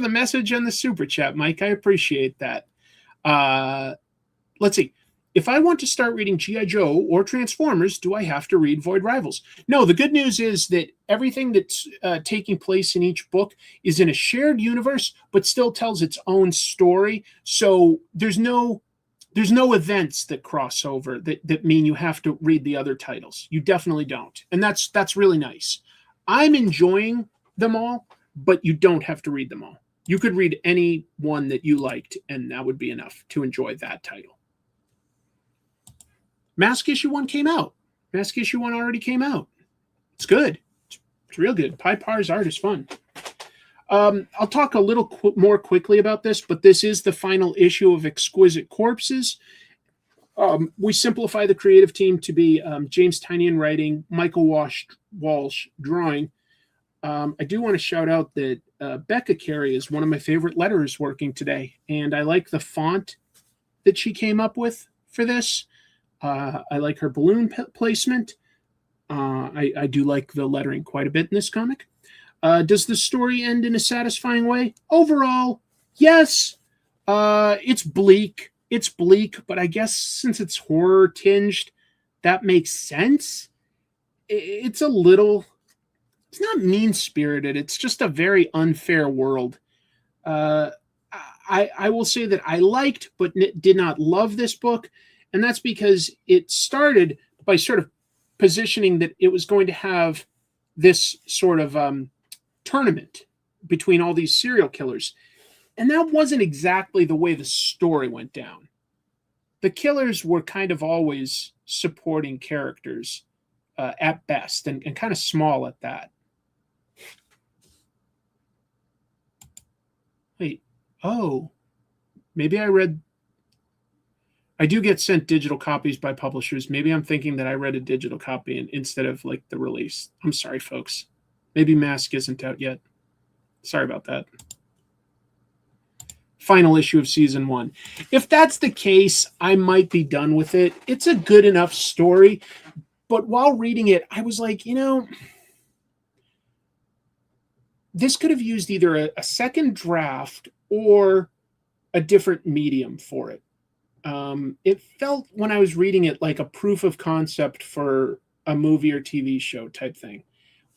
message and the super chat, Mike. I appreciate that. Let's see. If I want to start reading G.I. Joe or Transformers, do I have to read Void Rivals? No, the good news is that everything that's taking place in each book is in a shared universe, but still tells its own story. So there's no events that cross over that mean you have to read the other titles. You definitely don't. And that's really nice. I'm enjoying them all, but you don't have to read them all. You could read any one that you liked, and that would be enough to enjoy that title. Mask Issue 1 came out. Mask Issue 1 already came out. It's good. It's real good. Pi Par's art is fun. I'll talk a little more quickly about this, but this is the final issue of Exquisite Corpses. We simplify the creative team to be James Tynion writing, Michael Walsh drawing. I do want to shout out that Becca Carey is one of my favorite letterers working today, and I like the font that she came up with for this. I like her balloon placement. I do like the lettering quite a bit in this comic. Does the story end in a satisfying way? Overall, yes. It's bleak. It's bleak, but I guess since it's horror tinged, that makes sense. It's not mean spirited. It's just a very unfair world. I will say that I liked, but did not love this book. And that's because it started by sort of positioning that it was going to have this sort of tournament between all these serial killers. And that wasn't exactly the way the story went down. The killers were kind of always supporting characters at best, and kind of small at that. Wait, maybe I do get sent digital copies by publishers. Maybe I'm thinking that I read a digital copy instead of like the release. I'm sorry, folks. Maybe Mask isn't out yet. Sorry about that. Final issue of season 1. If that's the case, I might be done with it. It's a good enough story. But while reading it, I was like, this could have used either a second draft or a different medium for it. It felt when I was reading it like a proof of concept for a movie or TV show type thing.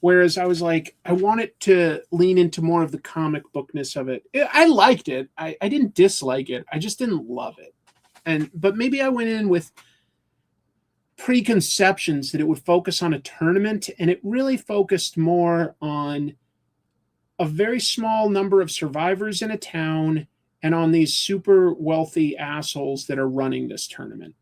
Whereas I was like, I want it to lean into more of the comic bookness of it. I liked it. I didn't dislike it. I just didn't love it. But maybe I went in with preconceptions that it would focus on a tournament, and it really focused more on a very small number of survivors in a town and on these super wealthy assholes that are running this tournament.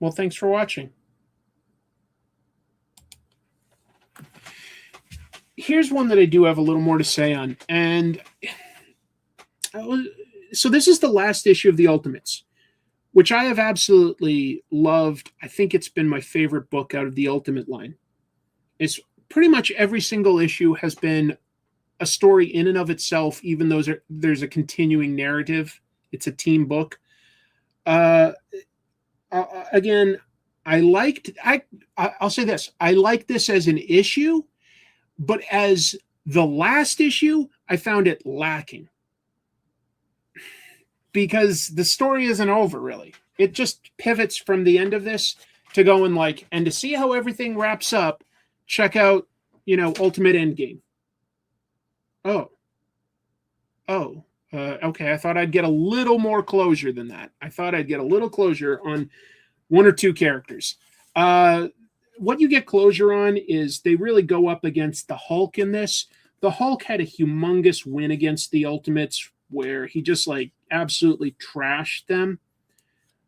Well, thanks for watching. Here's one that I do have a little more to say on. And so this is the last issue of the Ultimates, which I have absolutely loved. I think it's been my favorite book out of the Ultimate line. It's pretty much every single issue has been a story in and of itself, even though there's a continuing narrative. It's a team book. Again, I'll say this. I like this as an issue, but as the last issue, I found it lacking. Because the story isn't over, really. It just pivots from the end of this to going like, and to see how everything wraps up, check out, Ultimate Endgame. Okay, I thought I'd get a little more closure than that. I thought I'd get a little closure on one or two characters. What you get closure on is they really go up against the Hulk in this. The Hulk had a humongous win against the Ultimates where he just absolutely trashed them.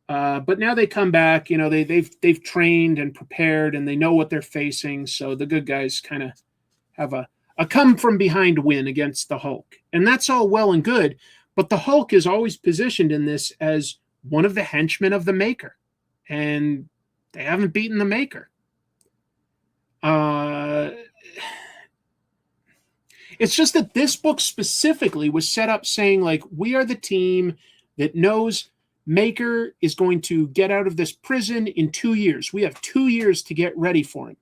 But now they come back, they've trained and prepared and they know what they're facing. So the good guys kind of have a come from behind win against the Hulk. And that's all well and good. But the Hulk is always positioned in this as one of the henchmen of the Maker. And they haven't beaten the Maker. It's just that this book specifically was set up saying, we are the team that knows Maker is going to get out of this prison in 2 years. We have 2 years to get ready for him.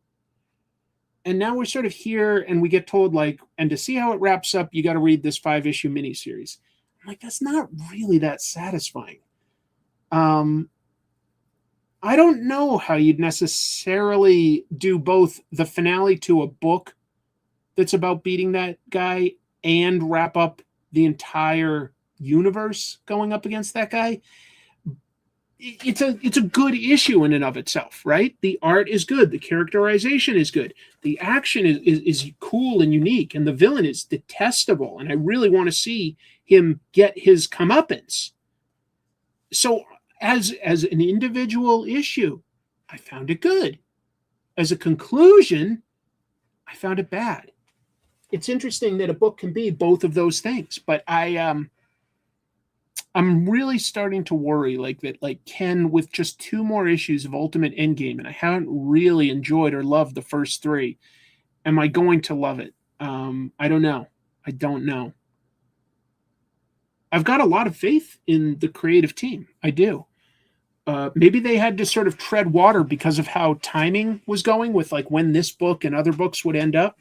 And now we're sort of here and we get told, and to see how it wraps up, you got to read this 5-issue miniseries. I'm like, that's not really that satisfying. I don't know how you'd necessarily do both the finale to a book that's about beating that guy and wrap up the entire universe going up against that guy. It's a good issue in and of itself, right? The art is good. The characterization is good. The action is cool and unique. And the villain is detestable. And I really want to see him get his comeuppance. So as an individual issue, I found it good. As a conclusion, I found it bad. It's interesting that a book can be both of those things, but I'm really starting to worry Ken, with just 2 more issues of Ultimate Endgame, and I haven't really enjoyed or loved the first 3. Am I going to love it? I don't know. I've got a lot of faith in the creative team. I do. Maybe they had to sort of tread water because of how timing was going with when this book and other books would end up.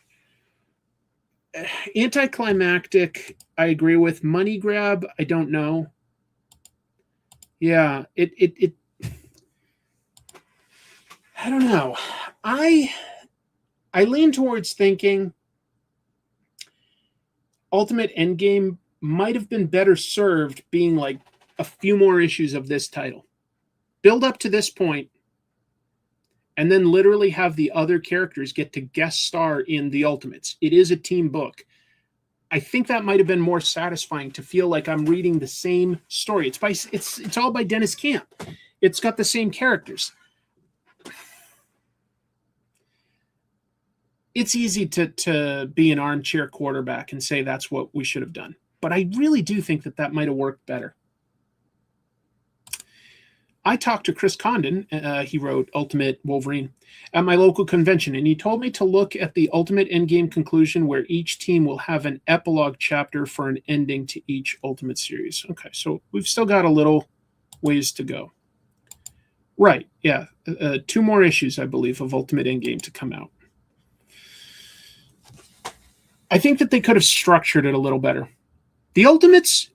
Anticlimactic, I agree with. Money grab, I don't know. Yeah, it I don't know. I lean towards thinking Ultimate Endgame might have been better served being a few more issues of this title. Build up to this point, and then literally have the other characters get to guest star in the Ultimates. It is a team book. I think that might have been more satisfying to feel like I'm reading the same story. It's all by Dennis Camp. It's got the same characters. It's easy to be an armchair quarterback and say that's what we should have done. But I really do think that might have worked better. I talked to Chris Condon, he wrote Ultimate Wolverine, at my local convention, and he told me to look at the Ultimate Endgame conclusion where each team will have an epilogue chapter for an ending to each Ultimate series. Okay, so we've still got a little ways to go. Right, yeah. 2 more issues, I believe, of Ultimate Endgame to come out. I think that they could have structured it a little better. The Ultimates,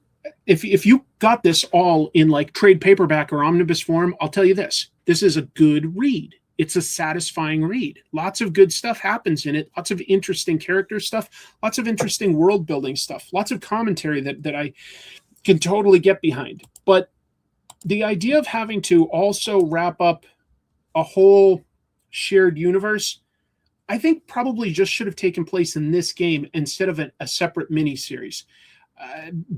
if you got this all in like trade paperback or omnibus form, I'll tell you this. This is a good read. It's a satisfying read. Lots of good stuff happens in it. Lots of interesting character stuff. Lots of interesting world building stuff. Lots of commentary that I can totally get behind. But the idea of having to also wrap up a whole shared universe, I think probably just should have taken place in this game instead of a separate mini-series.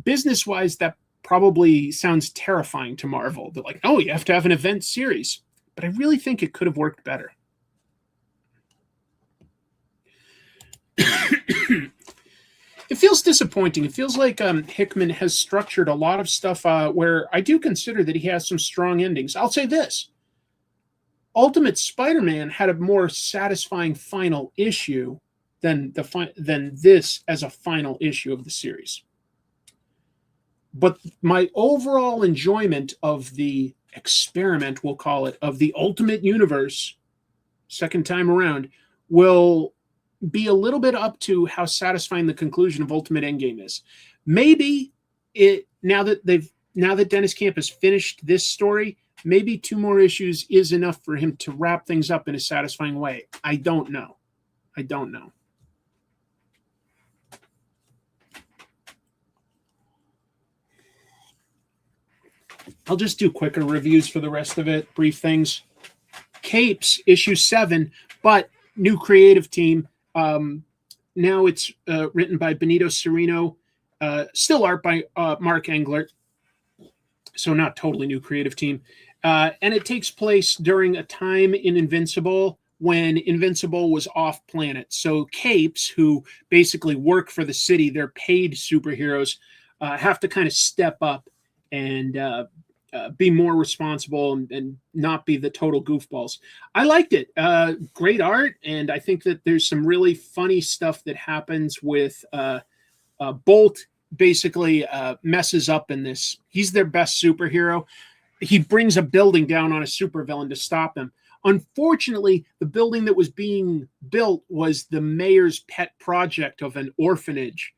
Business-wise, that probably sounds terrifying to Marvel. They're like, oh, you have to have an event series. But I really think it could have worked better. It feels disappointing. It feels like Hickman has structured a lot of stuff where I do consider that he has some strong endings. I'll say this. Ultimate Spider-Man had a more satisfying final issue than this as a final issue of the series. But my overall enjoyment of the experiment, we'll call it, of the Ultimate Universe, second time around, will be a little bit up to how satisfying the conclusion of Ultimate Endgame is. Maybe now that Dennis Camp has finished this story, maybe 2 more issues is enough for him to wrap things up in a satisfying way. I don't know. I'll just do quicker reviews for the rest of it, brief things. Capes, issue 7, but new creative team. Now it's written by Benito Cereno, still art by Mark Englert, so not totally new creative team. And it takes place during a time in Invincible when Invincible was off planet. So Capes, who basically work for the city, they're paid superheroes, have to kind of step up and be more responsible and not be the total goofballs. I liked it. Great art, and I think that there's some really funny stuff that happens with Bolt. Basically messes up in this. He's their best superhero. He brings a building down on a supervillain to stop him. Unfortunately, the building that was being built was the mayor's pet project of an orphanage.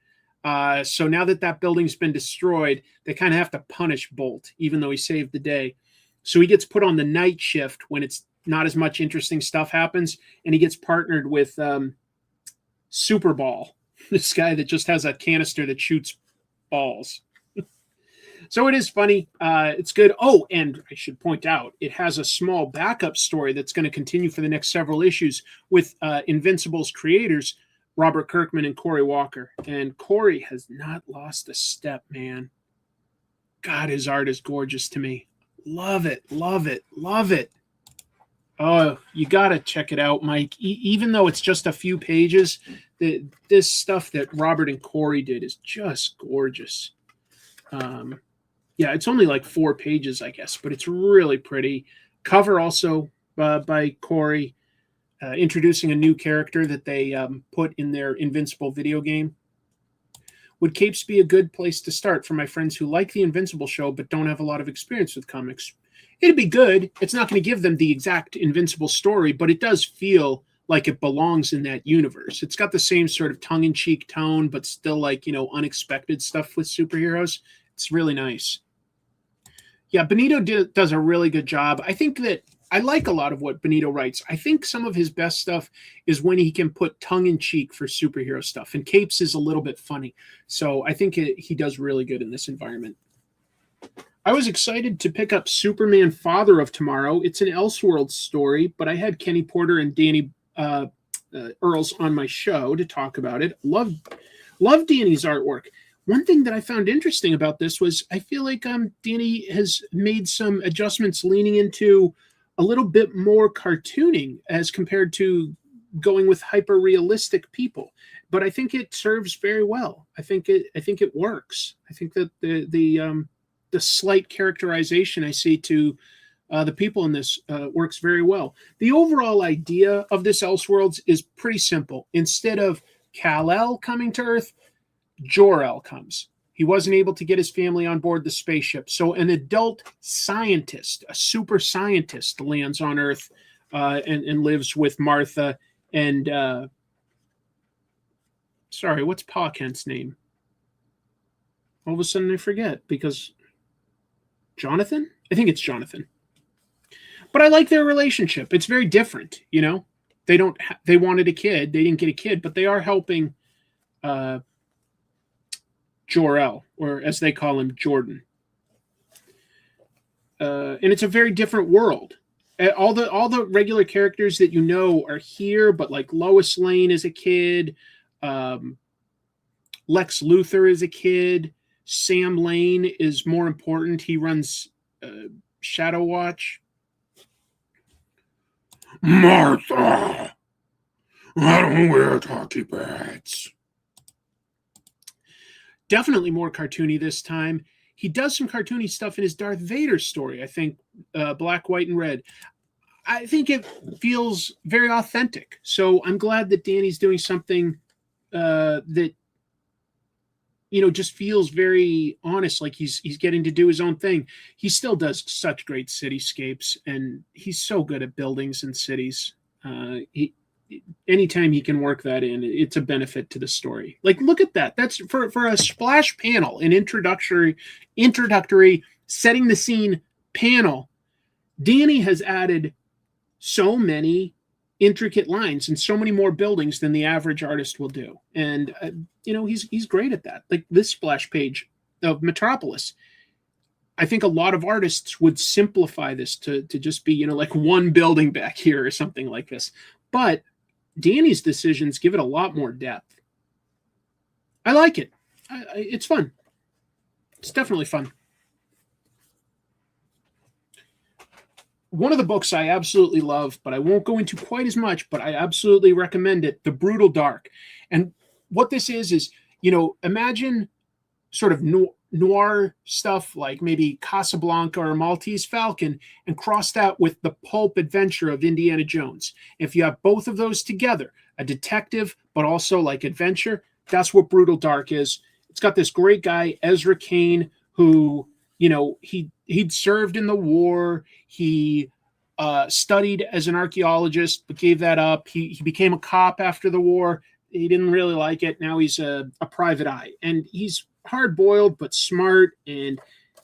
So now that building's been destroyed, they kind of have to punish Bolt, even though he saved the day. So he gets put on the night shift when it's not as much interesting stuff happens, and he gets partnered with Superball, this guy that just has a canister that shoots balls. So it is funny. It's good. Oh, and I should point out, it has a small backup story that's going to continue for the next several issues with Invincible's creators, Robert Kirkman and Cory Walker. And Cory has not lost a step, man. God, his art is gorgeous to me. Love it, love it, love it. Oh, you got to check it out, Mike. Even though it's just a few pages, this stuff that Robert and Cory did is just gorgeous. Yeah, it's only like 4 pages, I guess, but it's really pretty. Cover also by Cory. Introducing a new character that they put in their Invincible video game. Would Capes be a good place to start for my friends who like the Invincible show but don't have a lot of experience with comics? It'd be good. It's not going to give them the exact Invincible story, but it does feel like it belongs in that universe. It's got the same sort of tongue-in-cheek tone, but still like, unexpected stuff with superheroes. It's really nice. Yeah, Benito does a really good job. I think that I like a lot of what Benito writes. I think some of his best stuff is when he can put tongue-in-cheek for superhero stuff. And Capes is a little bit funny. So I think he does really good in this environment. I was excited to pick up Superman Father of Tomorrow. It's an Elseworlds story, but I had Kenny Porter and Danny Earls on my show to talk about it. Love Danny's artwork. One thing that I found interesting about this was I feel like Danny has made some adjustments leaning into a little bit more cartooning as compared to going with hyper realistic people, but I think it serves very well. I think it works. I think that the slight characterization I see to the people in this works very well. The overall idea of this Elseworlds is pretty simple. Instead of Kal-El coming to Earth, Jor-El comes. He wasn't able to get his family on board the spaceship. So an adult scientist, a super scientist, lands on Earth and lives with Martha and, sorry, what's Pa Kent's name? All of a sudden I forget because Jonathan? I think it's Jonathan. But I like their relationship. It's very different, you know? They wanted a kid. They didn't get a kid, but they are helping Jor-El, or as they call him, Jordan. And it's a very different world. All the regular characters that you know are here, but like Lois Lane is a kid, Lex Luthor is a kid, Sam Lane is more important. He runs Shadow Watch. Martha, I don't wear talkie pads. Definitely more cartoony this time. He does some cartoony stuff in his Darth Vader story, I think, Black, White, and Red. I think it feels very authentic. So I'm glad that Danny's doing something that, you know, just feels very honest, like he's getting to do his own thing. He still does such great cityscapes, and he's so good at buildings and cities. Anytime he can work that in, it's a benefit to the story. Like, look at that. That's for a splash panel, an introductory setting the scene panel. Danny has added so many intricate lines and so many more buildings than the average artist will do. And, you know, he's great at that. Like this splash page of Metropolis. I think a lot of artists would simplify this to just be, you know, like one building back here or something like this. But Danny's decisions give it a lot more depth. I like it. It's fun. It's definitely fun. One of the books I absolutely love, but I won't go into quite as much, but I absolutely recommend it, The Brutal Dark. And what this is, you know, imagine sort of noir stuff like maybe Casablanca or Maltese Falcon, and cross that with the pulp adventure of Indiana Jones. If you have both of those together, a detective, but also like adventure, that's what Brutal Dark is. It's got this great guy, Ezra Kane, who, you know, he'd served in the war. He studied as an archaeologist, but gave that up. He became a cop after the war. He didn't really like it. Now he's a private eye, and he's hard-boiled but smart, and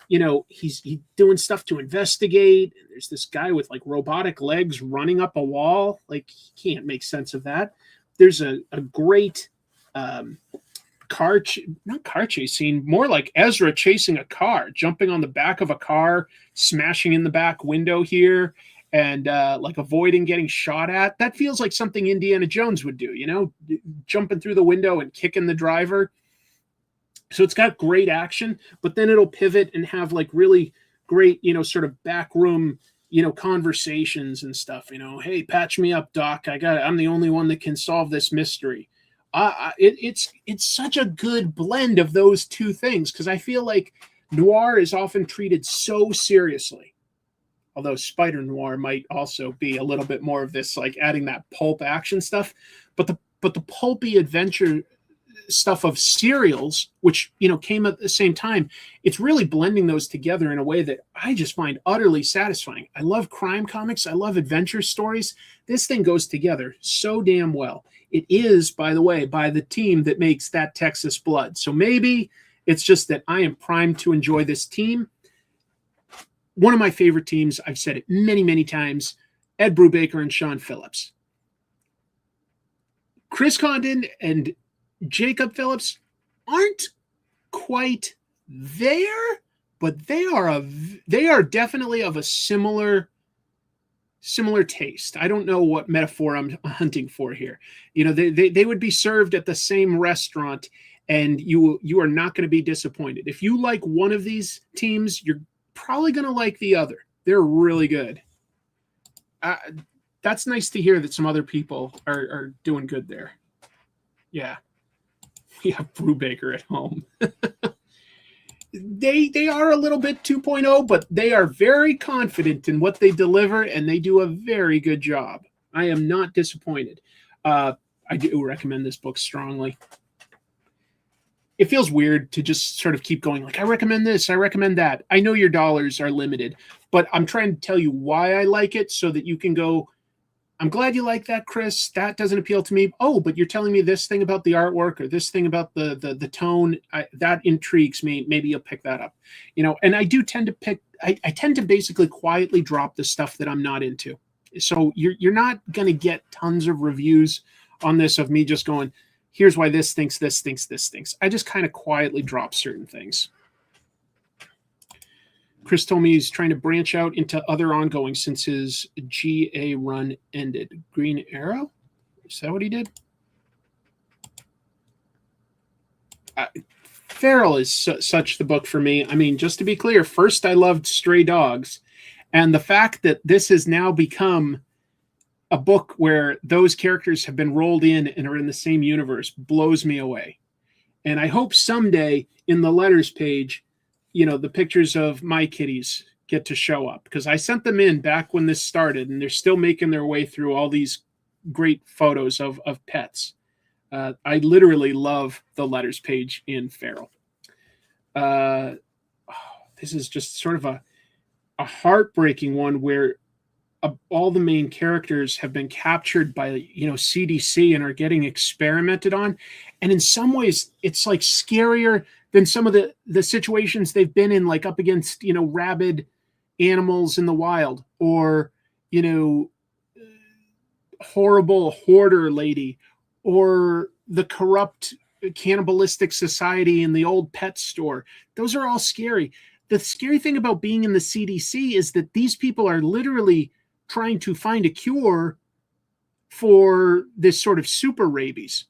you know he's doing stuff to investigate. And there's this guy with like robotic legs running up a wall. Like, he can't make sense of that. There's a great not car chase scene, more like Ezra chasing a car, jumping on the back of a car, smashing in the back window here, and like avoiding getting shot at. That feels like something Indiana Jones would do, you know, jumping through the window and kicking the driver. So it's got great action, but then it'll pivot and have like really great, you know, sort of backroom, you know, conversations and stuff, you know, hey, patch me up, Doc. I'm the only one that can solve this mystery. It's such a good blend of those two things, because I feel like noir is often treated so seriously. Although Spider Noir might also be a little bit more of this, like adding that pulp action stuff, but the pulpy adventure stuff of serials, which, you know, came at the same time, it's really blending those together in a way that I just find utterly satisfying. I love crime comics. I love adventure stories. This thing goes together so damn well. It is, by the way, by the team that makes That Texas Blood. So maybe it's just that I am primed to enjoy this team. One of my favorite teams, I've said it many, many times, Ed Brubaker and Sean Phillips. Chris Condon and Jacob Phillips aren't quite there, but they are definitely of a similar taste. I don't know what metaphor I'm hunting for here. You know, they would be served at the same restaurant, and you are not going to be disappointed. If you like one of these teams, you're probably going to like the other. They're really good. That's nice to hear that some other people are doing good there. Yeah. We have Brubaker at home. They are a little bit 2.0, but they are very confident in what they deliver, and they do a very good job. I am not disappointed. I do recommend this book strongly. It feels weird to just sort of keep going, like, I recommend this, I recommend that. I know your dollars are limited, but I'm trying to tell you why I like it so that you can go I'm glad you like that, Chris. That doesn't appeal to me. Oh, but you're telling me this thing about the artwork or this thing about the tone. That intrigues me. Maybe you'll pick that up. And I do tend to pick. I tend to basically quietly drop the stuff that I'm not into. So you're not going to get tons of reviews on this of me just going, here's why this thinks. I just kind of quietly drop certain things. Chris told me he's trying to branch out into other ongoing since his GA run ended. Green Arrow? Is that what he did? Feral is such the book for me. I mean, just to be clear, first I loved Stray Dogs. And the fact that this has now become a book where those characters have been rolled in and are in the same universe blows me away. And I hope someday in the letters page, the pictures of my kitties get to show up, because I sent them in back when this started and they're still making their way through all these great photos of pets. I literally love the letters page in Feral. This is just sort of a heartbreaking one where all the main characters have been captured by, CDC and are getting experimented on. And in some ways, it's like scarier than some of the situations they've been in, like up against, rabid animals in the wild, or, horrible hoarder lady, or the corrupt cannibalistic society in the old pet store. Those are all scary. The scary thing about being in the CDC is that these people are literally trying to find a cure for this sort of super rabies.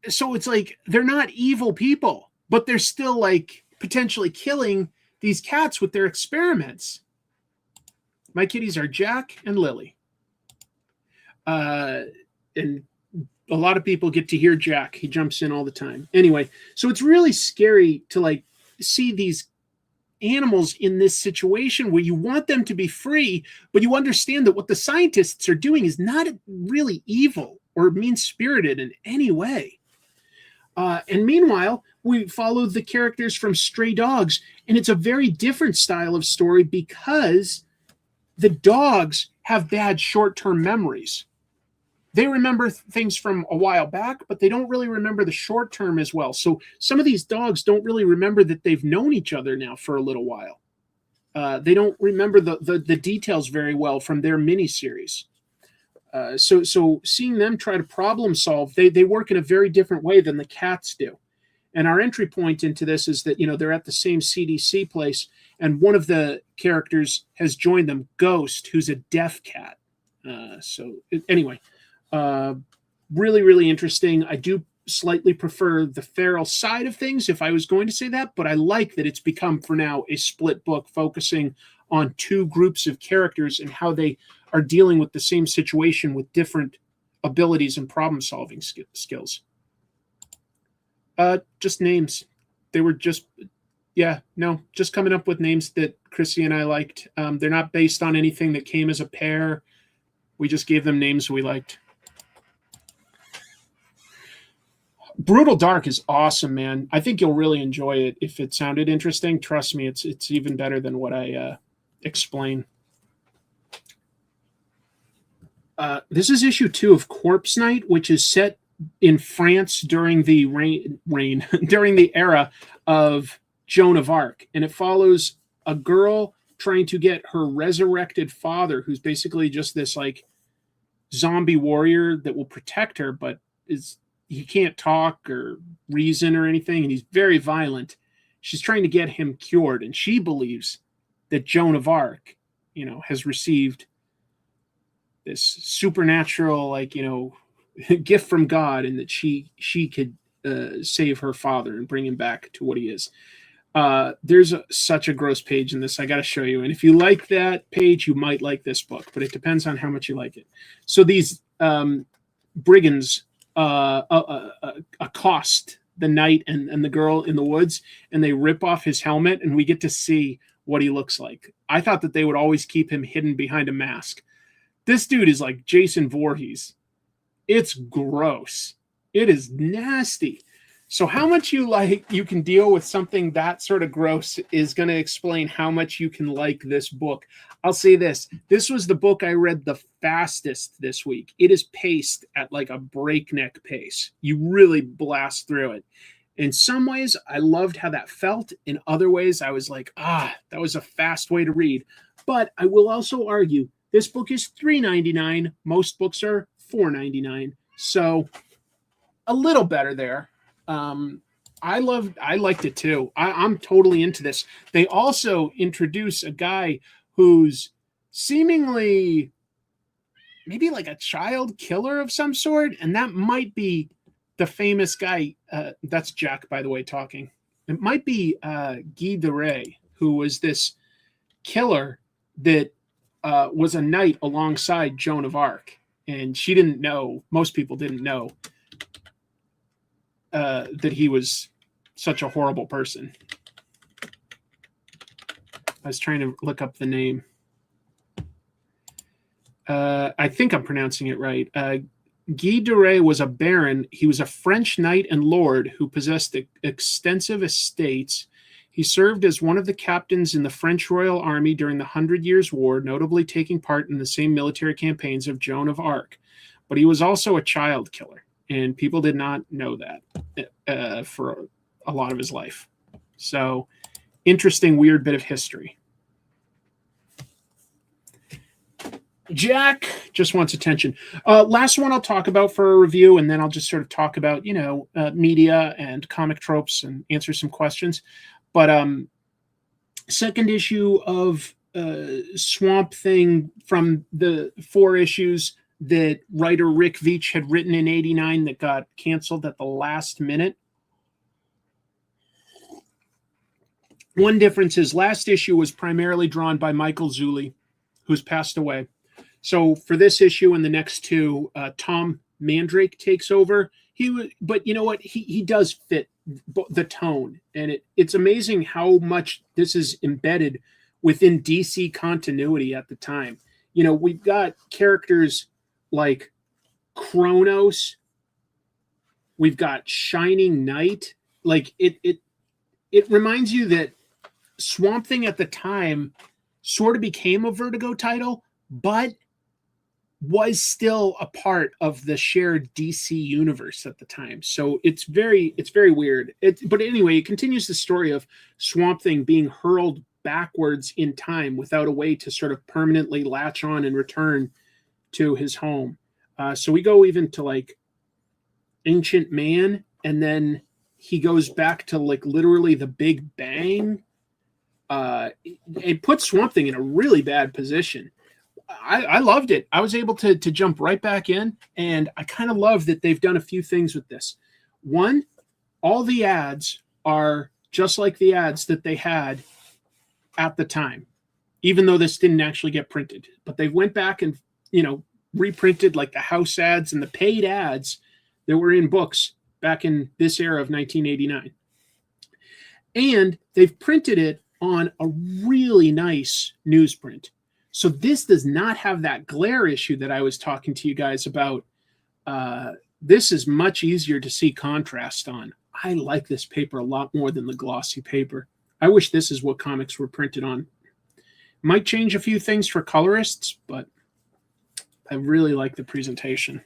So it's like, they're not evil people, but they're still like potentially killing these cats with their experiments. My kitties are Jack and Lily. And a lot of people get to hear Jack. He jumps in all the time. Anyway, so it's really scary to see these animals in this situation where you want them to be free, but you understand that what the scientists are doing is not really evil or mean-spirited in any way. And meanwhile, we follow the characters from Stray Dogs, and it's a very different style of story because the dogs have bad short-term memories. They remember things from a while back, but they don't really remember the short term as well. So some of these dogs don't really remember that they've known each other now for a little while. They don't remember the details very well from their miniseries. So seeing them try to problem solve, they work in a very different way than the cats do. And our entry point into this is that, they're at the same CDC place, and one of the characters has joined them, Ghost, who's a deaf cat. Anyway, really, really interesting. I do slightly prefer the feral side of things, if I was going to say that, but I like that it's become, for now, a split book focusing on two groups of characters and how they are dealing with the same situation with different abilities and problem-solving skills. Just names. They were just coming up with names that Chrissy and I liked. They're not based on anything that came as a pair. We just gave them names we liked. Brutal Dark is awesome, man. I think you'll really enjoy it. If it sounded interesting, trust me, it's even better than what I explain. This is issue 2 of Corpse Night, which is set in France during the during the era of Joan of Arc, and it follows a girl trying to get her resurrected father, who's basically just this zombie warrior that will protect her, but he can't talk or reason or anything, and he's very violent. She's trying to get him cured, and she believes that Joan of Arc, has received this supernatural, gift from God, and that she could save her father and bring him back to what he is. There's such a gross page in this. I got to show you. And if you like that page, you might like this book, but it depends on how much you like it. So these brigands accost the knight and the girl in the woods, and they rip off his helmet, and we get to see what he looks like. I thought that they would always keep him hidden behind a mask. This dude is like Jason Voorhees. It's gross. It is nasty. So how much you can deal with something that sort of gross is going to explain how much you can like this book. I'll say this. This was the book I read the fastest this week. It is paced at like a breakneck pace. You really blast through it. In some ways, I loved how that felt. In other ways, I was like, that was a fast way to read. But I will also argue, this book is $3.99. Most books are $4.99. So a little better there. I liked it too. I'm totally into this. They also introduce a guy who's seemingly maybe like a child killer of some sort, and that might be the famous guy. That's Jack, by the way, talking. It might be Guy de Rais, who was this killer that was a knight alongside Joan of Arc, and she didn't know. Most people didn't know that he was such a horrible person. I was trying to look up the name. I think I'm pronouncing it right. Guy de Rais was a baron. He was a French knight and lord who possessed extensive estates. He served as one of the captains in the French Royal Army during the 100 Years' War, notably taking part in the same military campaigns of Joan of Arc. But he was also a child killer, and people did not know that for a lot of his life. So, interesting, weird bit of history. Jack just wants attention. Last one I'll talk about for a review, and then I'll just sort of talk about, media and comic tropes and answer some questions. But second issue of Swamp Thing from the 4 issues that writer Rick Veitch had written in '89 that got canceled at the last minute. One difference is last issue was primarily drawn by Michael Zulli, who's passed away. So for this issue and the next 2, Tom Mandrake takes over. But you know what? He does fit the tone, and it's amazing how much this is embedded within DC continuity at the time. We've got characters like Kronos. We've got Shining Knight. Like it reminds you that Swamp Thing at the time sort of became a Vertigo title, but was still a part of the shared DC universe at the time. So it's very weird. But anyway, it continues the story of Swamp Thing being hurled backwards in time without a way to sort of permanently latch on and return to his home. So we go even to like Ancient Man, and then he goes back to like literally the Big Bang. It puts Swamp Thing in a really bad position. I loved it. I was able to jump right back in, and I kind of love that they've done a few things with this. One, all the ads are just like the ads that they had at the time, even though this didn't actually get printed. But they went back and, reprinted like the house ads and the paid ads that were in books back in this era of 1989. And they've printed it on a really nice newsprint. So this does not have that glare issue that I was talking to you guys about. This is much easier to see contrast on. I like this paper a lot more than the glossy paper. I wish this is what comics were printed on. Might change a few things for colorists, but I really like the presentation.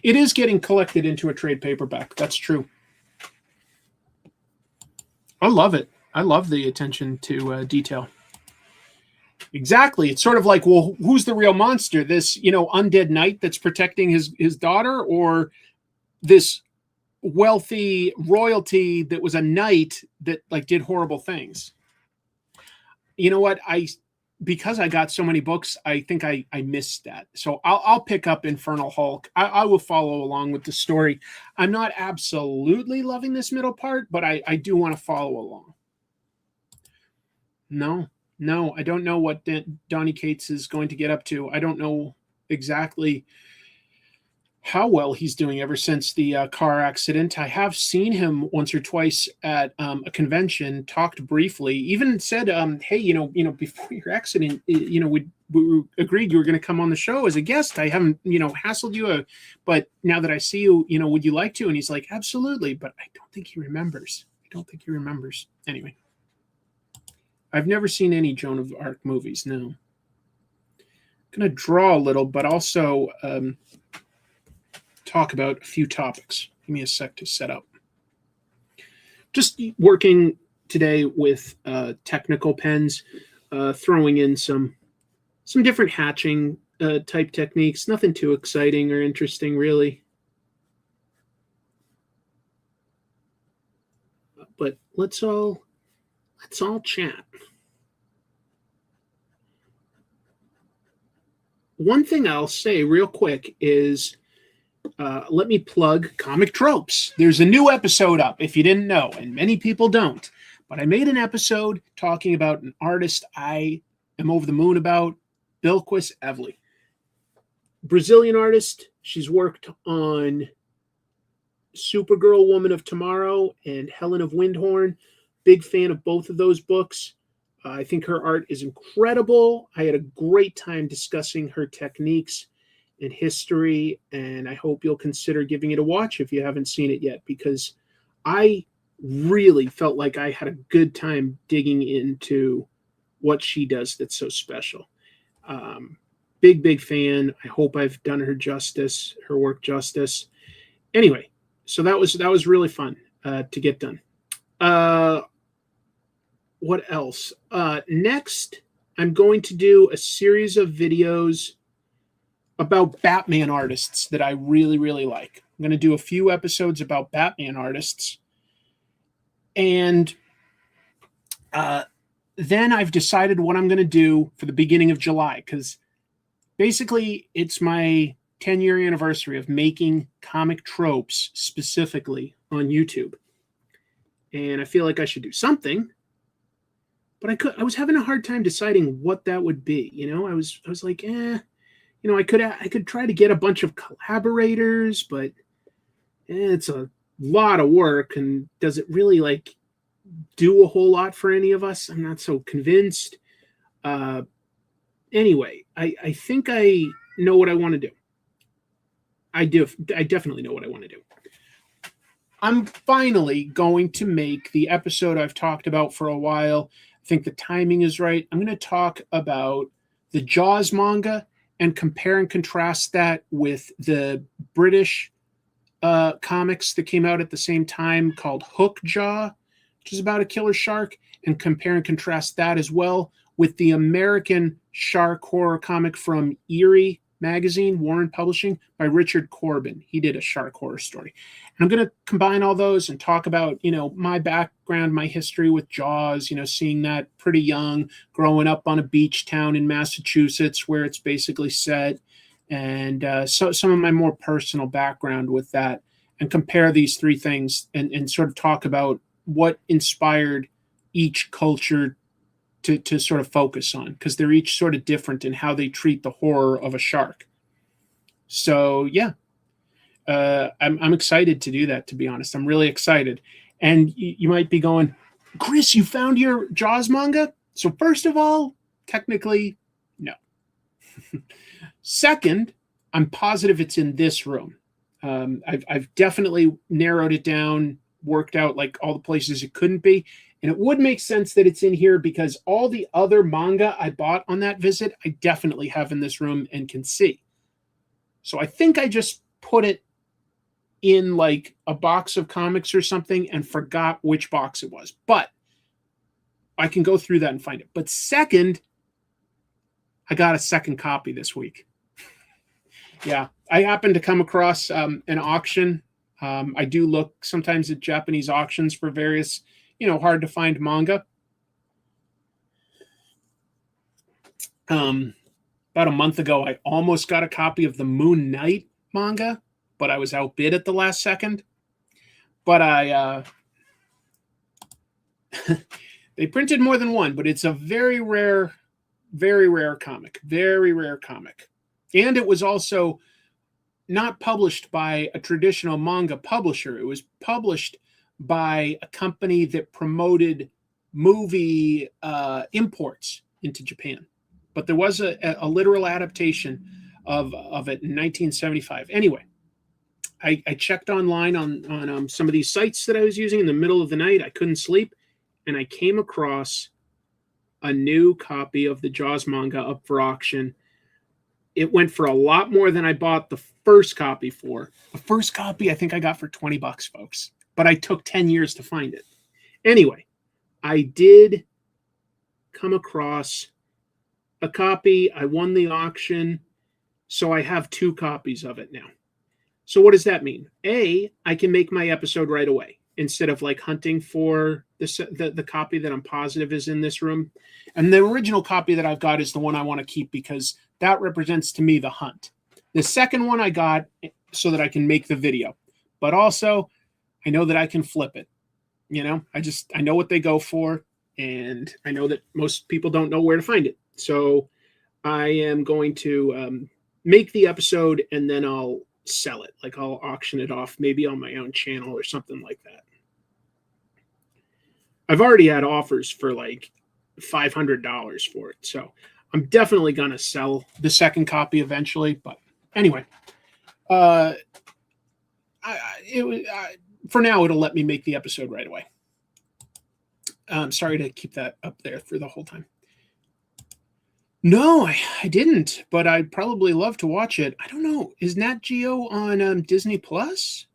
It is getting collected into a trade paperback. That's true. I love it. I love the attention to detail. Exactly. It's sort of like, well, who's the real monster? This, undead knight that's protecting his daughter, or this wealthy royalty that was a knight that like did horrible things? You know what? Because I got so many books, I think I missed that. So I'll pick up Infernal Hulk. I will follow along with the story. I'm not absolutely loving this middle part, but I do want to follow along. No, I don't know what Donny Cates is going to get up to. I don't know exactly how well he's doing ever since the car accident. I have seen him once or twice at a convention, talked briefly, even said, hey, before your accident, we agreed you were going to come on the show as a guest. I haven't, hassled you, but now that I see you, would you like to? And he's like, absolutely. But I don't think he remembers. Anyway, I've never seen any Joan of Arc movies, no. I'm going to draw a little, but also talk about a few topics. Give me a sec to set up. Just working today with technical pens, throwing in some different hatching type techniques. Nothing too exciting or interesting, really. But let's all chat. One thing I'll say real quick is let me plug Comic Tropes. There's a new episode up, if you didn't know, and many people don't. But I made an episode talking about an artist I am over the moon about, Bilquis Evely. Brazilian artist. She's worked on Supergirl, Woman of Tomorrow, and Helen of Windhorn. Big fan of both of those books. I think her art is incredible. I had a great time discussing her techniques and history, and I hope you'll consider giving it a watch if you haven't seen it yet, because I really felt like I had a good time digging into what she does that's so special. Big fan. I hope I've done her work justice. Anyway, so that was really fun to get done. What else? Next, I'm going to do a series of videos about Batman artists that I really, really like. I'm going to do a few episodes about Batman artists. And then I've decided what I'm going to do for the beginning of July, because basically it's my 10-year anniversary of making Comic Tropes specifically on YouTube. And I feel like I should do something. But I was having a hard time deciding what that would be. I was like, I could try to get a bunch of collaborators, but it's a lot of work, and does it really do a whole lot for any of us? I'm not so convinced. Anyway, I think I know what I want to do. I definitely know what I want to do. I'm finally going to make the episode I've talked about for a while. I think the timing is right. I'm going to talk about the Jaws manga and compare and contrast that with the British comics that came out at the same time called Hook Jaw, which is about a killer shark, and compare and contrast that as well with the American shark horror comic from Eerie Magazine, Warren Publishing, by Richard Corbin. He did a shark horror story. And I'm going to combine all those and talk about, my background, my history with Jaws, seeing that pretty young, growing up on a beach town in Massachusetts where it's basically set, and so some of my more personal background with that, and compare these three things and sort of talk about what inspired each culture to sort of focus on, because they're each sort of different in how they treat the horror of a shark. So yeah, I'm excited to do that, to be honest. I'm really excited. And you might be going, Chris, you found your Jaws manga? So first of all, technically, no. Second, I'm positive it's in this room. I've definitely narrowed it down, worked out all the places it couldn't be. And it would make sense that it's in here because all the other manga I bought on that visit, I definitely have in this room and can see. So I think I just put it in a box of comics or something and forgot which box it was. But I can go through that and find it. But second, I got a second copy this week. Yeah, I happened to come across an auction. I do look sometimes at Japanese auctions for various hard to find manga. About a month ago, I almost got a copy of the Moon Knight manga, but I was outbid at the last second. But they printed more than one, but it's a very rare comic. Very rare comic. And it was also not published by a traditional manga publisher. It was published by a company that promoted movie imports into Japan. But there was a literal adaptation of it in 1975. Anyway, I checked online on some of these sites that I was using in the middle of the night. I couldn't sleep, and I came across a new copy of the Jaws manga up for auction. It went for a lot more than I bought the first copy for. The first copy I think I got for $20, folks, but I took 10 years to find it. Anyway, I did come across a copy. I won the auction, so I have 2 copies of it now. So what does that mean? A, I can make my episode right away instead of like hunting for the copy that I'm positive is in this room. And the original copy that I've got is the one I want to keep because that represents to me the hunt. The second one I got so that I can make the video, but also I know that I can flip it. You know, I know what they go for, and I know that most people don't know where to find it. So I am going to make the episode and then I'll sell it. Like I'll auction it off maybe on my own channel or something like that. I've already had offers for like $500 for it. So I'm definitely going to sell the second copy eventually. But anyway, for now, it'll let me make the episode right away. I'm sorry to keep that up there for the whole time. No, I didn't, but I'd probably love to watch it. I don't know. Is Nat Geo on Disney Plus?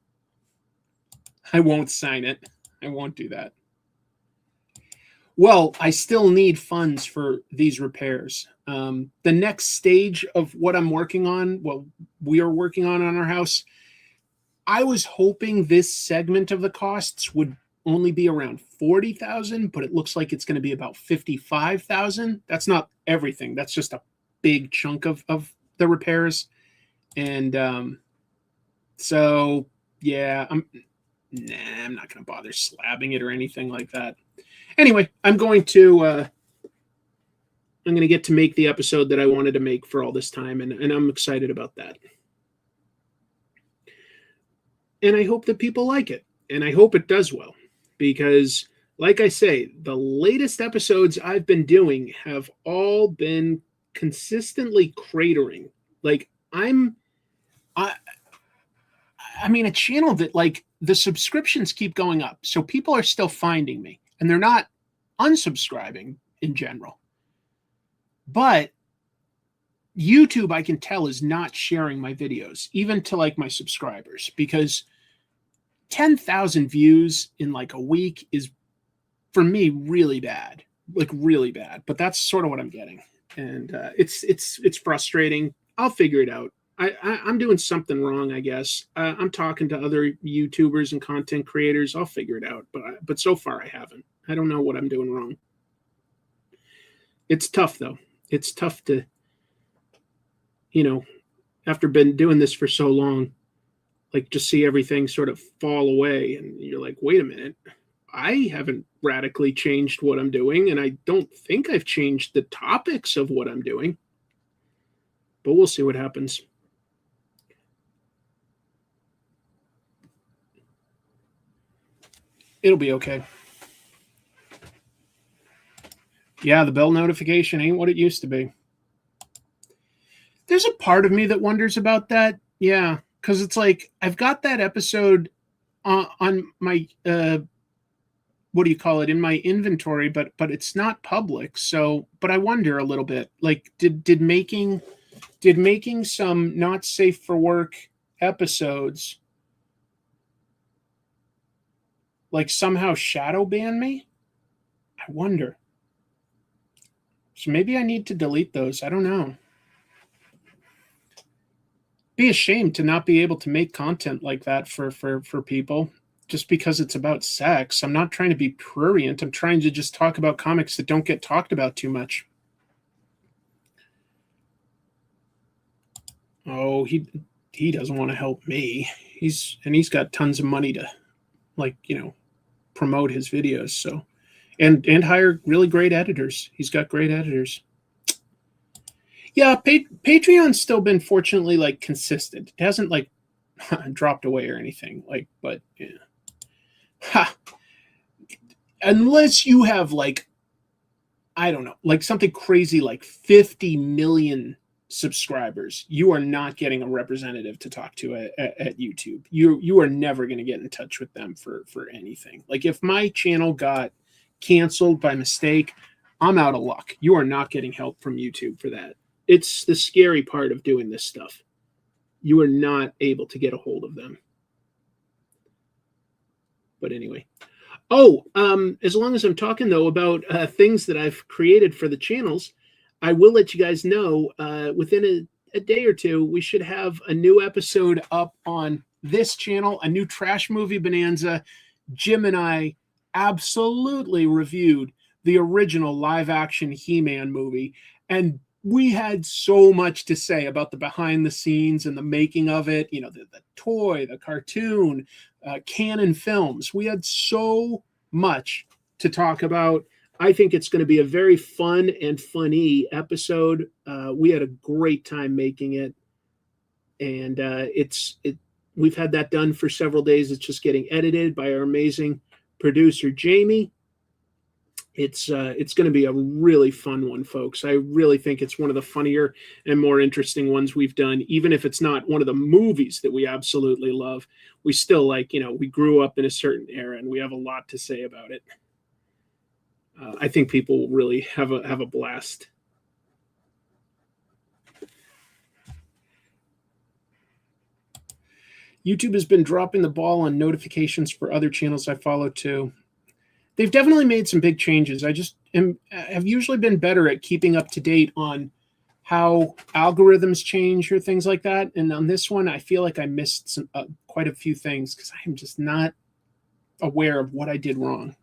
I won't sign it. I won't do that. Well, I still need funds for these repairs. The next stage of what I'm working on, what we are working on our house, I was hoping this segment of the costs would only be around $40,000, but it looks like it's going to be about $55,000. That's not everything. That's just a big chunk of the repairs. And so, yeah, I'm not going to bother slabbing it or anything like that. Anyway, I'm going to get to make the episode that I wanted to make for all this time, and I'm excited about that. And I hope that people like it, and I hope it does well, because, like I say, the latest episodes I've been doing have all been consistently cratering. Like, I mean, a channel that, like, the subscriptions keep going up, so people are still finding me, and they're not unsubscribing in general. But YouTube, I can tell, is not sharing my videos, even to, like, my subscribers, because 10,000 views in like a week is, for me, really bad, like really bad. But that's sort of what I'm getting, and it's frustrating. I'll figure it out. I'm doing something wrong, I guess. I'm talking to other YouTubers and content creators. I'll figure it out, but so far I haven't. I don't know what I'm doing wrong. It's tough though. It's tough to, you know, after been doing this for so long, like just see everything sort of fall away, and you're like, wait a minute, I haven't radically changed what I'm doing, and I don't think I've changed the topics of what I'm doing. But we'll see what happens. It'll be okay. Yeah, the bell notification ain't what it used to be. There's a part of me that wonders about that. Yeah, because it's like I've got that episode on my what do you call it, in my inventory, but it's not public. So, but I wonder a little bit, like, did making some not safe for work episodes like somehow shadow ban me? I wonder. So maybe I need to delete those. I don't know. Be ashamed to not be able to make content like that for people just because it's about sex. I'm not trying to be prurient. I'm trying to just talk about comics that don't get talked about too much. Oh, he doesn't want to help me. He's got tons of money to, like, you know, promote his videos. So, and hire really great editors. He's got great editors. Yeah, Patreon's still been fortunately like consistent. It hasn't like dropped away or anything. Like, but yeah. Ha. Unless you have like, I don't know, like something crazy like 50 million subscribers, you are not getting a representative to talk to at YouTube. You are never going to get in touch with them for anything. Like if my channel got canceled by mistake, I'm out of luck. You are not getting help from YouTube for that. It's the scary part of doing this stuff. You are not able to get a hold of them. But anyway. Oh, as long as I'm talking, though, about things that I've created for the channels, I will let you guys know within a day or two, we should have a new episode up on this channel, a new trash movie bonanza. Jim and I absolutely reviewed the original live-action He-Man movie, and we had so much to say about the behind the scenes and the making of it, you know, the toy, the cartoon, canon films. We had so much to talk about. I think it's going to be a very fun and funny episode. We had a great time making it, and we've had that done for several days. It's just getting edited by our amazing producer Jamie. It's going to be a really fun one, folks. I really think it's one of the funnier and more interesting ones we've done. Even if it's not one of the movies that we absolutely love, we still like, you know, we grew up in a certain era and we have a lot to say about it. I think people will really have a blast. YouTube has been dropping the ball on notifications for other channels I follow too. They've definitely made some big changes. I just have usually been better at keeping up to date on how algorithms change or things like that. And on this one, I feel like I missed quite a few things because I'm just not aware of what I did wrong.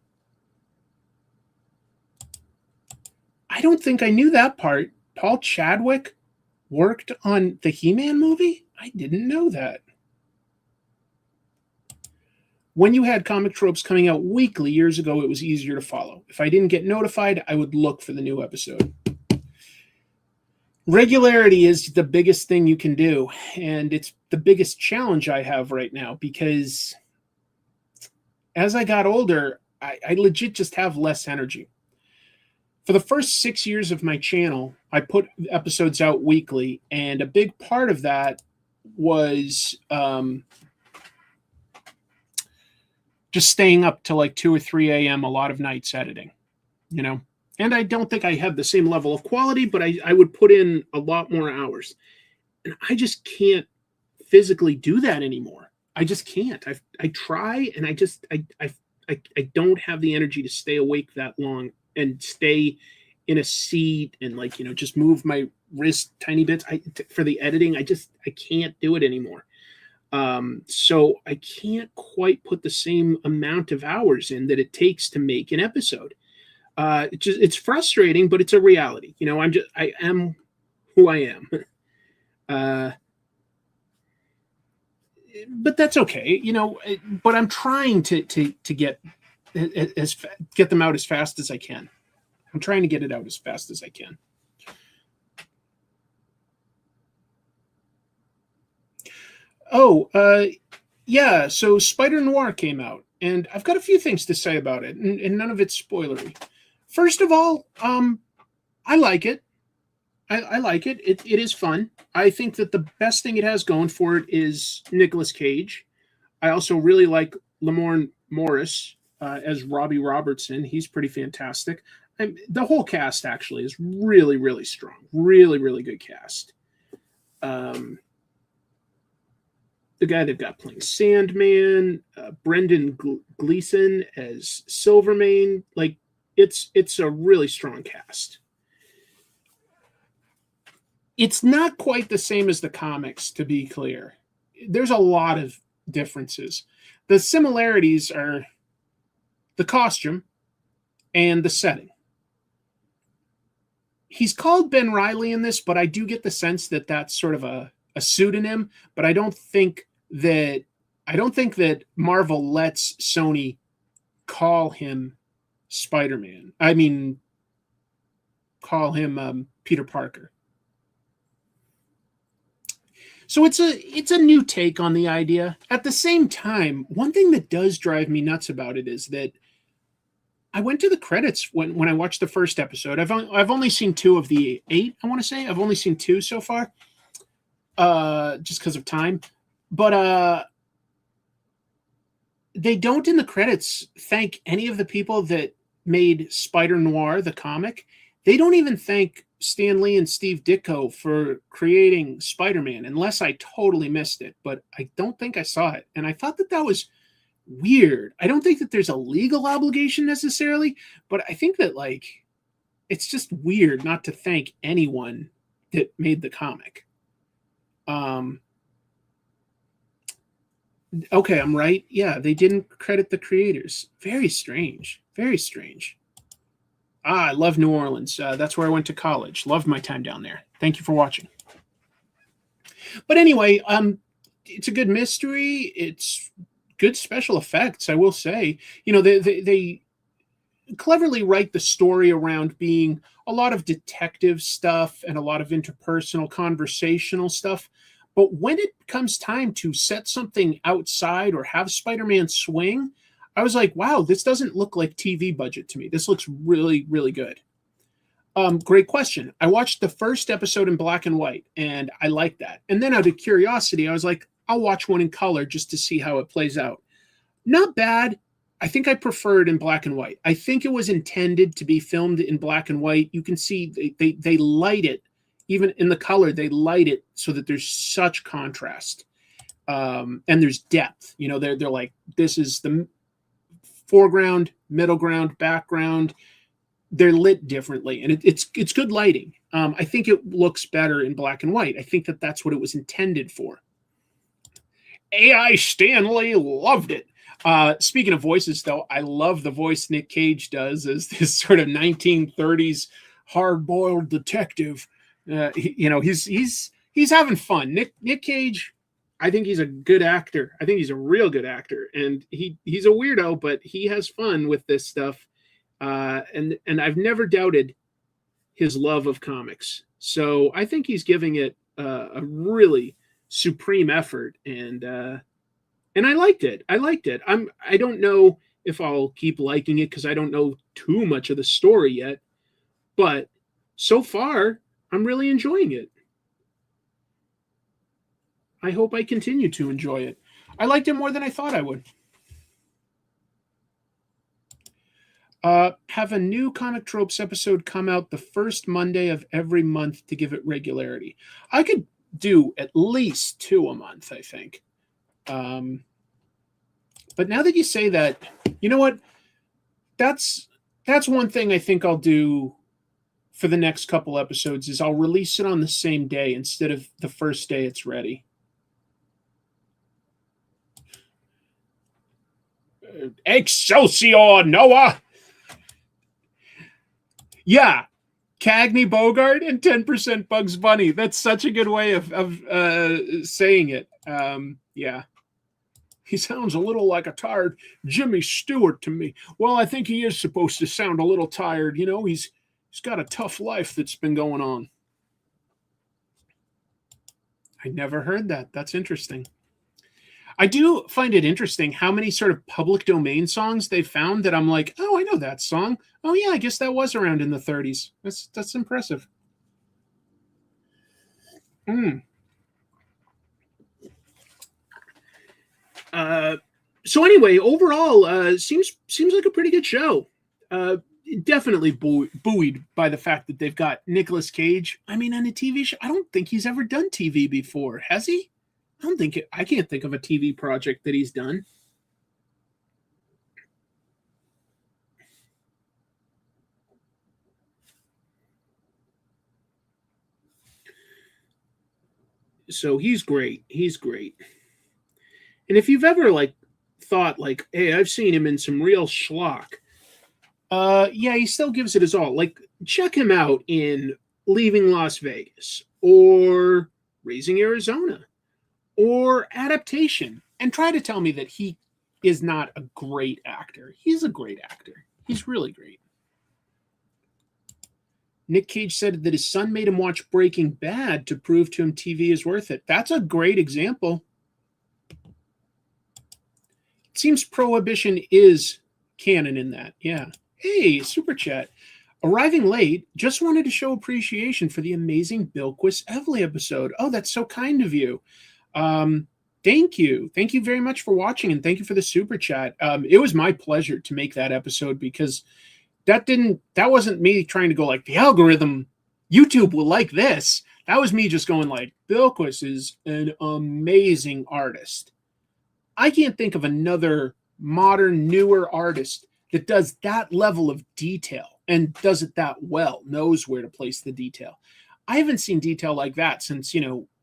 I don't think I knew that part. Paul Chadwick worked on the He-Man movie? I didn't know that. When you had comic tropes coming out weekly years ago, it was easier to follow. If I didn't get notified, I would look for the new episode. Regularity is the biggest thing you can do, and it's the biggest challenge I have right now because as I got older, I legit just have less energy. For the first 6 years of my channel, I put episodes out weekly, and a big part of that was just staying up till like 2 or 3 a.m. a lot of nights editing, you know? And I don't think I had the same level of quality, but I would put in a lot more hours. And I just can't physically do that anymore. I just can't. I try, and I don't have the energy to stay awake that long and stay in a seat and, like, you know, just move my wrist tiny bits. For the editing, I can't do it anymore. So I can't quite put the same amount of hours in that it takes to make an episode. It's frustrating, but it's a reality. You know, I am who I am. But that's okay, you know. But I'm trying to get them out as fast as I can. I'm trying to get it out as fast as I can. Oh, yeah. So Spider Noir came out, and I've got a few things to say about it, and none of it's spoilery. First of all, I like it. I like it. It is fun. I think that the best thing it has going for it is Nicolas Cage. I also really like Lamorne Morris as Robbie Robertson. He's pretty fantastic. The whole cast actually is really, really strong. Really, really good cast. The guy they've got playing Sandman, Brendan Gleeson as Silvermane. Like, it's a really strong cast. It's not quite the same as the comics, to be clear. There's a lot of differences. The similarities are the costume and the setting. He's called Ben Reilly in this, but I do get the sense that that's sort of a pseudonym, but I don't think that Marvel lets Sony call him Spider-Man. I mean, call him Peter Parker. So it's a new take on the idea. At the same time, one thing that does drive me nuts about it is that I went to the credits when I watched the first episode. I've only seen 2 of the 8, I want to say. I've only seen 2 so far. Just because of time. But they don't in the credits thank any of the people that made Spider Noir, the comic. They don't even thank Stan Lee and Steve Ditko for creating Spider-Man, unless I totally missed it. But I don't think I saw it. And I thought that was weird. I don't think that there's a legal obligation necessarily, but I think that, like, it's just weird not to thank anyone that made the comic. Okay, I'm right. Yeah, they didn't credit the creators. Very strange. Very strange. I love New Orleans. That's where I went to college. Loved my time down there. Thank you for watching. But anyway, it's a good mystery. It's good special effects, I will say. You know, they cleverly write the story around being a lot of detective stuff and a lot of interpersonal conversational stuff. But when it comes time to set something outside or have Spider-Man swing, I was like, wow, this doesn't look like TV budget to me. This looks really, really good. Great question. I watched the first episode in black and white, and I liked that. And then out of curiosity, I was like, I'll watch one in color just to see how it plays out. Not bad. I think I prefer it in black and white. I think it was intended to be filmed in black and white. You can see they light it. Even in the color, they light it so that there's such contrast. And there's depth. You know, they're like, this is the foreground, middle ground, background. They're lit differently, and it's good lighting. I think it looks better in black and white. I think that's what it was intended for. AI Stanley loved it. Speaking of voices, though, I love the voice Nick Cage does as this sort of 1930s hard-boiled detective. He's having fun. Nick Cage, I think he's a good actor. I think he's a real good actor, and he's a weirdo, but he has fun with this stuff. And I've never doubted his love of comics. So I think he's giving it a really supreme effort, and I liked it. I don't know if I'll keep liking it because I don't know too much of the story yet, but so far I'm really enjoying it. I hope I continue to enjoy it. I liked it more than I thought I would. Have a new Comic Tropes episode come out the first Monday of every month to give it regularity. I could do at least 2 a month, I think. But now that you say that, you know what? That's one thing I think I'll do for the next couple episodes is I'll release it on the same day instead of the first day it's ready. Excelsior, Noah! Yeah, Cagney Bogart and 10% Bugs Bunny. That's such a good way of saying it. Yeah. He sounds a little like a tired Jimmy Stewart to me. Well, I think he is supposed to sound a little tired. You know, he's got a tough life that's been going on. I never heard that. That's interesting. I do find it interesting how many sort of public domain songs they found that I'm like, oh, I know that song. Oh, yeah, I guess that was around in the 30s. That's impressive. So anyway, overall, seems like a pretty good show. Definitely buoyed by the fact that they've got Nicolas Cage. I mean, on a TV show, I don't think he's ever done TV before. Has he? I can't think of a TV project that he's done. So he's great. He's great. And if you've ever thought hey, I've seen him in some real schlock. Yeah, he still gives it his all. Check him out in Leaving Las Vegas or Raising Arizona or Adaptation, and try to tell me that he is not a great actor. He's a great actor. He's really great. Nick Cage said that his son made him watch Breaking Bad to prove to him TV is worth it. That's a great example. It seems Prohibition is canon in that. Yeah. Hey, super chat. Arriving late, just wanted to show appreciation for the amazing Bilquis Evely episode. Oh, that's so kind of you. Thank you. Thank you very much for watching, and thank you for the super chat. It was my pleasure to make that episode because that wasn't me trying to go like the algorithm, YouTube will like this. That was me just going like, Bilquis is an amazing artist. I can't think of another modern, newer artist that does that level of detail and does it that well, knows where to place the detail. I haven't seen detail like that since,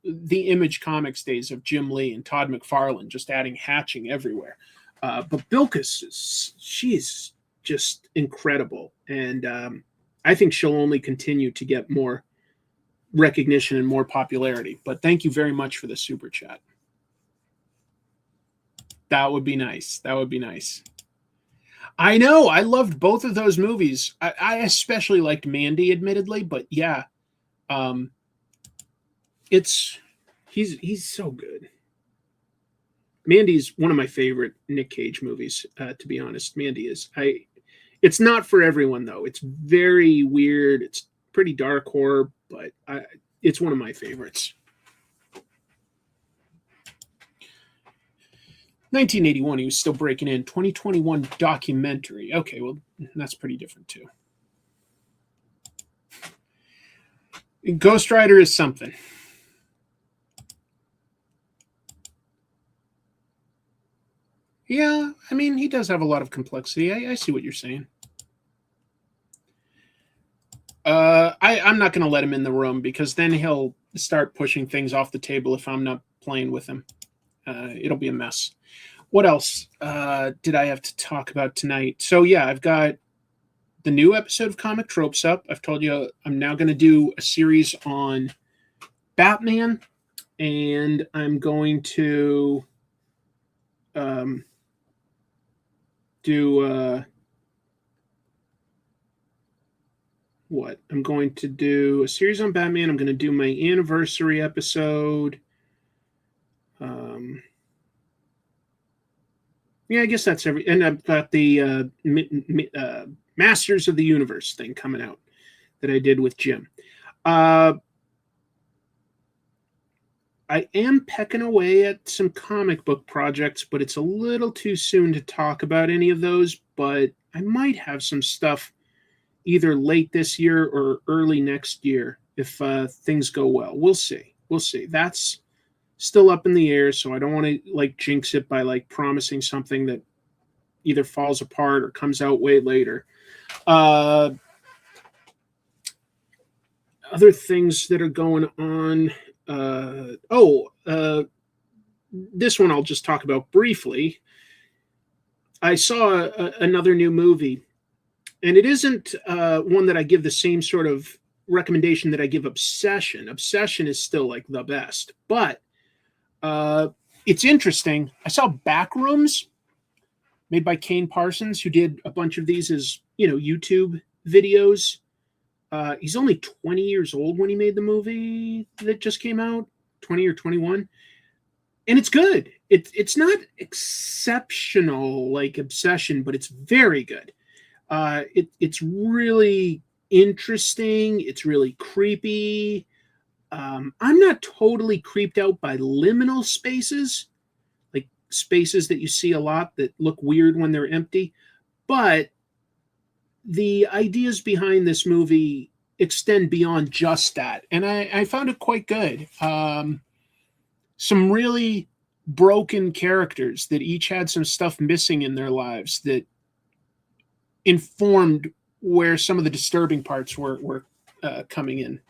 the Image Comics days of Jim Lee and Todd McFarlane, just adding hatching everywhere. But Bilquis, she's just incredible. And I think she'll only continue to get more recognition and more popularity. But thank you very much for the super chat. That would be nice. That would be nice. I know. I loved both of those movies. I especially liked Mandy, admittedly, but yeah, he's so good. Mandy's one of my favorite Nick Cage movies, to be honest. Mandy is. It's not for everyone though. It's very weird. It's pretty dark horror, but it's one of my favorites. 1981, he was still breaking in. 2021 documentary. Okay, well, that's pretty different too. Ghost Rider is something. Yeah, I mean, he does have a lot of complexity. I see what you're saying. I'm not going to let him in the room because then he'll start pushing things off the table if I'm not playing with him. It'll be a mess. What else did I have to talk about tonight? So yeah, I've got the new episode of Comic Tropes up. I've told you I'm now going to do a series on Batman, and I'm going to what? I'm going to do a series on Batman. I'm going to do my anniversary episode. Yeah, I guess that's and I've got the Masters of the Universe thing coming out that I did with Jim. I am pecking away at some comic book projects, but it's a little too soon to talk about any of those. But I might have some stuff either late this year or early next year if things go well. We'll see. We'll see. That's still up in the air, so I don't want to jinx it by promising something that either falls apart or comes out way later. Other things that are going on. This one I'll just talk about briefly. I saw another new movie, and it isn't one that I give the same sort of recommendation that I give Obsession. Obsession is still the best, but it's interesting. I saw Backrooms, made by Kane Parsons, who did a bunch of these as YouTube videos. He's only 20 years old when he made the movie that just came out, 20 or 21, and it's good. It's not exceptional like Obsession, but it's very good. It's really interesting. It's really creepy. I'm not totally creeped out by liminal spaces, like spaces that you see a lot that look weird when they're empty. But the ideas behind this movie extend beyond just that. And I found it quite good. Some really broken characters that each had some stuff missing in their lives that informed where some of the disturbing parts were coming in.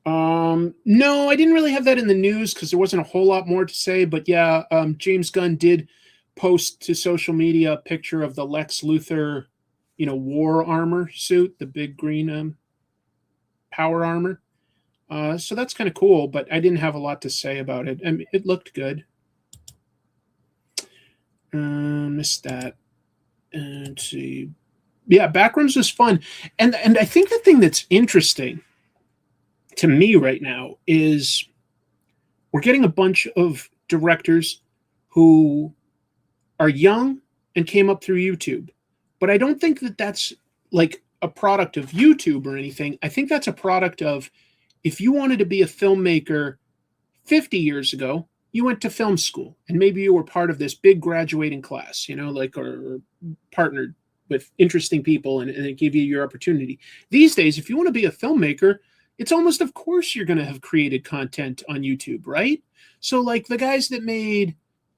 No, I didn't really have that in the news because there wasn't a whole lot more to say, but yeah, James Gunn did post to social media a picture of the Lex Luthor, war armor suit, the big green power armor. So that's kind of cool, but I didn't have a lot to say about it. I mean, it looked good. Missed that. And let's see. Yeah, Backrooms was fun. And I think the thing that's interesting to me right now is we're getting a bunch of directors who are young and came up through YouTube. But I don't think that that's like a product of YouTube or anything. I think that's a product of if you wanted to be a filmmaker 50 years ago, you went to film school and maybe you were part of this big graduating class, like or partnered with interesting people and it gave you your opportunity. These days, if you want to be a filmmaker, it's almost of course you're going to have created content on YouTube, right? So like the guys that made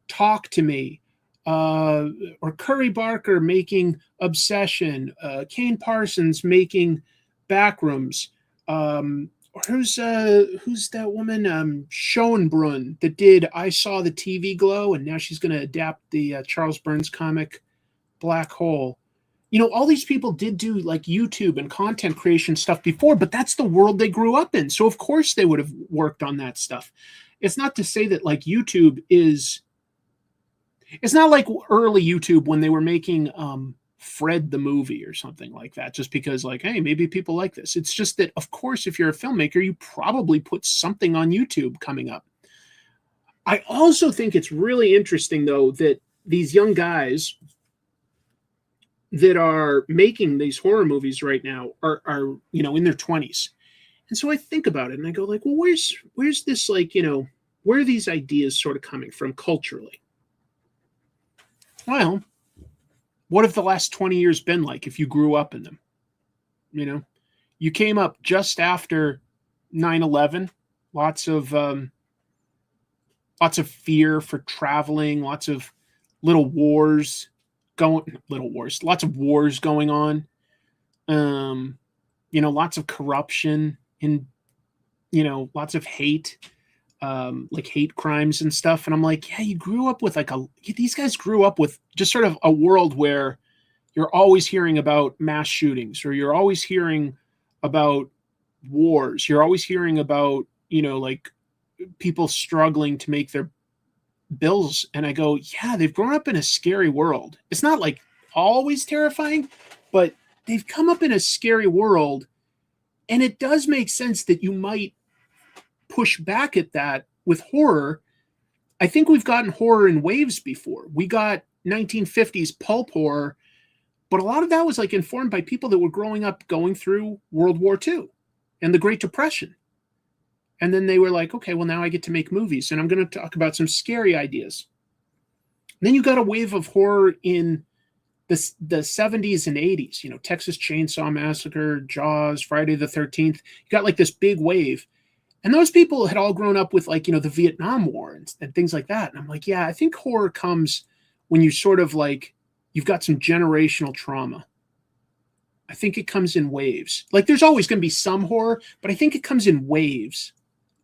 Talk to Me, or Curry Barker making Obsession, Kane Parsons making Backrooms, who's that woman, Schoenbrunn, that did I Saw the TV Glow, and now she's going to adapt the Charles Burns comic Black Hole. All these people did do like YouTube and content creation stuff before, but that's the world they grew up in. So of course they would have worked on that stuff. It's not to say that like YouTube is, it's not like early YouTube when they were making Fred the movie or something like that, just because like, hey, maybe people like this. It's just that, of course, if you're a filmmaker, you probably put something on YouTube coming up. I also think it's really interesting, though, that these young guys that are making these horror movies right now are in their 20s. And so I think about it and I go like, well, where's this, like, where are these ideas sort of coming from culturally? Well, what have the last 20 years been like if you grew up in them? You came up just after 9/11, lots of fear for traveling, lots of wars going on. Lots of corruption and lots of hate. Like hate crimes and stuff. And I'm like, yeah, you grew up with these guys grew up with just sort of a world where you're always hearing about mass shootings, or you're always hearing about wars. You're always hearing about, like people struggling to make their bills. And I go, yeah, they've grown up in a scary world. It's not like always terrifying, but they've come up in a scary world. And it does make sense that you might push back at that with horror. I think we've gotten horror in waves before. We got 1950s pulp horror, but a lot of that was like informed by people that were growing up going through World War II and the Great Depression. And then they were like, okay, well, now I get to make movies and I'm going to talk about some scary ideas. And then you got a wave of horror in the 70s and 80s, Texas Chainsaw Massacre, Jaws, Friday the 13th. You got like this big wave. And those people had all grown up with like, the Vietnam War and things like that. And I'm like, yeah, I think horror comes when you sort of like, you've got some generational trauma. I think it comes in waves. Like there's always going to be some horror, but I think it comes in waves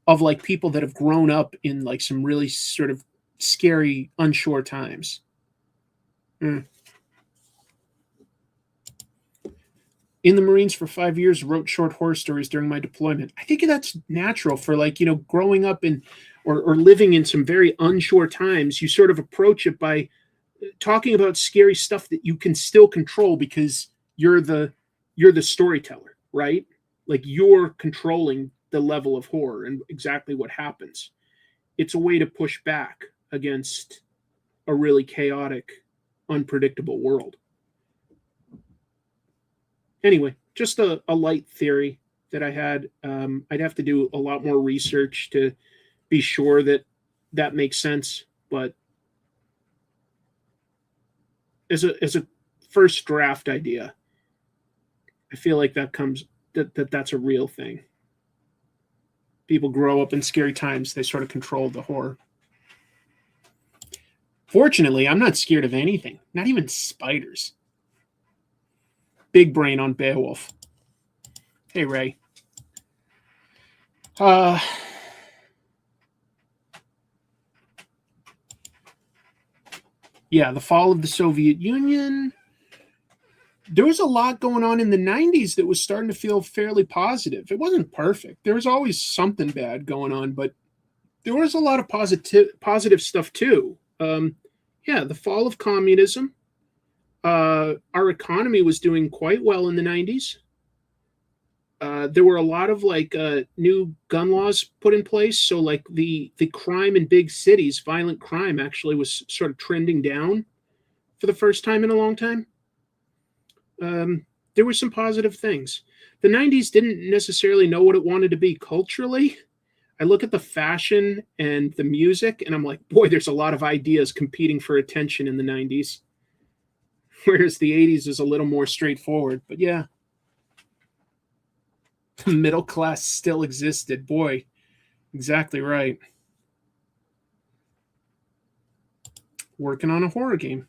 of like people that have grown up in like some really sort of scary, unsure times. In the Marines for 5 years, wrote short horror stories during my deployment. I think that's natural for like, growing up in or living in some very unsure times. You sort of approach it by talking about scary stuff that you can still control because you're the storyteller, right? Like you're controlling the level of horror and exactly what happens. It's a way to push back against a really chaotic, unpredictable world. Anyway, just a light theory that I had. I'd have to do a lot more research to be sure that makes sense. But as a first draft idea, I feel like that's a real thing. People grow up in scary times. They sort of control the horror. Fortunately, I'm not scared of anything, not even spiders. Big brain on Beowulf. Hey, Ray. Yeah, the fall of the Soviet Union. There was a lot going on in the 90s that was starting to feel fairly positive. It wasn't perfect. There was always something bad going on, but there was a lot of positive stuff too. The fall of communism. our economy was doing quite well in the 90s. There were a lot of like new gun laws put in place. So like the crime in big cities, violent crime actually was sort of trending down for the first time in a long time. There were some positive things. The 90s didn't necessarily know what it wanted to be culturally. I look at the fashion and the music, and I'm like, boy, there's a lot of ideas competing for attention in the 90s. Whereas the 80s is a little more straightforward. But yeah, the middle class still existed. Boy, exactly right. Working on a horror game.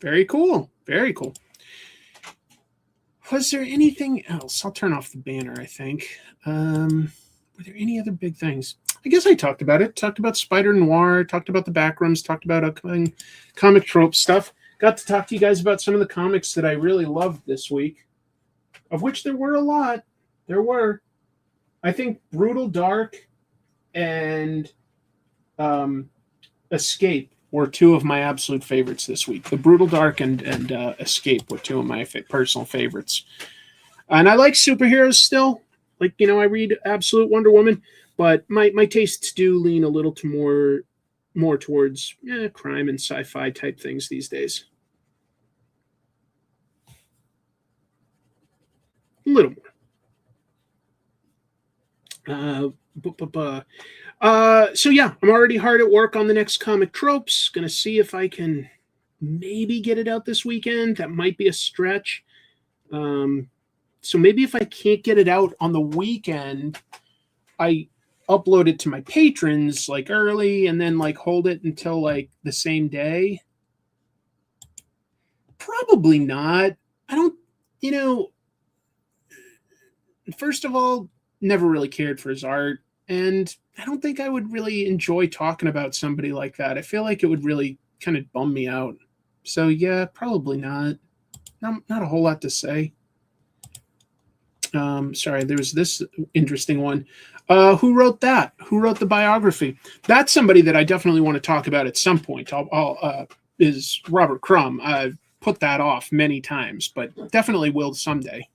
Very cool. Very cool. Was there anything else? I'll turn off the banner, I think. Were there any other big things? I guess I talked about it. Talked about Spider Noir, talked about the Backrooms, talked about upcoming comic trope stuff. Got to talk to you guys about some of the comics that I really loved this week, of which there were a lot. There were. I think Brutal Dark and Escape were two of my absolute favorites this week. The Brutal Dark and Escape were two of my personal favorites. And I like superheroes still. Like, you know, I read Absolute Wonder Woman, but my tastes do lean a little to more towards crime and sci-fi type things these days. A little more. So yeah, I'm already hard at work on the next comic Tropes. Gonna see if I can maybe get it out this weekend. That might be a stretch. So maybe if I can't get it out on the weekend, I upload it to my patrons like early and then like hold it until like the same day. Probably not. I don't, first of all, never really cared for his art. And I don't think I would really enjoy talking about somebody like that. I feel like it would really kind of bum me out. So yeah, probably not. Not a whole lot to say. Sorry, there was this interesting one. Who wrote that? Who wrote the biography? That's somebody that I definitely want to talk about at some point. Is Robert Crumb. I've put that off many times, but definitely will someday.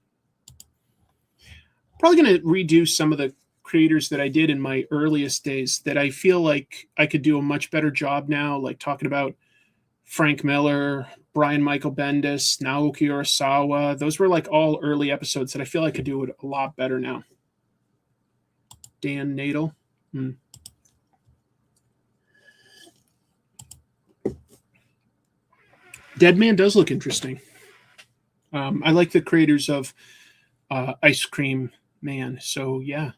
Probably going to redo some of the creators that I did in my earliest days that I feel like I could do a much better job now, like talking about Frank Miller, Brian Michael Bendis, Naoki Urasawa. Those were like all early episodes that I feel I could do it a lot better now. Dan Nadel. Dead Man does look interesting. I like the creators of Ice Cream Man. So yeah,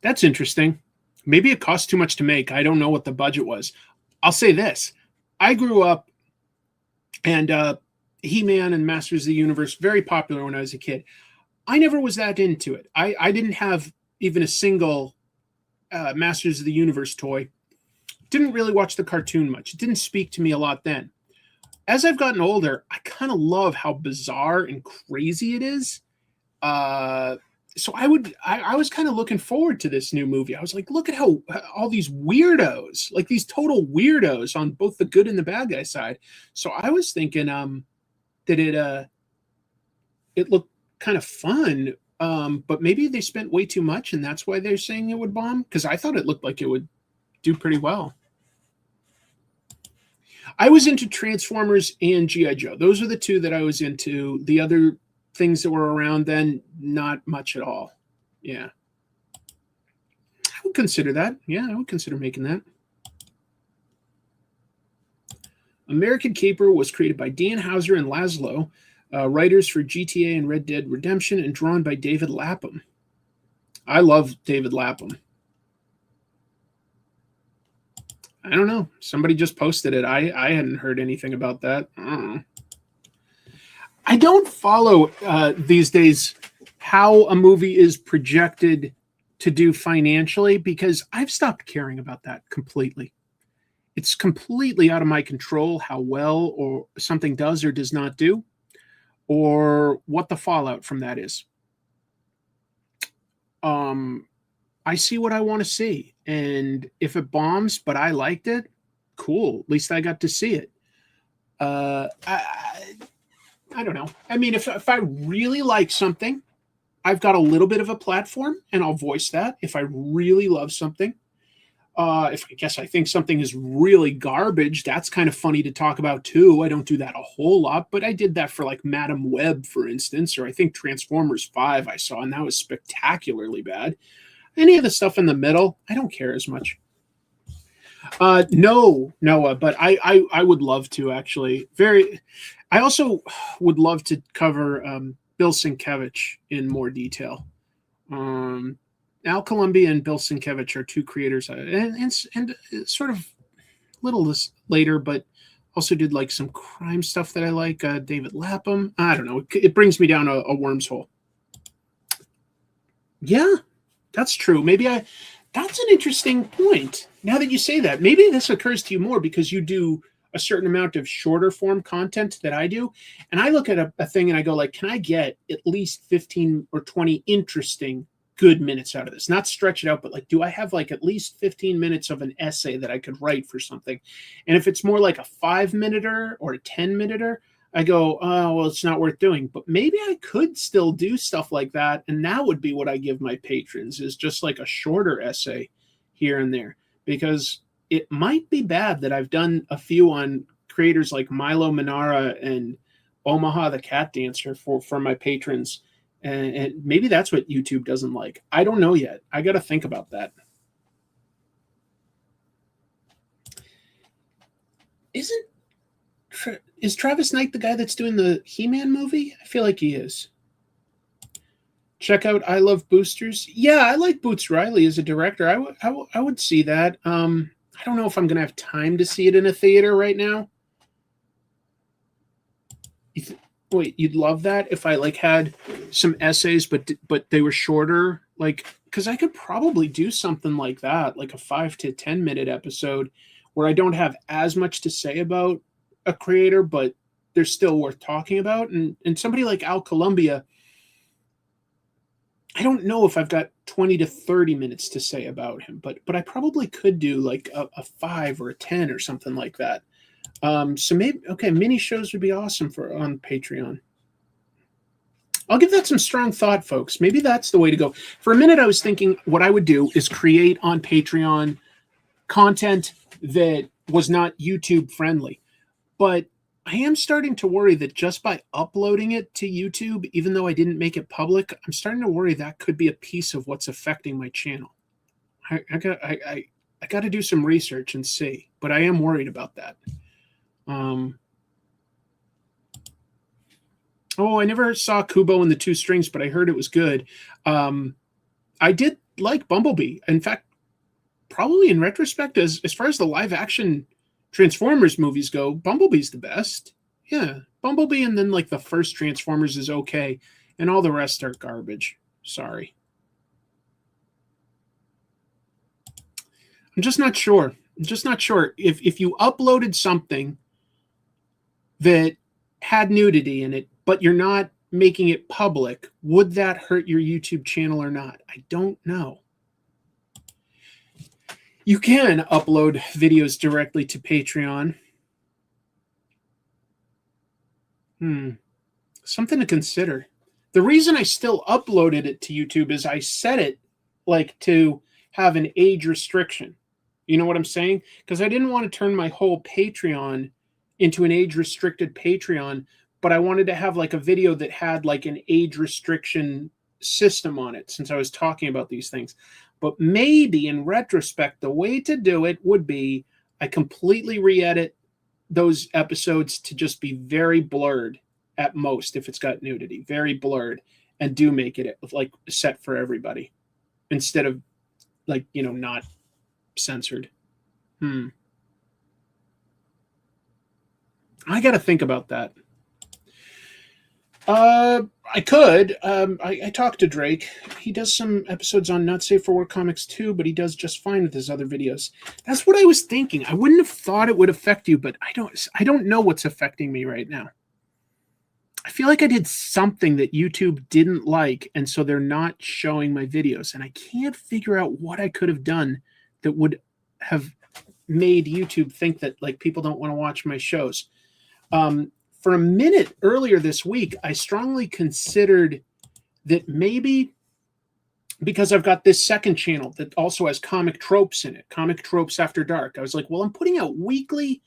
that's interesting. Maybe it cost too much to make. I don't know what the budget was. I'll say this. I grew up and He-Man and Masters of the Universe, very popular when I was a kid. I never was that into it. I didn't have even a single Masters of the Universe toy. Didn't really watch the cartoon much. It didn't speak to me a lot then. As I've gotten older, I kind of love how bizarre and crazy it is. So I was kind of looking forward to this new movie. I was like, look at how all these weirdos, like these total weirdos on both the good and the bad guy side. So I was thinking that it looked kind of fun, but maybe they spent way too much and that's why they're saying it would bomb, because I thought it looked like it would do pretty well. I was into Transformers and G.I. Joe. Those are the two that I was into. The other things that were around then, not much at all. Yeah. I would consider that. Yeah, I would consider making that. American Caper was created by Dan Houser and Laszlo, writers for GTA and Red Dead Redemption, and drawn by David Lapham. I love David Lapham. I don't know. Somebody just posted it. I hadn't heard anything about that. I don't follow these days how a movie is projected to do financially because I've stopped caring about that completely. It's completely out of my control how well or something does or does not do, or what the fallout from that is. I see what I want to see. And if it bombs, but I liked it, cool. At least I got to see it. I don't know. I mean, if I really like something, I've got a little bit of a platform, and I'll voice that. If I really love something, if I think something is really garbage, that's kind of funny to talk about too. I don't do that a whole lot, but I did that for like Madam Web, for instance, or I think Transformers 5 I saw, and that was spectacularly bad. Any of the stuff in the middle, I don't care as much. No, Noah, but I would love to actually. I also would love to cover Bill Sienkiewicz in more detail. Al Columbia and Bill Sienkiewicz are two creators, and sort of little this later, but also did like some crime stuff that I like. David Lapham. I don't know. It brings me down a worm's hole. Yeah, that's true. That's an interesting point. Now that you say that, maybe this occurs to you more because you do a certain amount of shorter form content that I do. And I look at a thing and I go like, can I get at least 15 or 20 interesting, good minutes out of this? Not stretch it out, but like, do I have like at least 15 minutes of an essay that I could write for something? And if it's more like a 5-minuter or a 10-minuter, I go, oh, well, it's not worth doing. But maybe I could still do stuff like that. And that would be what I give my patrons, is just like a shorter essay here and there. Because it might be bad that I've done a few on creators like Milo Manara and Omaha the Cat Dancer for my patrons. And maybe that's what YouTube doesn't like. I don't know yet. I got to think about that. Is Travis Knight the guy that's doing the He-Man movie? I feel like he is. Check out I Love Boosters. Yeah, I like Boots Riley as a director. I would see that. I don't know if I'm going to have time to see it in a theater right now. Wait, you'd love that if I like had some essays, but they were shorter? Like, because I could probably do something like that, like a 5 to 10 minute episode where I don't have as much to say about a creator, but they're still worth talking about. And somebody like Al Columbia, I don't know if I've got 20 to 30 minutes to say about him, but I probably could do like a 5 or a 10 or something like that. So maybe, okay, mini shows would be awesome on Patreon. I'll give that some strong thought, folks. Maybe that's the way to go. For a minute, I was thinking what I would do is create on Patreon content that was not YouTube friendly. But I am starting to worry that just by uploading it to YouTube, even though I didn't make it public, I'm starting to worry that could be a piece of what's affecting my channel. I got to do some research and see, but I am worried about that. I never saw Kubo and the Two Strings, but I heard it was good. I did like Bumblebee. In fact, probably in retrospect, as far as the live action Transformers movies go, Bumblebee's the best. Yeah, Bumblebee, and then like the first Transformers is okay, and all the rest are garbage. Sorry. I'm just not sure. If you uploaded something that had nudity in it, but you're not making it public, would that hurt your YouTube channel or not? I don't know. You can upload videos directly to Patreon. Something to consider. The reason I still uploaded it to YouTube is I set it like to have an age restriction. You know what I'm saying? Because I didn't want to turn my whole Patreon into an age-restricted Patreon, but I wanted to have like a video that had like an age restriction system on it, since I was talking about these things. But maybe in retrospect, the way to do it would be I completely re-edit those episodes to just be very blurred at most if it's got nudity, very blurred, and do make it like set for everybody instead of like, you know, not censored. I got to think about that. I could. I talked to Drake. He does some episodes on Not Safe for Work Comics too, but he does just fine with his other videos. That's what I was thinking. I wouldn't have thought it would affect you, but I don't know what's affecting me right now. I feel like I did something that YouTube didn't like, and so they're not showing my videos. And I can't figure out what I could have done that would have made YouTube think that like people don't want to watch my shows. For a minute earlier this week, I strongly considered that maybe because I've got this second channel that also has comic tropes in it, Comic Tropes After Dark. I was like, well, I'm putting out weekly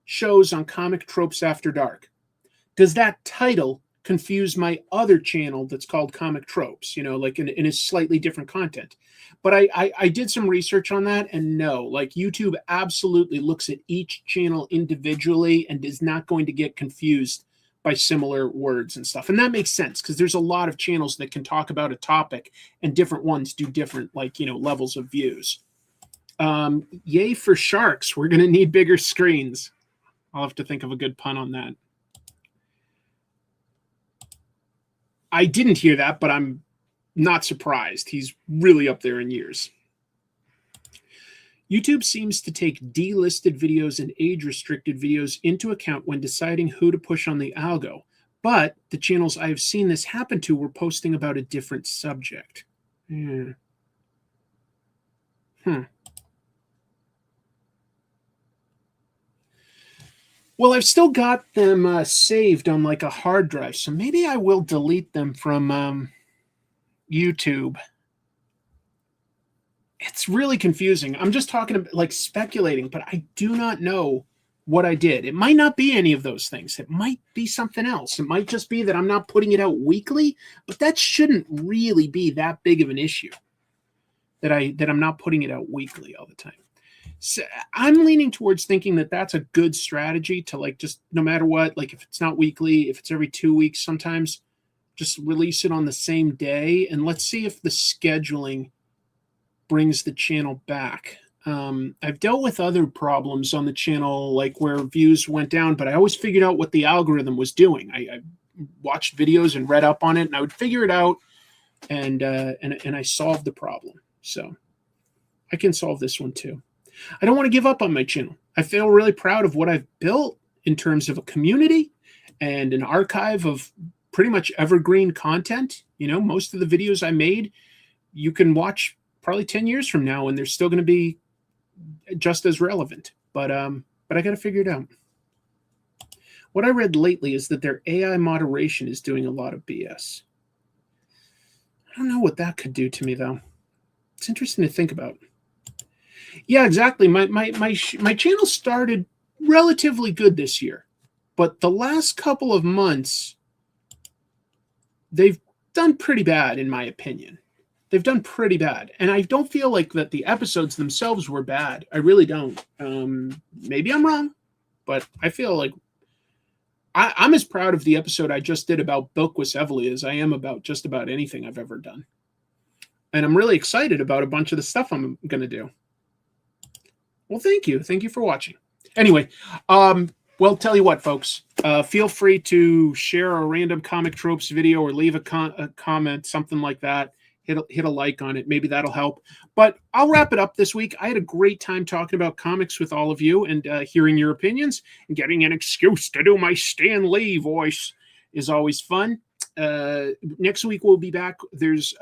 shows on Comic Tropes After Dark. Does that title confuse my other channel that's called Comic Tropes, like in a slightly different content? But I did some research on that, and no, like YouTube absolutely looks at each channel individually and is not going to get confused by similar words and stuff. And that makes sense because there's a lot of channels that can talk about a topic and different ones do different, levels of views. Yay for sharks. We're going to need bigger screens. I'll have to think of a good pun on that. I didn't hear that, but I'm not surprised. He's really up there in years. YouTube seems to take delisted videos and age-restricted videos into account when deciding who to push on the algo. But the channels I have seen this happen to were posting about a different subject. Well, I've still got them saved on like a hard drive, so maybe I will delete them from YouTube. It's really confusing. I'm just talking about like speculating, but I do not know what I did. It might not be any of those things. It might be something else. It might just be that I'm not putting it out weekly, but that shouldn't really be that big of an issue that I'm not putting it out weekly all the time. So I'm leaning towards thinking that that's a good strategy to like just no matter what, like if it's not weekly, if it's every 2 weeks, sometimes just release it on the same day. And let's see if the scheduling brings the channel back. I've dealt with other problems on the channel, like where views went down, but I always figured out what the algorithm was doing. I watched videos and read up on it, and I would figure it out, and I solved the problem. So I can solve this one too. I don't want to give up on my channel. I feel really proud of what I've built in terms of a community and an archive of pretty much evergreen content. Most of the videos I made, you can watch probably 10 years from now, and they're still going to be just as relevant. But I got to figure it out. What I read lately is that their AI moderation is doing a lot of BS. I don't know what that could do to me, though. It's interesting to think about. Yeah, exactly. My channel started relatively good this year, but the last couple of months, they've done pretty bad, in my opinion. They've done pretty bad. And I don't feel like that the episodes themselves were bad. I really don't. Maybe I'm wrong, but I feel like I'm as proud of the episode I just did about Bilquis Evely as I am about just about anything I've ever done. And I'm really excited about a bunch of the stuff I'm going to do. Well, thank you. Thank you for watching. Anyway, well, tell you what, folks. Feel free to share a random Comic Tropes video or leave a comment, something like that. Hit a like on it. Maybe that'll help. But I'll wrap it up this week. I had a great time talking about comics with all of you and hearing your opinions. And getting an excuse to do my Stan Lee voice is always fun. Next week we'll be back. There's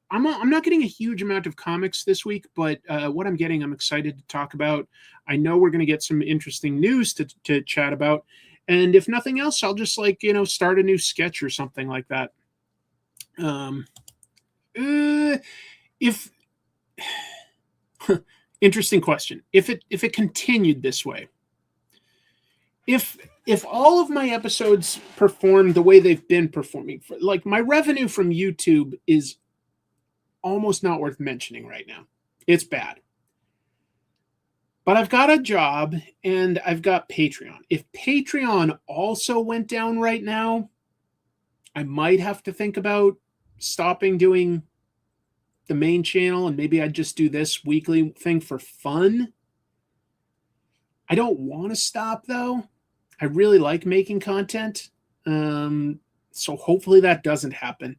I'm not getting a huge amount of comics this week, but what I'm getting, I'm excited to talk about. I know we're going to get some interesting news to chat about. And if nothing else, I'll just start a new sketch or something like that. Interesting question. If it continued this way, if all of my episodes perform the way they've been performing, like my revenue from YouTube is almost not worth mentioning right now. It's bad. But I've got a job and I've got Patreon. If Patreon also went down right now, I might have to think about stopping doing the main channel and maybe I'd just do this weekly thing for fun. I don't want to stop though. I really like making content. So hopefully that doesn't happen.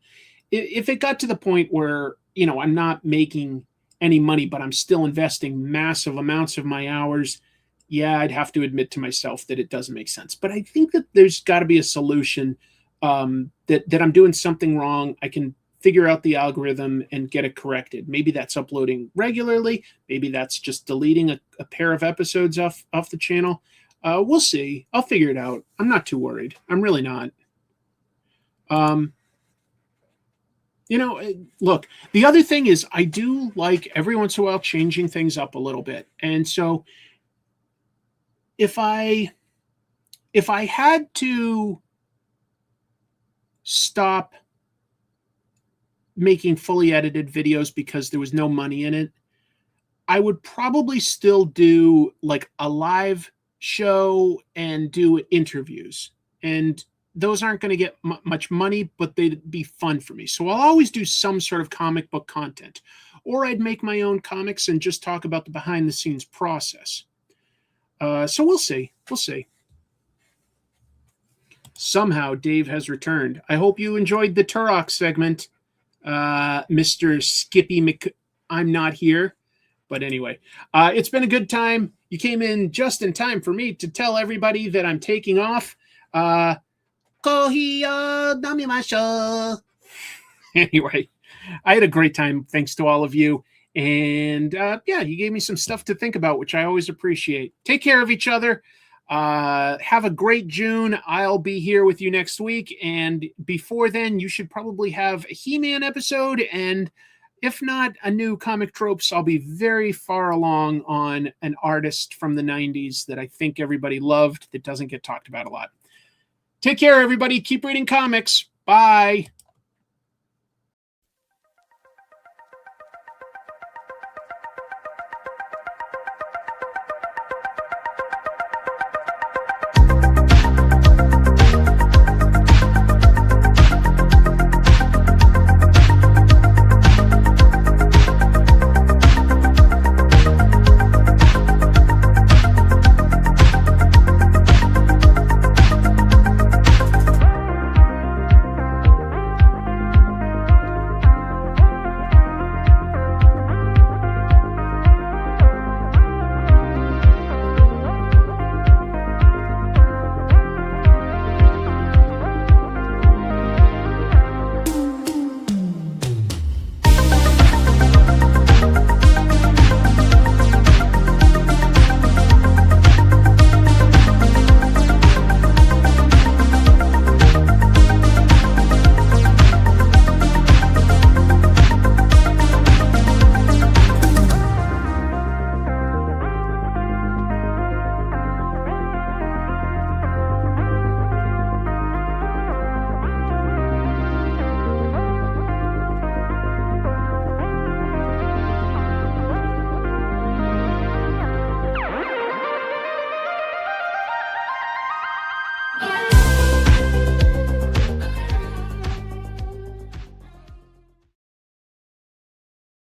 If it got to the point where, I'm not making any money, but I'm still investing massive amounts of my hours, yeah, I'd have to admit to myself that it doesn't make sense. But I think that there's got to be a solution that I'm doing something wrong. I can figure out the algorithm and get it corrected. Maybe that's uploading regularly. Maybe that's just deleting a pair of episodes off the channel. We'll see. I'll figure it out. I'm not too worried. I'm really not. Look, the other thing is I do like every once in a while changing things up a little bit. And so if I had to stop making fully edited videos because there was no money in it, I would probably still do like a live show and do interviews. And those aren't going to get much money, but they'd be fun for me. So I'll always do some sort of comic book content. Or I'd make my own comics and just talk about the behind the scenes process. So we'll see. We'll see. Somehow Dave has returned. I hope you enjoyed the Turok segment, Mr. Skippy I'm not here. But anyway, it's been a good time. You came in just in time for me to tell everybody that I'm taking off. Anyway, I had a great time. Thanks to all of you. And you gave me some stuff to think about, which I always appreciate. Take care of each other. Have a great June. I'll be here with you next week. And before then, you should probably have a He-Man episode. And if not a new Comic Tropes, I'll be very far along on an artist from the 90s that I think everybody loved that doesn't get talked about a lot. Take care, everybody. Keep reading comics. Bye.